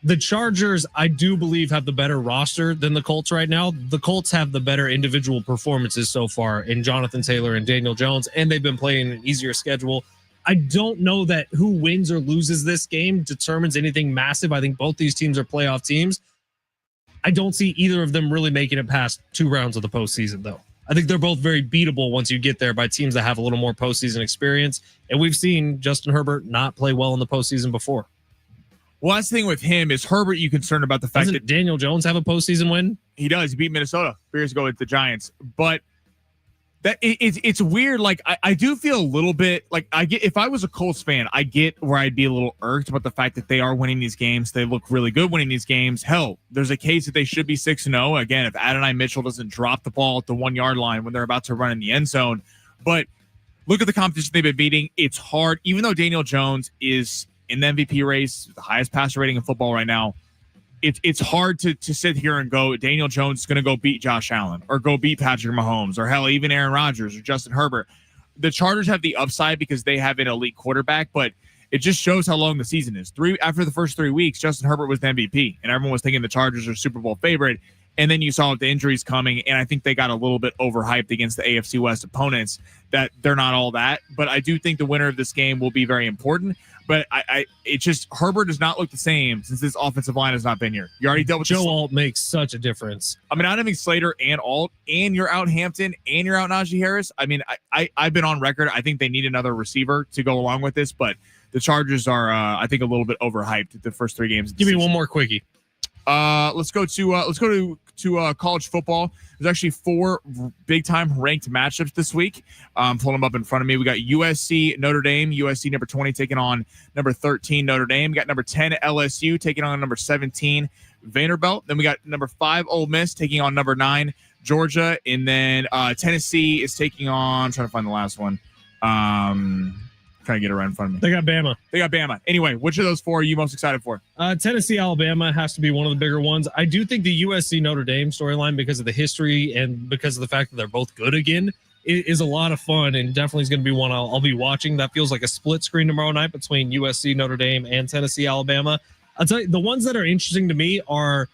The Chargers, I do believe, have the better roster than the Colts right now. The Colts have the better individual performances so far in Jonathan Taylor and Daniel Jones, and they've been playing an easier schedule. I don't know that who wins or loses this game determines anything massive. I think both these teams are playoff teams. I don't see either of them really making it past 2 rounds of the postseason, though. I think they're both very beatable once you get there by teams that have a little more postseason experience. And we've seen Justin Herbert not play well in the postseason before. Well, that's the thing with him is Herbert. You concerned about the fact that Daniel Jones have a postseason win? He does. He beat Minnesota 3 years ago with the Giants. But that it's weird. Like I do feel a little bit like I get if I was a Colts fan, I get where I'd be a little irked about the fact that they are winning these games. They look really good winning these games. Hell, there's a case that they should be 6-0. Again, if Adonai Mitchell doesn't drop the ball at the 1-yard line when they're about to run in the end zone. But look at the competition they've been beating. It's hard, even though Daniel Jones is in the MVP race, the highest passer rating in football right now. It's hard to sit here and go, Daniel Jones is going to go beat Josh Allen or go beat Patrick Mahomes or hell, even Aaron Rodgers or Justin Herbert. The Chargers have the upside because they have an elite quarterback, but it just shows how long the season is. After the first 3 weeks, Justin Herbert was the MVP, and everyone was thinking the Chargers are Super Bowl favorite. And then you saw the injuries coming, and I think they got a little bit overhyped against the AFC West opponents that they're not all that. But I do think the winner of this game will be very important. But it just Herbert does not look the same since this offensive line has not been here. You already dealt with Joe Alt makes such a difference. I mean, out having Slater and Alt, and you're out Hampton, and you're out Najee Harris. I mean, I've been on record. I think they need another receiver to go along with this. But the Chargers are, I think, a little bit overhyped the first 3 games. Give me one more quickie. Let's go to college football. There's actually 4 big time ranked matchups this week. Pulling them up in front of me. We got USC Notre Dame. USC number 20 taking on number 13 Notre Dame. We got number 10 LSU taking on number 17 Vanderbilt. Then we got number 5 Ole Miss taking on number 9 Georgia, and then Tennessee is taking on. I'm trying to find the last one. Trying to get it right in front of me. They got Bama. Anyway, which of those 4 are you most excited for? Tennessee, Alabama has to be one of the bigger ones. I do think the USC Notre Dame storyline, because of the history and because of the fact that they're both good again, is a lot of fun and definitely is going to be one I'll be watching. That feels like a split screen tomorrow night between USC Notre Dame and Tennessee, Alabama. I'll tell you, the ones that are interesting to me are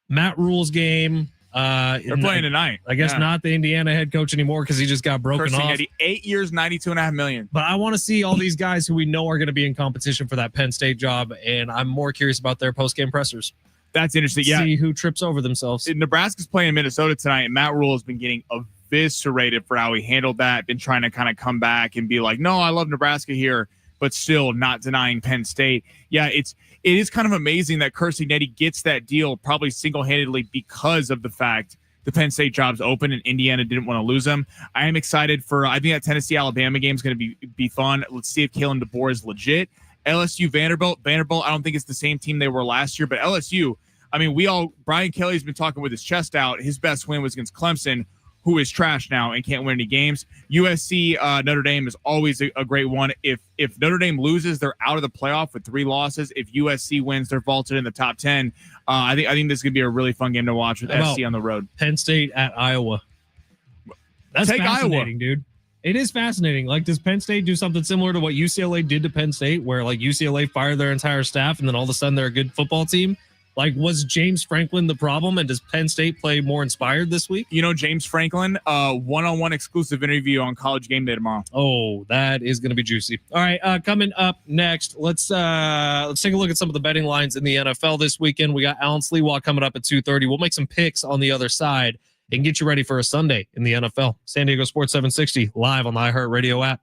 Matt Rule's game. They're playing tonight. I guess not the Indiana head coach anymore because he just got broken off. 8 years, $92.5 million. But I want to see all these guys who we know are going to be in competition for that Penn State job, and I'm more curious about their post-game pressers. That's interesting. Yeah, see who trips over themselves. Nebraska's playing Minnesota tonight, and Matt Rule has been getting eviscerated for how he handled that. Been trying to kind of come back and be like, "No, I love Nebraska here." but still not denying Penn State. Yeah, it is kind of amazing that Cursignetti gets that deal probably single-handedly because of the fact the Penn State job's open and Indiana didn't want to lose them. I am excited I think that Tennessee-Alabama game is going to be fun. Let's see if Kalen DeBoer is legit. LSU Vanderbilt, I don't think it's the same team they were last year, but LSU, I mean, Brian Kelly's been talking with his chest out. His best win was against Clemson, who is trash now and can't win any games. USC, Notre Dame is always a great one. If Notre Dame loses, they're out of the playoff with 3 losses. If USC wins, they're vaulted in the top 10. I think this is going to be a really fun game to watch with SC on the road. Penn State at Iowa. That's Take fascinating, Iowa. dude. It is fascinating. Like, does Penn State do something similar to what UCLA did to Penn State, where like UCLA fired their entire staff and then all of a sudden they're a good football team? Like, was James Franklin the problem, and does Penn State play more inspired this week? You know, James Franklin, one-on-one exclusive interview on College Game Day tomorrow. Oh, that is going to be juicy. All right, coming up next, let's take a look at some of the betting lines in the NFL this weekend. We got Alan Sliwa coming up at 2:30. We'll make some picks on the other side and get you ready for a Sunday in the NFL. San Diego Sports 760 live on the iHeartRadio app.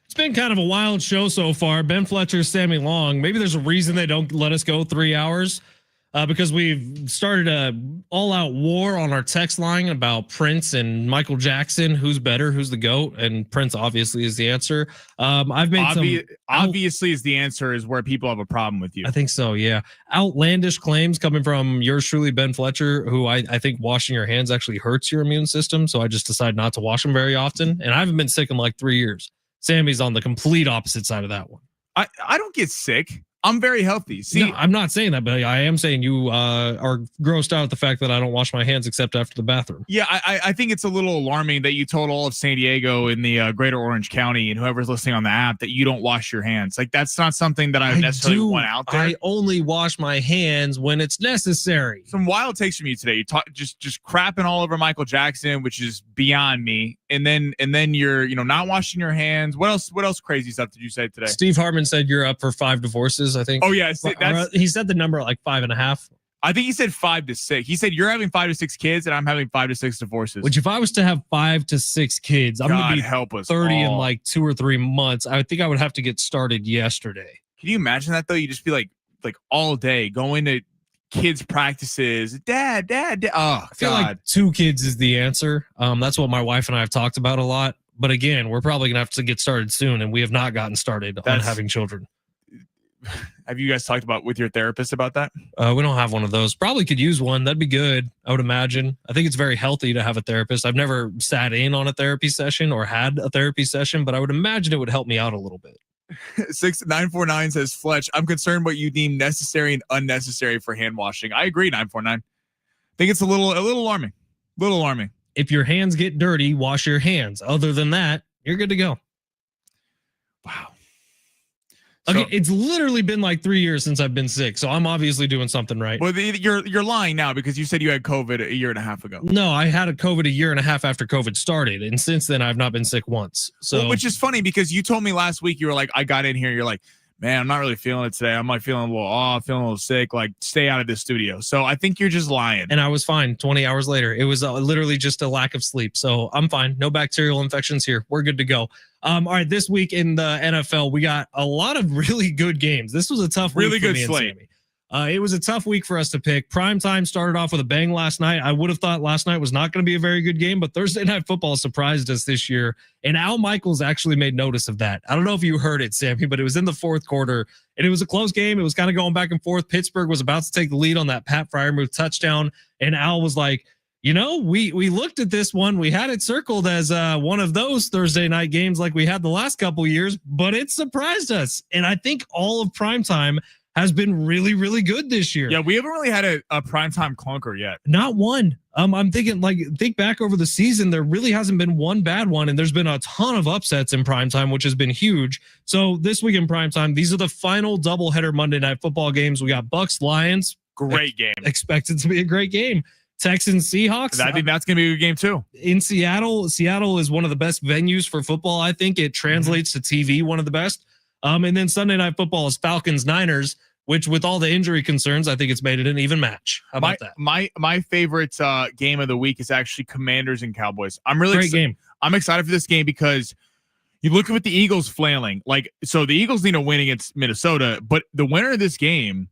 It's been kind of a wild show so far. Ben Fletcher, Sammy Long. Maybe there's a reason they don't let us go 3 hours because we've started a all-out war on our text line about Prince and Michael Jackson. Who's better? Who's the GOAT? And Prince obviously is the answer. I've made obviously is the answer is where people have a problem with you. I think so. Yeah. Outlandish claims coming from yours truly, Ben Fletcher, who I think washing your hands actually hurts your immune system. So I just decide not to wash them very often. And I haven't been sick in like 3 years. Sammy's on the complete opposite side of that one. I don't get sick. I'm very healthy. See, no, I'm not saying that, but I am saying you are grossed out at the fact that I don't wash my hands except after the bathroom. yeah, I think it's a little alarming that you told all of San Diego in the greater Orange County and whoever's listening on the app that you don't wash your hands. Like, that's not something that I necessarily want out there. I only wash my hands when it's necessary. Some wild takes from you today. You talk just crapping all over Michael Jackson, which is beyond me. And then you're not washing your hands. What else crazy stuff did you say today? Steve Hartman said you're up for 5 divorces, I think. Oh yeah, he said the number like 5.5. I think he said 5 to 6. He said you're having 5 to 6 kids, and I'm having 5 to 6 divorces. Which, if I was to have 5 to 6 kids, I'm going to be help us 30 all. in like 2 or 3 months. I think I would have to get started yesterday. Can you imagine that though? You just be like all day going to kids' practices. Dad. Oh, I feel God. like 2 kids is the answer. That's what my wife and I have talked about a lot. But again, we're probably going to have to get started soon, and we have not gotten started on having children. Have you guys talked about with your therapist about that? We don't have one of those. Probably could use one. That'd be good, I would imagine. I think it's very healthy to have a therapist. I've never sat in on a therapy session or had a therapy session, but I would imagine it would help me out a little bit. 6949 says, Fletch, I'm concerned what you deem necessary and unnecessary for hand washing. I agree, 949. I think it's a little alarming. If your hands get dirty, wash your hands. Other than that, you're good to go. Wow. Okay, So, it's literally been like 3 years since I've been sick, so I'm obviously doing something right. well, you're lying now because you said you had COVID a year and a half ago. No, I had a COVID a year and a half after COVID started, and since then I've not been sick once. So, Well, which is funny because you told me last week, you were like, I got in here, you're like, man, I'm not really feeling it today. I'm like feeling a little off, feeling a little sick. Like, stay out of this studio. So I think you're just lying. and I was fine 20 hours later. It was literally just a lack of sleep. So I'm fine. No bacterial infections here. We're good to go. All right, this week in the NFL, we got a lot of really good games. This was a tough week Really for good me and slate. Sammy. It was a tough week for us to pick. Primetime started off with a bang last night. I would have thought last night was not going to be a very good game, but Thursday Night Football surprised us this year. And Al Michaels actually made notice of that. I don't know if you heard it, Sammy, but it was in the fourth quarter, and it was a close game. It was kind of going back and forth. Pittsburgh was about to take the lead on that Pat Freiermuth touchdown, and Al was like, we looked at this one. We had it circled as one of those Thursday night games like we had the last couple years, but it surprised us. And I think all of primetime has been really, really good this year. Yeah, we haven't really had a primetime clunker yet. Not one. I'm thinking, think back over the season, there really hasn't been one bad one, and there's been a ton of upsets in primetime, which has been huge. So this week in primetime, these are the final doubleheader Monday Night Football games. We got Bucks Lions. Great game. Expected to be a great game. Texans Seahawks. I think that's going to be a good game too. In Seattle. Seattle is one of the best venues for football. I think it translates to TV, one of the best. And then Sunday Night Football is Falcons Niners, which with all the injury concerns, I think it's made it an even match. How about that? My favorite game of the week is actually Commanders and Cowboys. I'm really Great game. I'm excited for this game because you look at the Eagles flailing. So the Eagles need a win against Minnesota, but the winner of this game,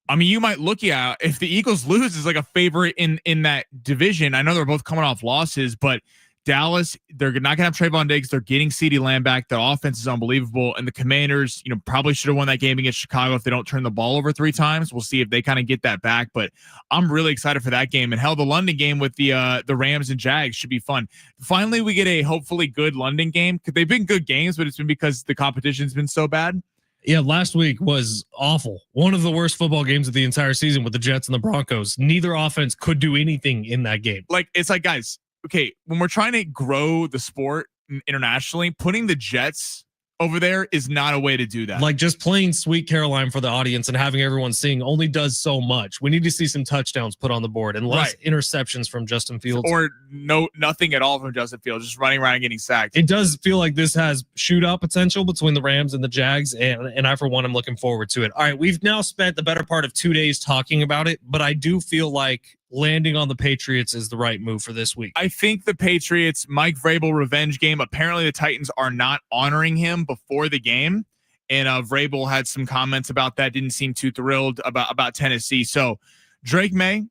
I mean, you might look at if the Eagles lose is like a favorite in that division. I know they're both coming off losses, but Dallas, they're not going to have Trayvon Diggs. They're getting CeeDee Lamb back. The offense is unbelievable. And the Commanders, probably should have won that game against Chicago if they don't turn the ball over 3 times. We'll see if they kind of get that back. But I'm really excited for that game. And hell, the London game with the Rams and Jags should be fun. Finally, we get a hopefully good London game. They've been good games, but it's been because the competition's been so bad. Yeah, last week was awful. One of the worst football games of the entire season with the Jets and the Broncos. Neither offense could do anything in that game. It's like, guys, okay, when we're trying to grow the sport internationally, putting the Jets over there is not a way to do that. Like just playing Sweet Caroline for the audience and having everyone sing only does so much. We need to see some touchdowns put on the board and less interceptions from Justin Fields. Or nothing at all from Justin Fields, just running around and getting sacked. It does feel like this has shootout potential between the Rams and the Jags, and I, for one, am looking forward to it. All right, we've now spent the better part of 2 days talking about it, but I do feel like landing on the Patriots is the right move for this week. I think the Patriots, Mike Vrabel revenge game. Apparently the Titans are not honoring him before the game. And Vrabel had some comments about that. Didn't seem too thrilled about Tennessee. So Drake May,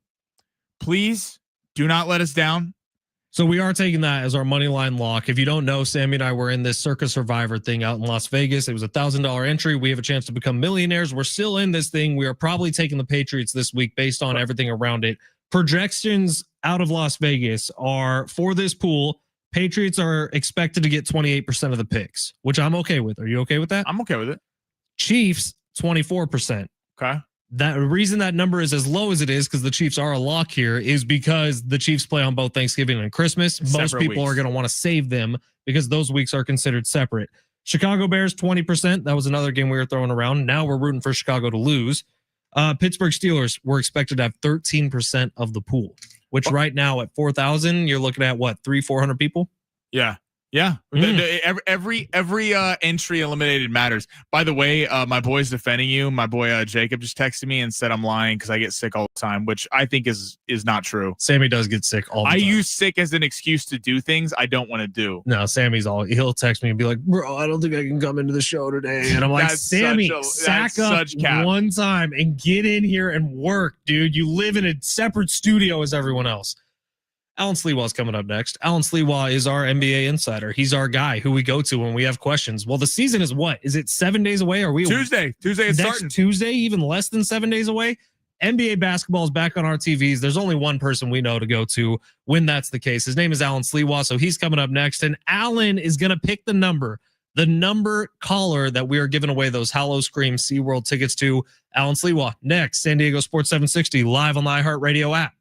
please do not let us down. So we are taking that as our money line lock. If you don't know, Sammy and I were in this Circa Survivor thing out in Las Vegas. It was $1,000 entry. We have a chance to become millionaires. We're still in this thing. We are probably taking the Patriots this week based on everything around it. Projections out of Las Vegas are for this pool. Patriots are expected to get 28% of the picks, which I'm okay with. Are you okay with that? I'm okay with it. Chiefs 24%. Okay. That reason that number is as low as it is because the Chiefs are a lock here is because the Chiefs play on both Thanksgiving and Christmas. Most Separate people weeks. are going to want to save them because those weeks are considered separate. Chicago Bears 20%. That was another game we were throwing around. Now we're rooting for Chicago to lose. Pittsburgh Steelers were expected to have 13% of the pool, which right now at 4,000, you're looking at what, 400 people? Yeah. Yeah. Every entry eliminated matters. By the way, my boy's defending you. My boy Jacob just texted me and said I'm lying because I get sick all the time, which I think is not true. Sammy does get sick all the time. I use sick as an excuse to do things I don't want to do. No, he'll text me and be like, bro, I don't think I can come into the show today. And I'm like, Sammy, sack up one time and get in here and work, dude. You live in a separate studio as everyone else. Alan Sliwa is coming up next. Alan Sliwa is our NBA insider. He's our guy who we go to when we have questions. Well, the season is what? Is it 7 days away? Are we Tuesday? Tuesday is starting. Tuesday, even less than 7 days away. NBA basketball is back on our TVs. There's only one person we know to go to when that's the case. His name is Alan Sliwa, so he's coming up next. And Alan is going to pick the number caller that we are giving away those Hallow Scream SeaWorld tickets to. Alan Sliwa next. San Diego Sports 760 live on the iHeartRadio app.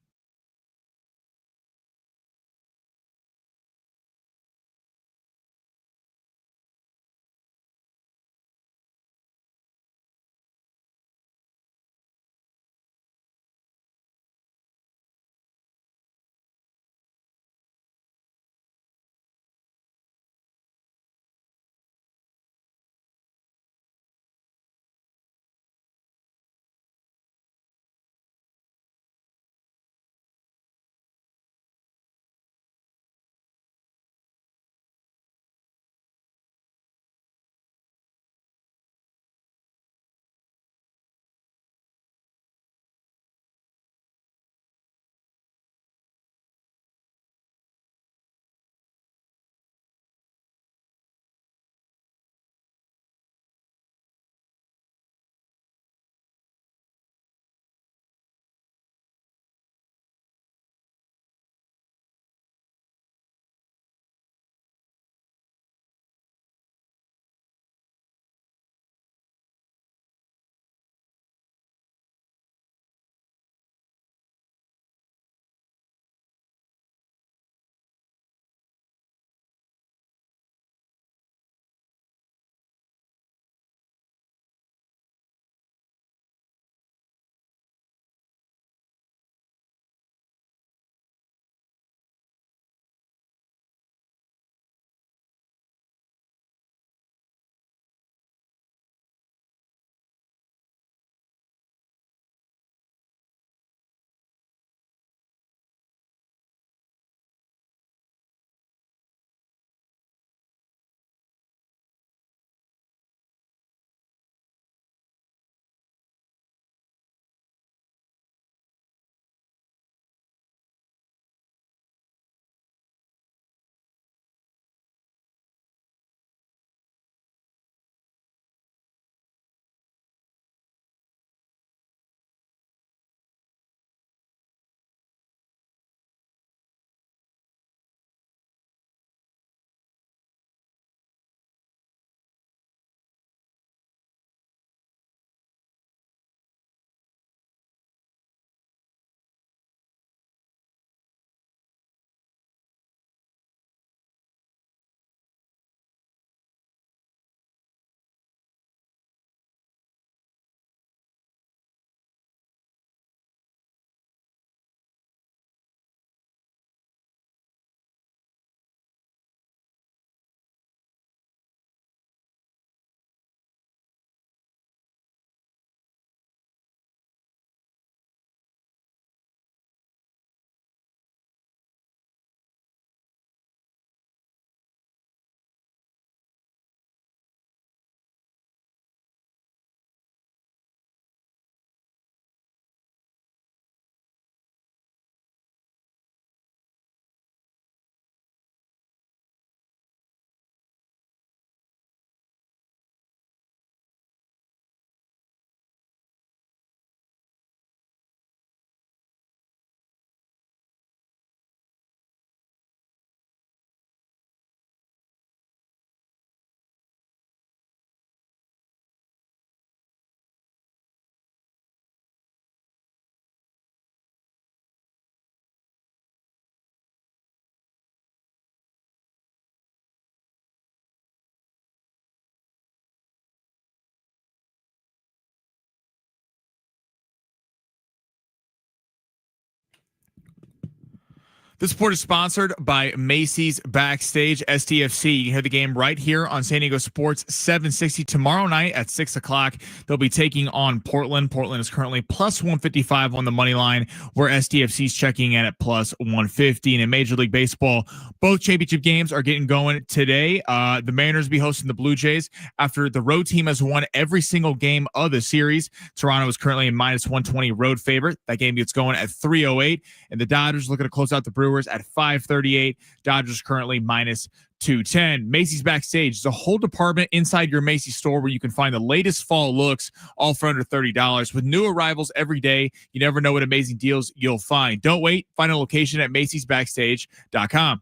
This report is sponsored by Macy's Backstage STFC. You can hear the game right here on San Diego Sports 760 tomorrow night at 6 o'clock. They'll be taking on Portland. Portland is currently plus 155 on the money line, where STFC is checking in at plus 150. And in Major League Baseball, both championship games are getting going today. The Mariners will be hosting the Blue Jays after the road team has won every single game of the series. Toronto is currently a minus 120 road favorite. That game gets going at 3:08. And the Dodgers looking to close out the Brewers at 5:38. Dodgers currently minus 210. Macy's Backstage is a whole department inside your Macy's store where you can find the latest fall looks, all for under $30. With new arrivals every day, you never know what amazing deals you'll find. Don't wait. Find a location at Macy'sBackstage.com.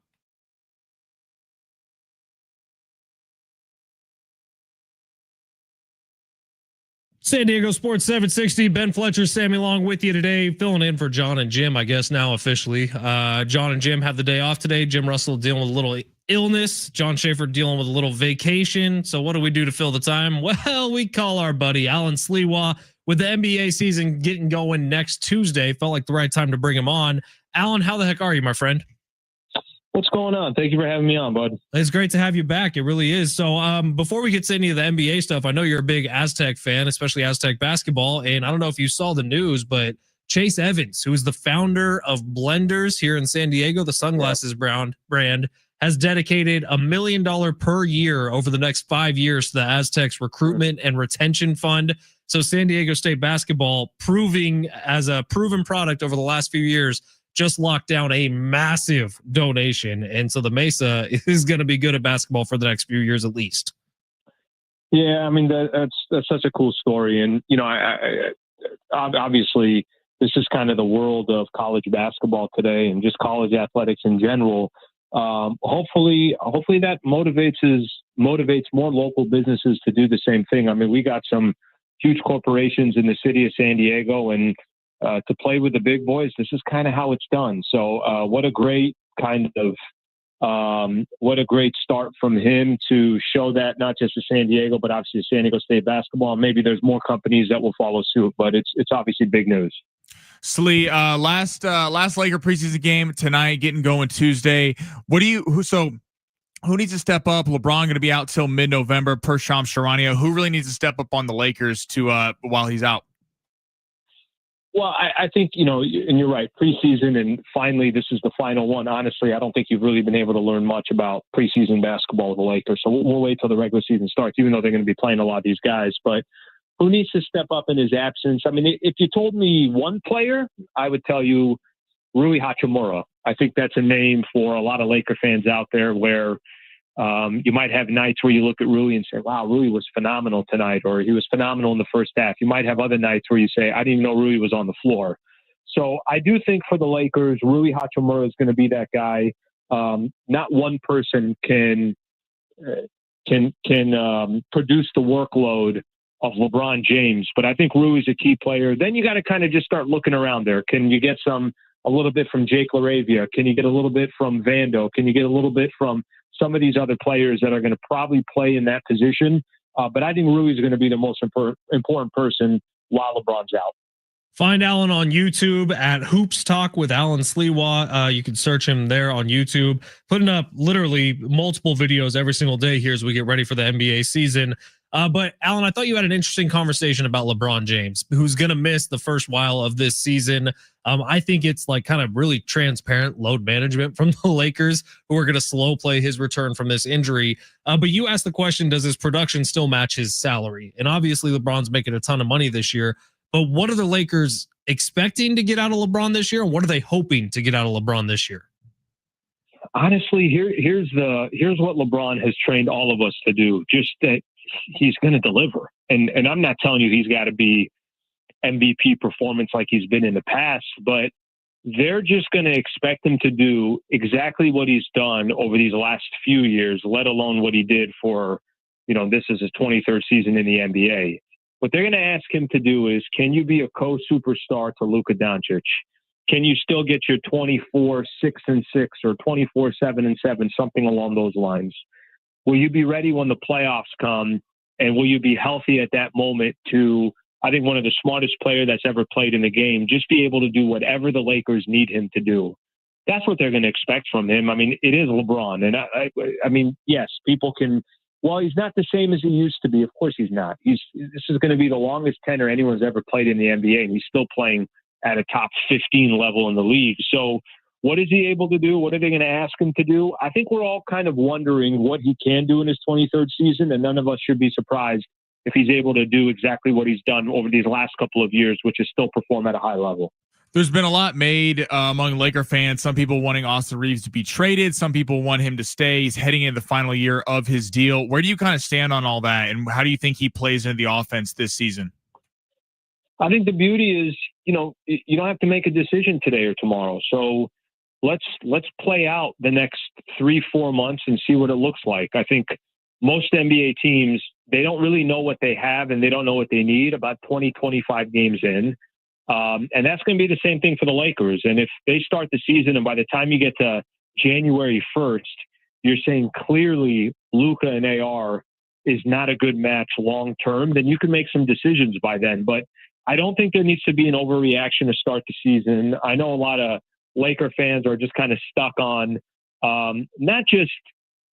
San Diego Sports 760, Ben Fletcher, Sammy Long with you today, filling in for John and Jim, I guess now officially. John and Jim have the day off today. Jim Russell dealing with a little illness. John Schaefer dealing with a little vacation. So what do we do to fill the time? Well, we call our buddy Alan Sliwa with the NBA season getting going next Tuesday. Felt like the right time to bring him on. Alan, how the heck are you, my friend? What's going on? Thank you for having me on, bud. It's great to have you back. It really is. So before we get to any of the NBA stuff, I know you're a big Aztec fan, especially Aztec basketball. And I don't know if you saw the news, but Chase Evans, who is the founder of Blenders here in San Diego, the sunglasses brand, has dedicated $1 million per year over the next 5 years to the Aztecs recruitment and retention fund. So San Diego State basketball proving as a proven product over the last few years, just locked down a massive donation. And so the Mesa is going to be good at basketball for the next few years, at least. Yeah. I mean, that's such a cool story. And, you know, I obviously this is kind of the world of college basketball today and just college athletics in general. Hopefully that motivates more local businesses to do the same thing. I mean, we got some huge corporations in the city of San Diego, and to play with the big boys, this is kind of how it's done. So what a great start from him to show that not just to San Diego, but obviously San Diego State basketball. Maybe there's more companies that will follow suit, but it's obviously big news. Slee, last Laker preseason game tonight, getting going Tuesday. Who needs to step up? LeBron going to be out till mid-November per Shams Charania. Who really needs to step up on the Lakers to while he's out? Well, I think, you know, and you're right, preseason, and finally this is the final one. Honestly, I don't think you've really been able to learn much about preseason basketball with the Lakers. So we'll wait till the regular season starts, even though they're going to be playing a lot of these guys. But who needs to step up in his absence? I mean, if you told me one player, I would tell you Rui Hachimura. I think that's a name for a lot of Laker fans out there where you might have nights where you look at Rui and say, wow, Rui was phenomenal tonight, or he was phenomenal in the first half. You might have other nights where you say, I didn't even know Rui was on the floor. So I do think for the Lakers, Rui Hachimura is going to be that guy. Not one person can produce the workload of LeBron James, but I think Rui is a key player. Then you got to kind of just start looking around there. Can you get a little bit from Jake LaRavia? Can you get a little bit from Vando? Can you get a little bit from some of these other players that are going to probably play in that position? But I think Rui is going to be the most important person while LeBron's out. Find Alan on YouTube at Hoops Talk with Alan Sliwa. You can search him there on YouTube, putting up literally multiple videos every single day here as we get ready for the NBA season. But Alan, I thought you had an interesting conversation about LeBron James, who's going to miss the first while of this season. I think it's like kind of really transparent load management from the Lakers, who are going to slow play his return from this injury. But you asked the question, does his production still match his salary? And obviously LeBron's making a ton of money this year, but what are the Lakers expecting to get out of LeBron this year? And what are they hoping to get out of LeBron this year? Honestly, here's what LeBron has trained all of us to do. Just that he's going to deliver. And I'm not telling you he's got to be MVP performance like he's been in the past, but they're just going to expect him to do exactly what he's done over these last few years, let alone what he did for, this is his 23rd season in the NBA. What they're going to ask him to do is, can you be a co-superstar to Luka Doncic? Can you still get your 24-6-6 or 24-7-7, something along those lines? Will you be ready when the playoffs come? And will you be healthy at that moment to, I think, one of the smartest player that's ever played in the game, just be able to do whatever the Lakers need him to do? that's what they're going to expect from him. I mean, it is LeBron. And I mean, yes, people can, well, he's not the same as he used to be. Of course he's not. This is going to be the longest tenure anyone's ever played in the NBA, and he's still playing at a top 15 level in the league. So what is he able to do? What are they going to ask him to do? I think we're all kind of wondering what he can do in his 23rd season, and none of us should be surprised if he's able to do exactly what he's done over these last couple of years, which is still perform at a high level. There's been a lot made among Laker fans. Some people wanting Austin Reeves to be traded. Some people want him to stay. He's heading into the final year of his deal. Where do you kind of stand on all that? And how do you think he plays into the offense this season? I think the beauty is, you don't have to make a decision today or tomorrow. So let's play out the next 3-4 months and see what it looks like. I think most NBA teams, they don't really know what they have and they don't know what they need about 20, 25 games in. And that's going to be the same thing for the Lakers. And if they start the season and by the time you get to January 1st, you're saying clearly Luka and AR is not a good match long term, then you can make some decisions by then. But I don't think there needs to be an overreaction to start the season. I know a lot of Laker fans are just kind of stuck on not just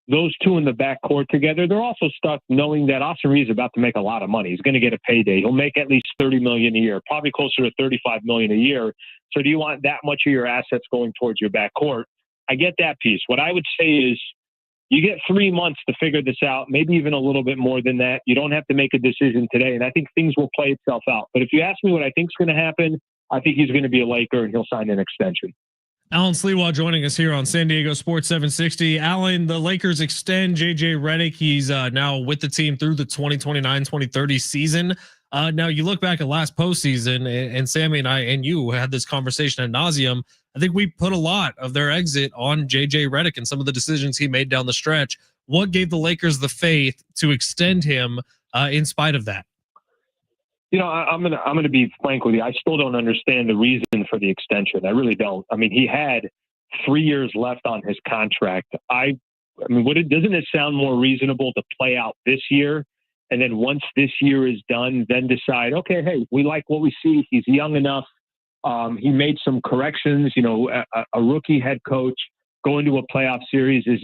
those two in the backcourt together. They're also stuck knowing that Austin Reeves is about to make a lot of money. He's going to get a payday. He'll make at least $30 million a year, probably closer to $35 million a year. So do you want that much of your assets going towards your backcourt? I get that piece. What I would say is you get 3 months to figure this out, maybe even a little bit more than that. You don't have to make a decision today, and I think things will play itself out. But if you ask me what I think is going to happen, I think he's going to be a Laker and he'll sign an extension. Alan Sliwa joining us here on San Diego Sports 760. Alan, the Lakers extend JJ Redick. He's now with the team through the 2029-2030 season. Now you look back at last postseason, and Sammy and I and you had this conversation ad nauseum. I think we put a lot of their exit on JJ Redick and some of the decisions he made down the stretch. What gave the Lakers the faith to extend him in spite of that? I'm gonna be frank with you. I still don't understand the reason for the extension. I really don't. I mean, he had 3 years left on his contract. I mean, doesn't it sound more reasonable to play out this year, and then once this year is done, then decide, okay, hey, we like what we see. He's young enough. He made some corrections. A rookie head coach going to a playoff series. Is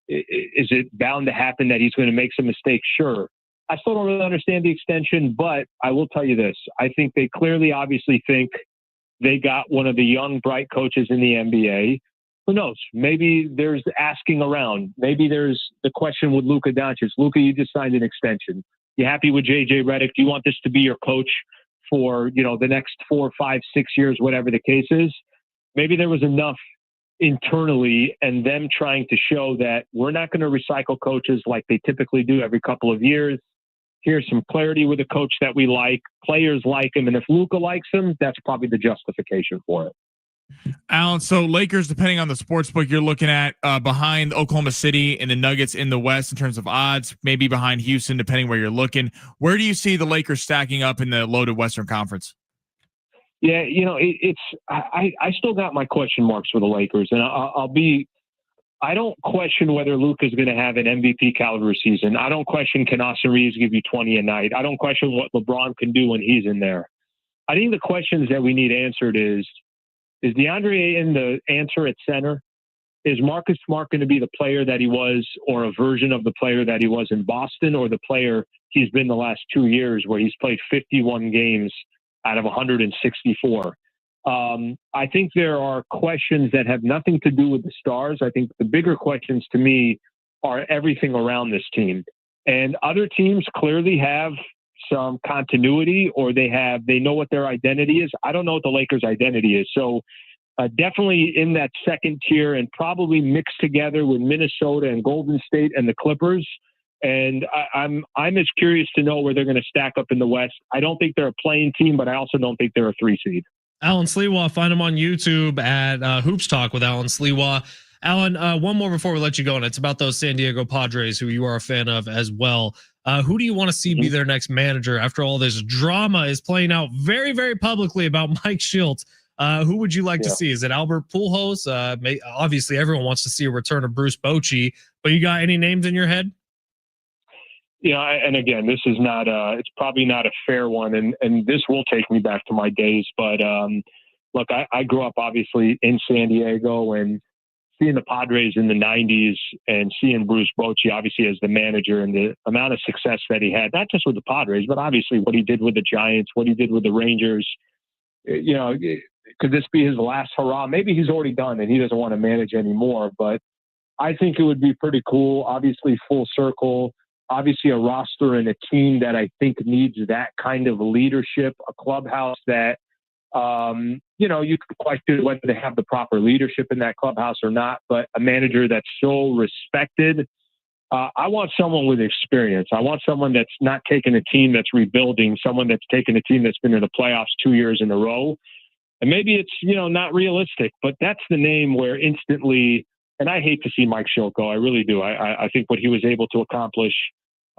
it bound to happen that he's going to make some mistakes? Sure. I still don't really understand the extension, but I will tell you this. I think they clearly, obviously think they got one of the young, bright coaches in the NBA. Who knows? Maybe there's asking around. Maybe there's the question with Luka Doncic. Luka, you just signed an extension. You happy with JJ Redick? Do you want this to be your coach for, the next 4, 5, 6 years, whatever the case is? Maybe there was enough internally and them trying to show that we're not going to recycle coaches like they typically do every couple of years. Here's some clarity with a coach that we like. Players like him. And if Luka likes him, that's probably the justification for it. Alan, so Lakers, depending on the sports book you're looking at, behind Oklahoma City and the Nuggets in the West in terms of odds, maybe behind Houston, depending where you're looking. Where do you see the Lakers stacking up in the loaded Western Conference? Yeah, I still got my question marks for the Lakers, and I don't question whether Luka is going to have an MVP caliber season. I don't question can Austin Reeves give you 20 a night. I don't question what LeBron can do when he's in there. I think the questions that we need answered is DeAndre Ayton the answer at center? Is Marcus Smart going to be the player that he was, or a version of the player that he was in Boston, or the player he's been the last 2 years where he's played 51 games out of 164? I think there are questions that have nothing to do with the stars. I think the bigger questions to me are everything around this team. And other teams clearly have some continuity, or they know what their identity is. I don't know what the Lakers' identity is. So definitely in that second tier, and probably mixed together with Minnesota and Golden State and the Clippers. And I'm as curious to know where they're going to stack up in the West. I don't think they're a playing team, but I also don't think they're a 3 seed. Alan Sliwa, find him on YouTube at Hoops Talk with Alan Sliwa. Alan, one more before we let you go, and it's about those San Diego Padres, who you are a fan of as well. Who do you want to see be their next manager after all this drama is playing out very, very publicly about Mike Shildt? Who would you like to see? Is it Albert Pujols? Obviously, everyone wants to see a return of Bruce Bochy, but you got any names in your head? Yeah, and again, this is not it's probably not a fair one, and this will take me back to my days, but look, I grew up obviously in San Diego, and seeing the Padres in the 90s and seeing Bruce Bochy obviously as the manager and the amount of success that he had, not just with the Padres, but obviously what he did with the Giants, what he did with the Rangers. You know, could this be his last hurrah? Maybe he's already done and he doesn't want to manage anymore, but I think it would be pretty cool. Obviously full circle, obviously a roster and a team that I think needs that kind of leadership, a clubhouse that, you know, you could question whether they have the proper leadership in that clubhouse or not, but a manager that's so respected. I want someone with experience. I want someone that's not taking a team that's rebuilding, someone that's taking a team that's been in the playoffs 2 years in a row. And maybe it's, you know, not realistic, but that's the name where instantly, and I hate to see Mike Schilt go. I really do. I think what he was able to accomplish,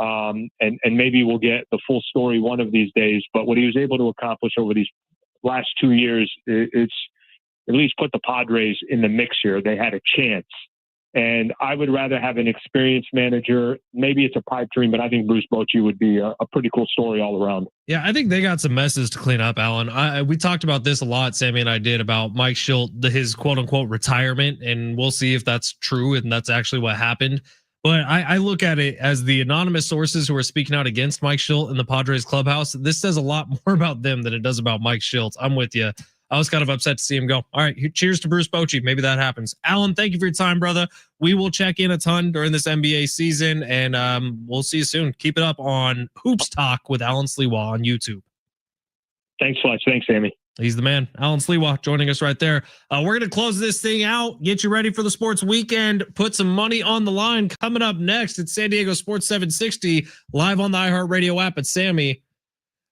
and maybe we'll get the full story one of these days, but what he was able to accomplish over these last 2 years, it's at least put the Padres in the mix here. They had a chance. And I would rather have an experienced manager. Maybe it's a pipe dream, but I think Bruce Bochy would be a pretty cool story all around. Yeah, I think they got some messes to clean up, Alan. We talked about this a lot, Sammy and I did, about Mike Schilt, his quote unquote retirement, and we'll see if that's true and that's actually what happened. But I look at it as the anonymous sources who are speaking out against Mike Schilt in the Padres clubhouse. This says a lot more about them than it does about Mike Schilt. I'm with you. I was kind of upset to see him go. All right, cheers to Bruce Bochy. Maybe that happens. Alan, thank you for your time, brother. We will check in a ton during this NBA season, and we'll see you soon. Keep it up on Hoops Talk with Alan Sliwa on YouTube. Thanks, Fletch. Thanks, Sammy. He's the man. Alan Sliwa joining us right there. We're going to close this thing out, get you ready for the sports weekend, put some money on the line. Coming up next, it's San Diego Sports 760, live on the iHeartRadio app at Sammy.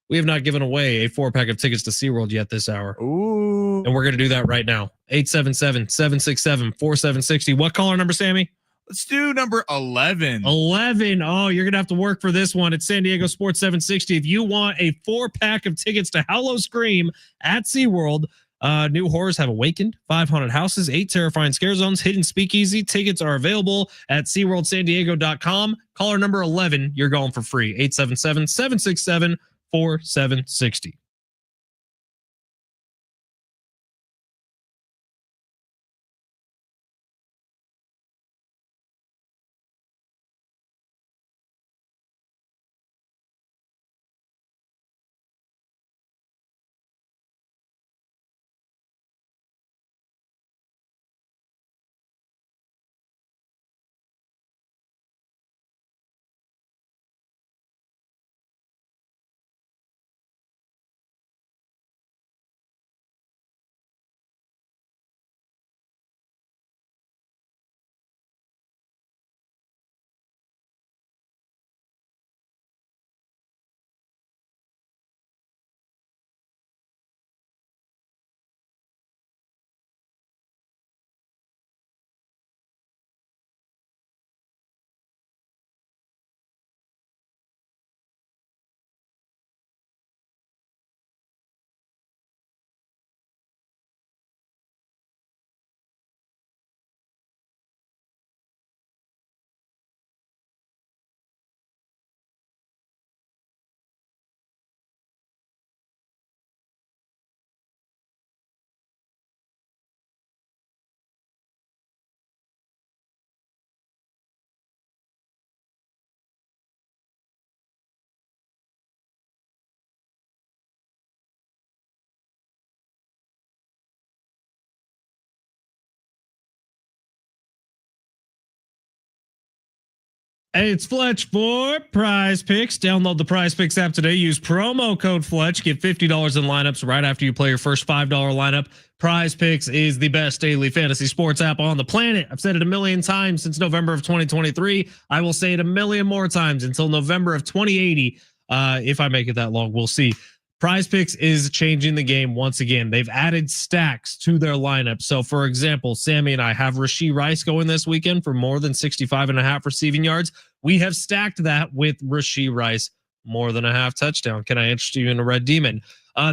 We have not given away a 4-pack of tickets to SeaWorld yet this hour. Ooh. And we're going to do that right now. 877-767-4760. What caller number, Sammy? Let's do number 11. 11. Oh, you're going to have to work for this one. It's San Diego Sports 760. If you want a 4-pack of tickets to Hello Scream at SeaWorld, new horrors have awakened, 5 haunted houses, 8 terrifying scare zones, hidden speakeasy. Tickets are available at SeaWorldSanDiego.com. Caller number 11, you're going for free. 877-767-4760. Hey, it's Fletch for Prize Picks. Download the Prize Picks app today. Use promo code Fletch. Get $50 in lineups right after you play your first $5 lineup. Prize Picks is the best daily fantasy sports app on the planet. I've said it a million times since November of 2023. I will say it a million more times until November of 2080. If I make it that long, we'll see. Prize Picks is changing the game once again. They've added stacks to their lineup. So, for example, Sammy and I have Rashee Rice going this weekend for more than 65.5 receiving yards. We have stacked that with Rashee Rice more than a half touchdown. Can I interest you in a Red Demon?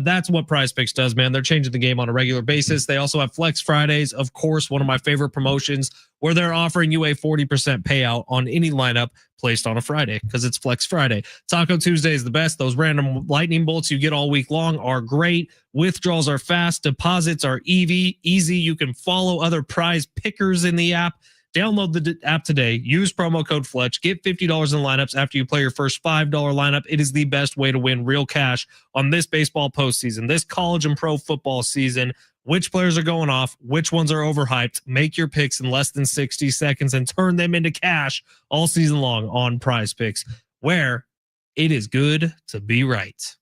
That's what Prize Picks does, man. They're changing the game on a regular basis. They also have Flex Fridays, of course, one of my favorite promotions, where they're offering you a 40% payout on any lineup placed on a Friday because it's Flex Friday. Taco Tuesday is the best. Those random lightning bolts you get all week long are great. Withdrawals are fast. Deposits are easy. You can follow other prize pickers in the app. Download the app today. Use promo code Fletch. Get $50 in lineups after you play your first $5 lineup. It is the best way to win real cash on this baseball postseason, this college and pro football season. Which players are going off? Which ones are overhyped? Make your picks in less than 60 seconds and turn them into cash all season long on Prize Picks, where it is good to be right.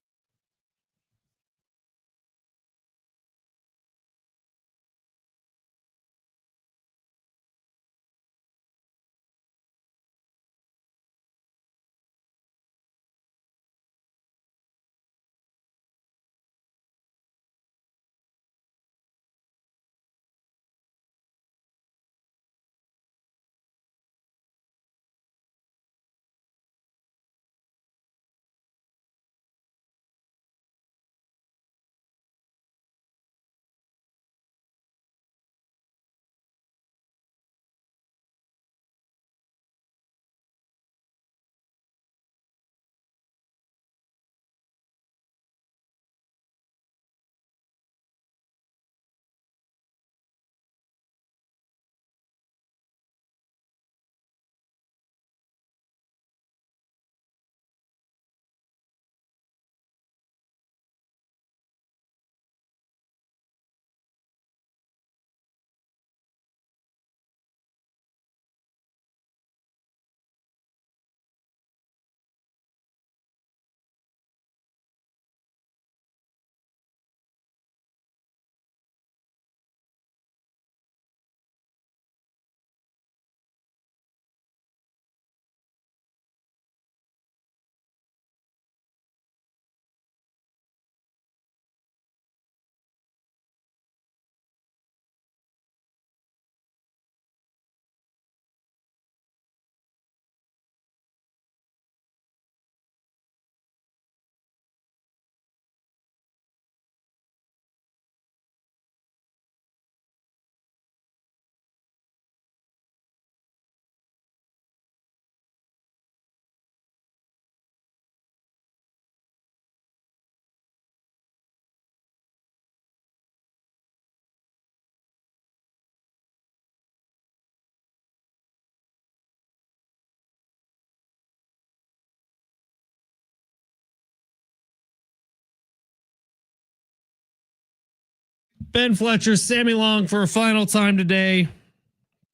Ben Fletcher, Sammy Long for a final time today.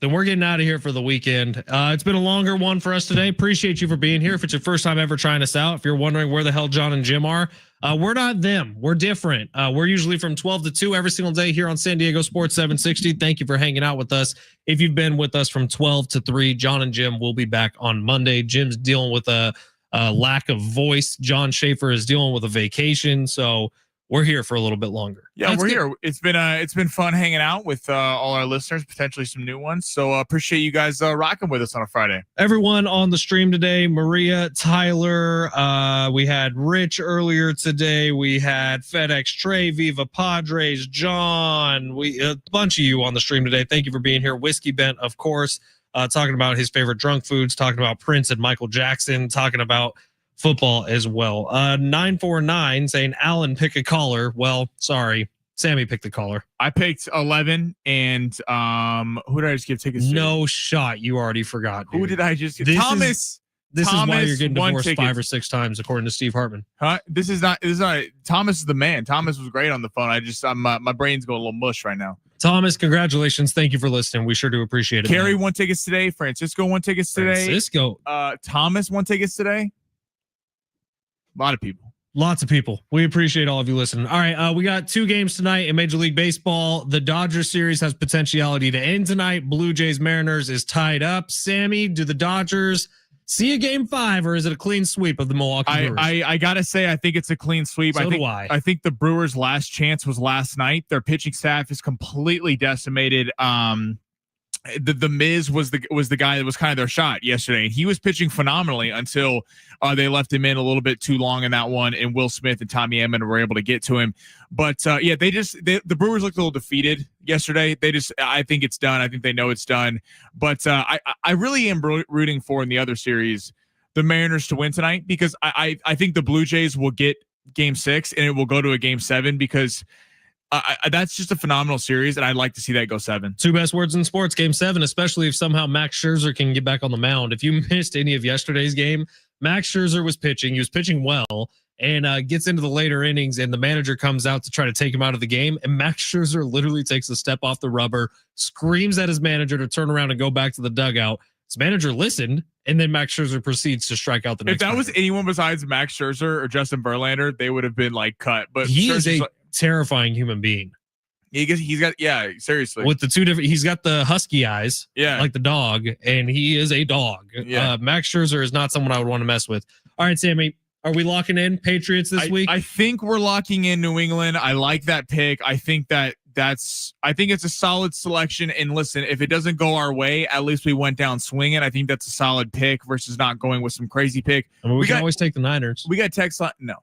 Then we're getting out of here for the weekend. It's been a longer one for us today. Appreciate you for being here. If it's your first time ever trying us out, if you're wondering where the hell John and Jim are, we're not them. We're different. We're usually from 12 to 2 every single day here on San Diego Sports 760. Thank you for hanging out with us. If you've been with us from 12 to 3, John and Jim will be back on Monday. Jim's dealing with a lack of voice. John Schaefer is dealing with a vacation. So we're here for a little bit longer. Yeah, we're here. It's been fun hanging out with all our listeners, potentially some new ones. So appreciate you guys rocking with us on a Friday. Everyone on the stream today, Maria, Tyler, we had Rich earlier today. We had FedEx Trey, Viva Padres, John, a bunch of you on the stream today. Thank you for being here. Whiskey Bent, of course, talking about his favorite drunk foods, talking about Prince and Michael Jackson, talking about football as well. 949 saying Alan pick a caller. Well, sorry, Sammy picked the caller. I picked 11, and who did I just give tickets to? No shot. You already forgot. Dude. Who did I just give? Thomas. This Thomas is why you're getting divorced ticket. 5 or 6 times, according to Steve Hartman. Huh? This is not. Thomas is the man. Thomas was great on the phone. My brain's going a little mush right now. Thomas, congratulations. Thank you for listening. We sure do appreciate it. Carrie won tickets today. Francisco won tickets today. Francisco. Thomas won tickets today. A lot of people. Lots of people. We appreciate all of you listening. All right. We got 2 games tonight in Major League Baseball. The Dodgers series has potentiality to end tonight. Blue Jays Mariners is tied up. Sammy, do the Dodgers see a game 5, or is it a clean sweep of the Milwaukee Brewers? I gotta say, I think it's a clean sweep. So do I. I think the Brewers' last chance was last night. Their pitching staff is completely decimated. the Miz was the guy that was kind of their shot yesterday, and he was pitching phenomenally until they left him in a little bit too long in that one, and Will Smith and Tommy Edman were able to get to him. But the Brewers looked a little defeated yesterday. I think it's done. I think they know it's done. But I really am rooting for in the other series the Mariners to win tonight, because I think the Blue Jays will get Game 6 and it will go to a Game 7, because that's just a phenomenal series, and I'd like to see that go 7. Two best words in sports, Game 7, especially if somehow Max Scherzer can get back on the mound. If you missed any of yesterday's game, Max Scherzer was pitching. He was pitching well, and gets into the later innings, and the manager comes out to try to take him out of the game, and Max Scherzer literally takes a step off the rubber, screams at his manager to turn around and go back to the dugout. His manager listened, and then Max Scherzer proceeds to strike out the next. If that was anyone besides Max Scherzer or Justin Verlander, they would have been like cut. But he is a terrifying human being. He's got seriously, with the two different, he's got the husky eyes, like the dog, and he is a dog. Max Scherzer is not someone I would want to mess with. All right, Sammy, are we locking in Patriots this week? I think we're locking in New England. I like that pick. I think it's a solid selection. And listen, if it doesn't go our way, at least we went down swinging. I think that's a solid pick versus not going with some crazy pick. I mean, we can always take the Niners. We got text line. No.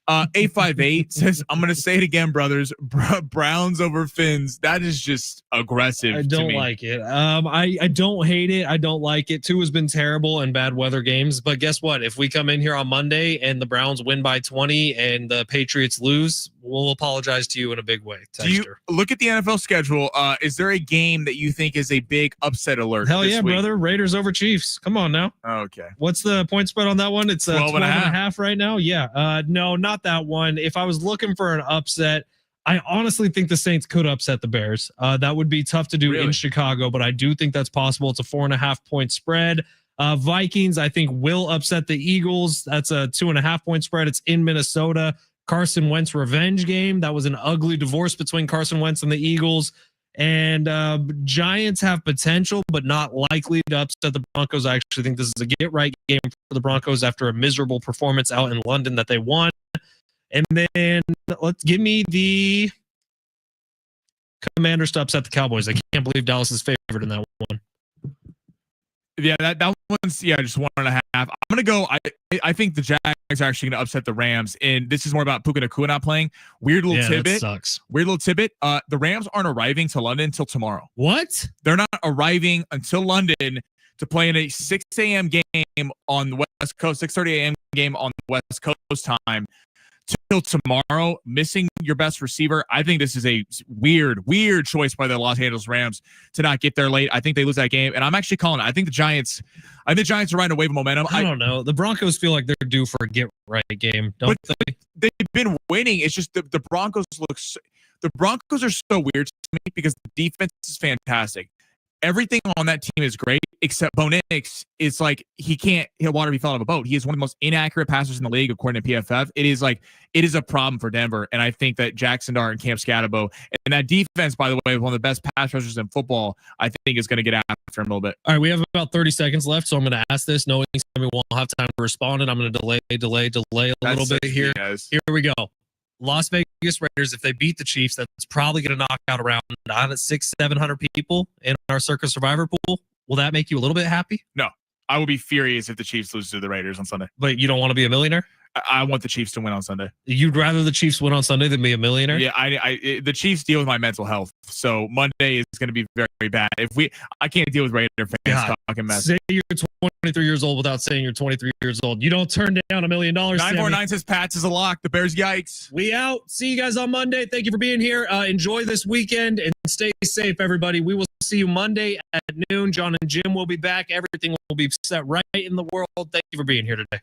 858 says, I'm going to say it again, brothers. Browns over Finns. That is just aggressive. I don't like it. I don't hate it. I don't like it. 2 has been terrible in bad weather games. But guess what? If we come in here on Monday and the Browns win by 20 and the Patriots lose, we'll apologize to you in a big way. Do you look at the NFL schedule? Is there a game that you think is a big upset alert? Hell yeah, week? Brother. Raiders over Chiefs. Come on now. Okay. What's the point spread on that one? It's 12 and a half right now. Yeah. No, not that one. If I was looking for an upset, I honestly think the Saints could upset the Bears. That would be tough to do in Chicago, but I do think that's possible. It's a 4.5 point spread. Vikings, I think, will upset the Eagles. That's a 2.5 point spread. It's in Minnesota. Carson Wentz revenge game. That was an ugly divorce between Carson Wentz and the Eagles. And Giants have potential, but not likely to upset the Broncos. I actually think this is a get-right game for the Broncos after a miserable performance out in London that they won. And then let's give me the Commanders to upset the Cowboys. I can't believe Dallas is favored in that one. Yeah, that one's just 1.5. I'm gonna go. I think the Jags are actually gonna upset the Rams, and this is more about Puka Nacua not playing. Weird little tidbit. That sucks. Weird little tidbit. The Rams aren't arriving to London until tomorrow. What? They're not arriving until London to play in a 6 a.m. game on the West Coast, 6:30 a.m. game on the West Coast time. Till tomorrow, missing your best receiver. I think this is a weird choice by the Los Angeles Rams to not get there late. I think they lose that game, and I'm actually calling it. I think the Giants are riding a wave of momentum. I don't know. The Broncos feel like they're due for a get-right game, don't they? They've been winning. It's just the Broncos the Broncos are so weird to me because the defense is fantastic. Everything on that team is great, except Bo Nix is like he can't hit water if he fell out of a boat. He is one of the most inaccurate passers in the league, according to PFF. It is a problem for Denver, and I think that Jackson Dart and Cam Scatterbo and that defense, by the way, one of the best pass rushers in football, I think is going to get after him a little bit. All right, we have about 30 seconds left, so I'm going to ask this, knowing Sammy won't have time to respond, and I'm going to delay a little bit here. Here we go. Las Vegas Raiders, if they beat the Chiefs, that's probably going to knock out around 600-700 people in our Circa Survivor pool. Will that make you a little bit happy? No, I will be furious if the Chiefs lose to the Raiders on Sunday. But you don't want to be a millionaire? I want the Chiefs to win on Sunday. You'd rather the Chiefs win on Sunday than be a millionaire? Yeah, the Chiefs deal with my mental health, so Monday is going to be very, very bad. I can't deal with Raider fans talking mess. Say you're 23 years old without saying you're 23 years old. You don't turn down $1 million. 949 says Pats is a lock. The Bears, yikes. We out. See you guys on Monday. Thank you for being here. Enjoy this weekend and stay safe, everybody. We will see you Monday at noon. John and Jim will be back. Everything will be set right in the world. Thank you for being here today.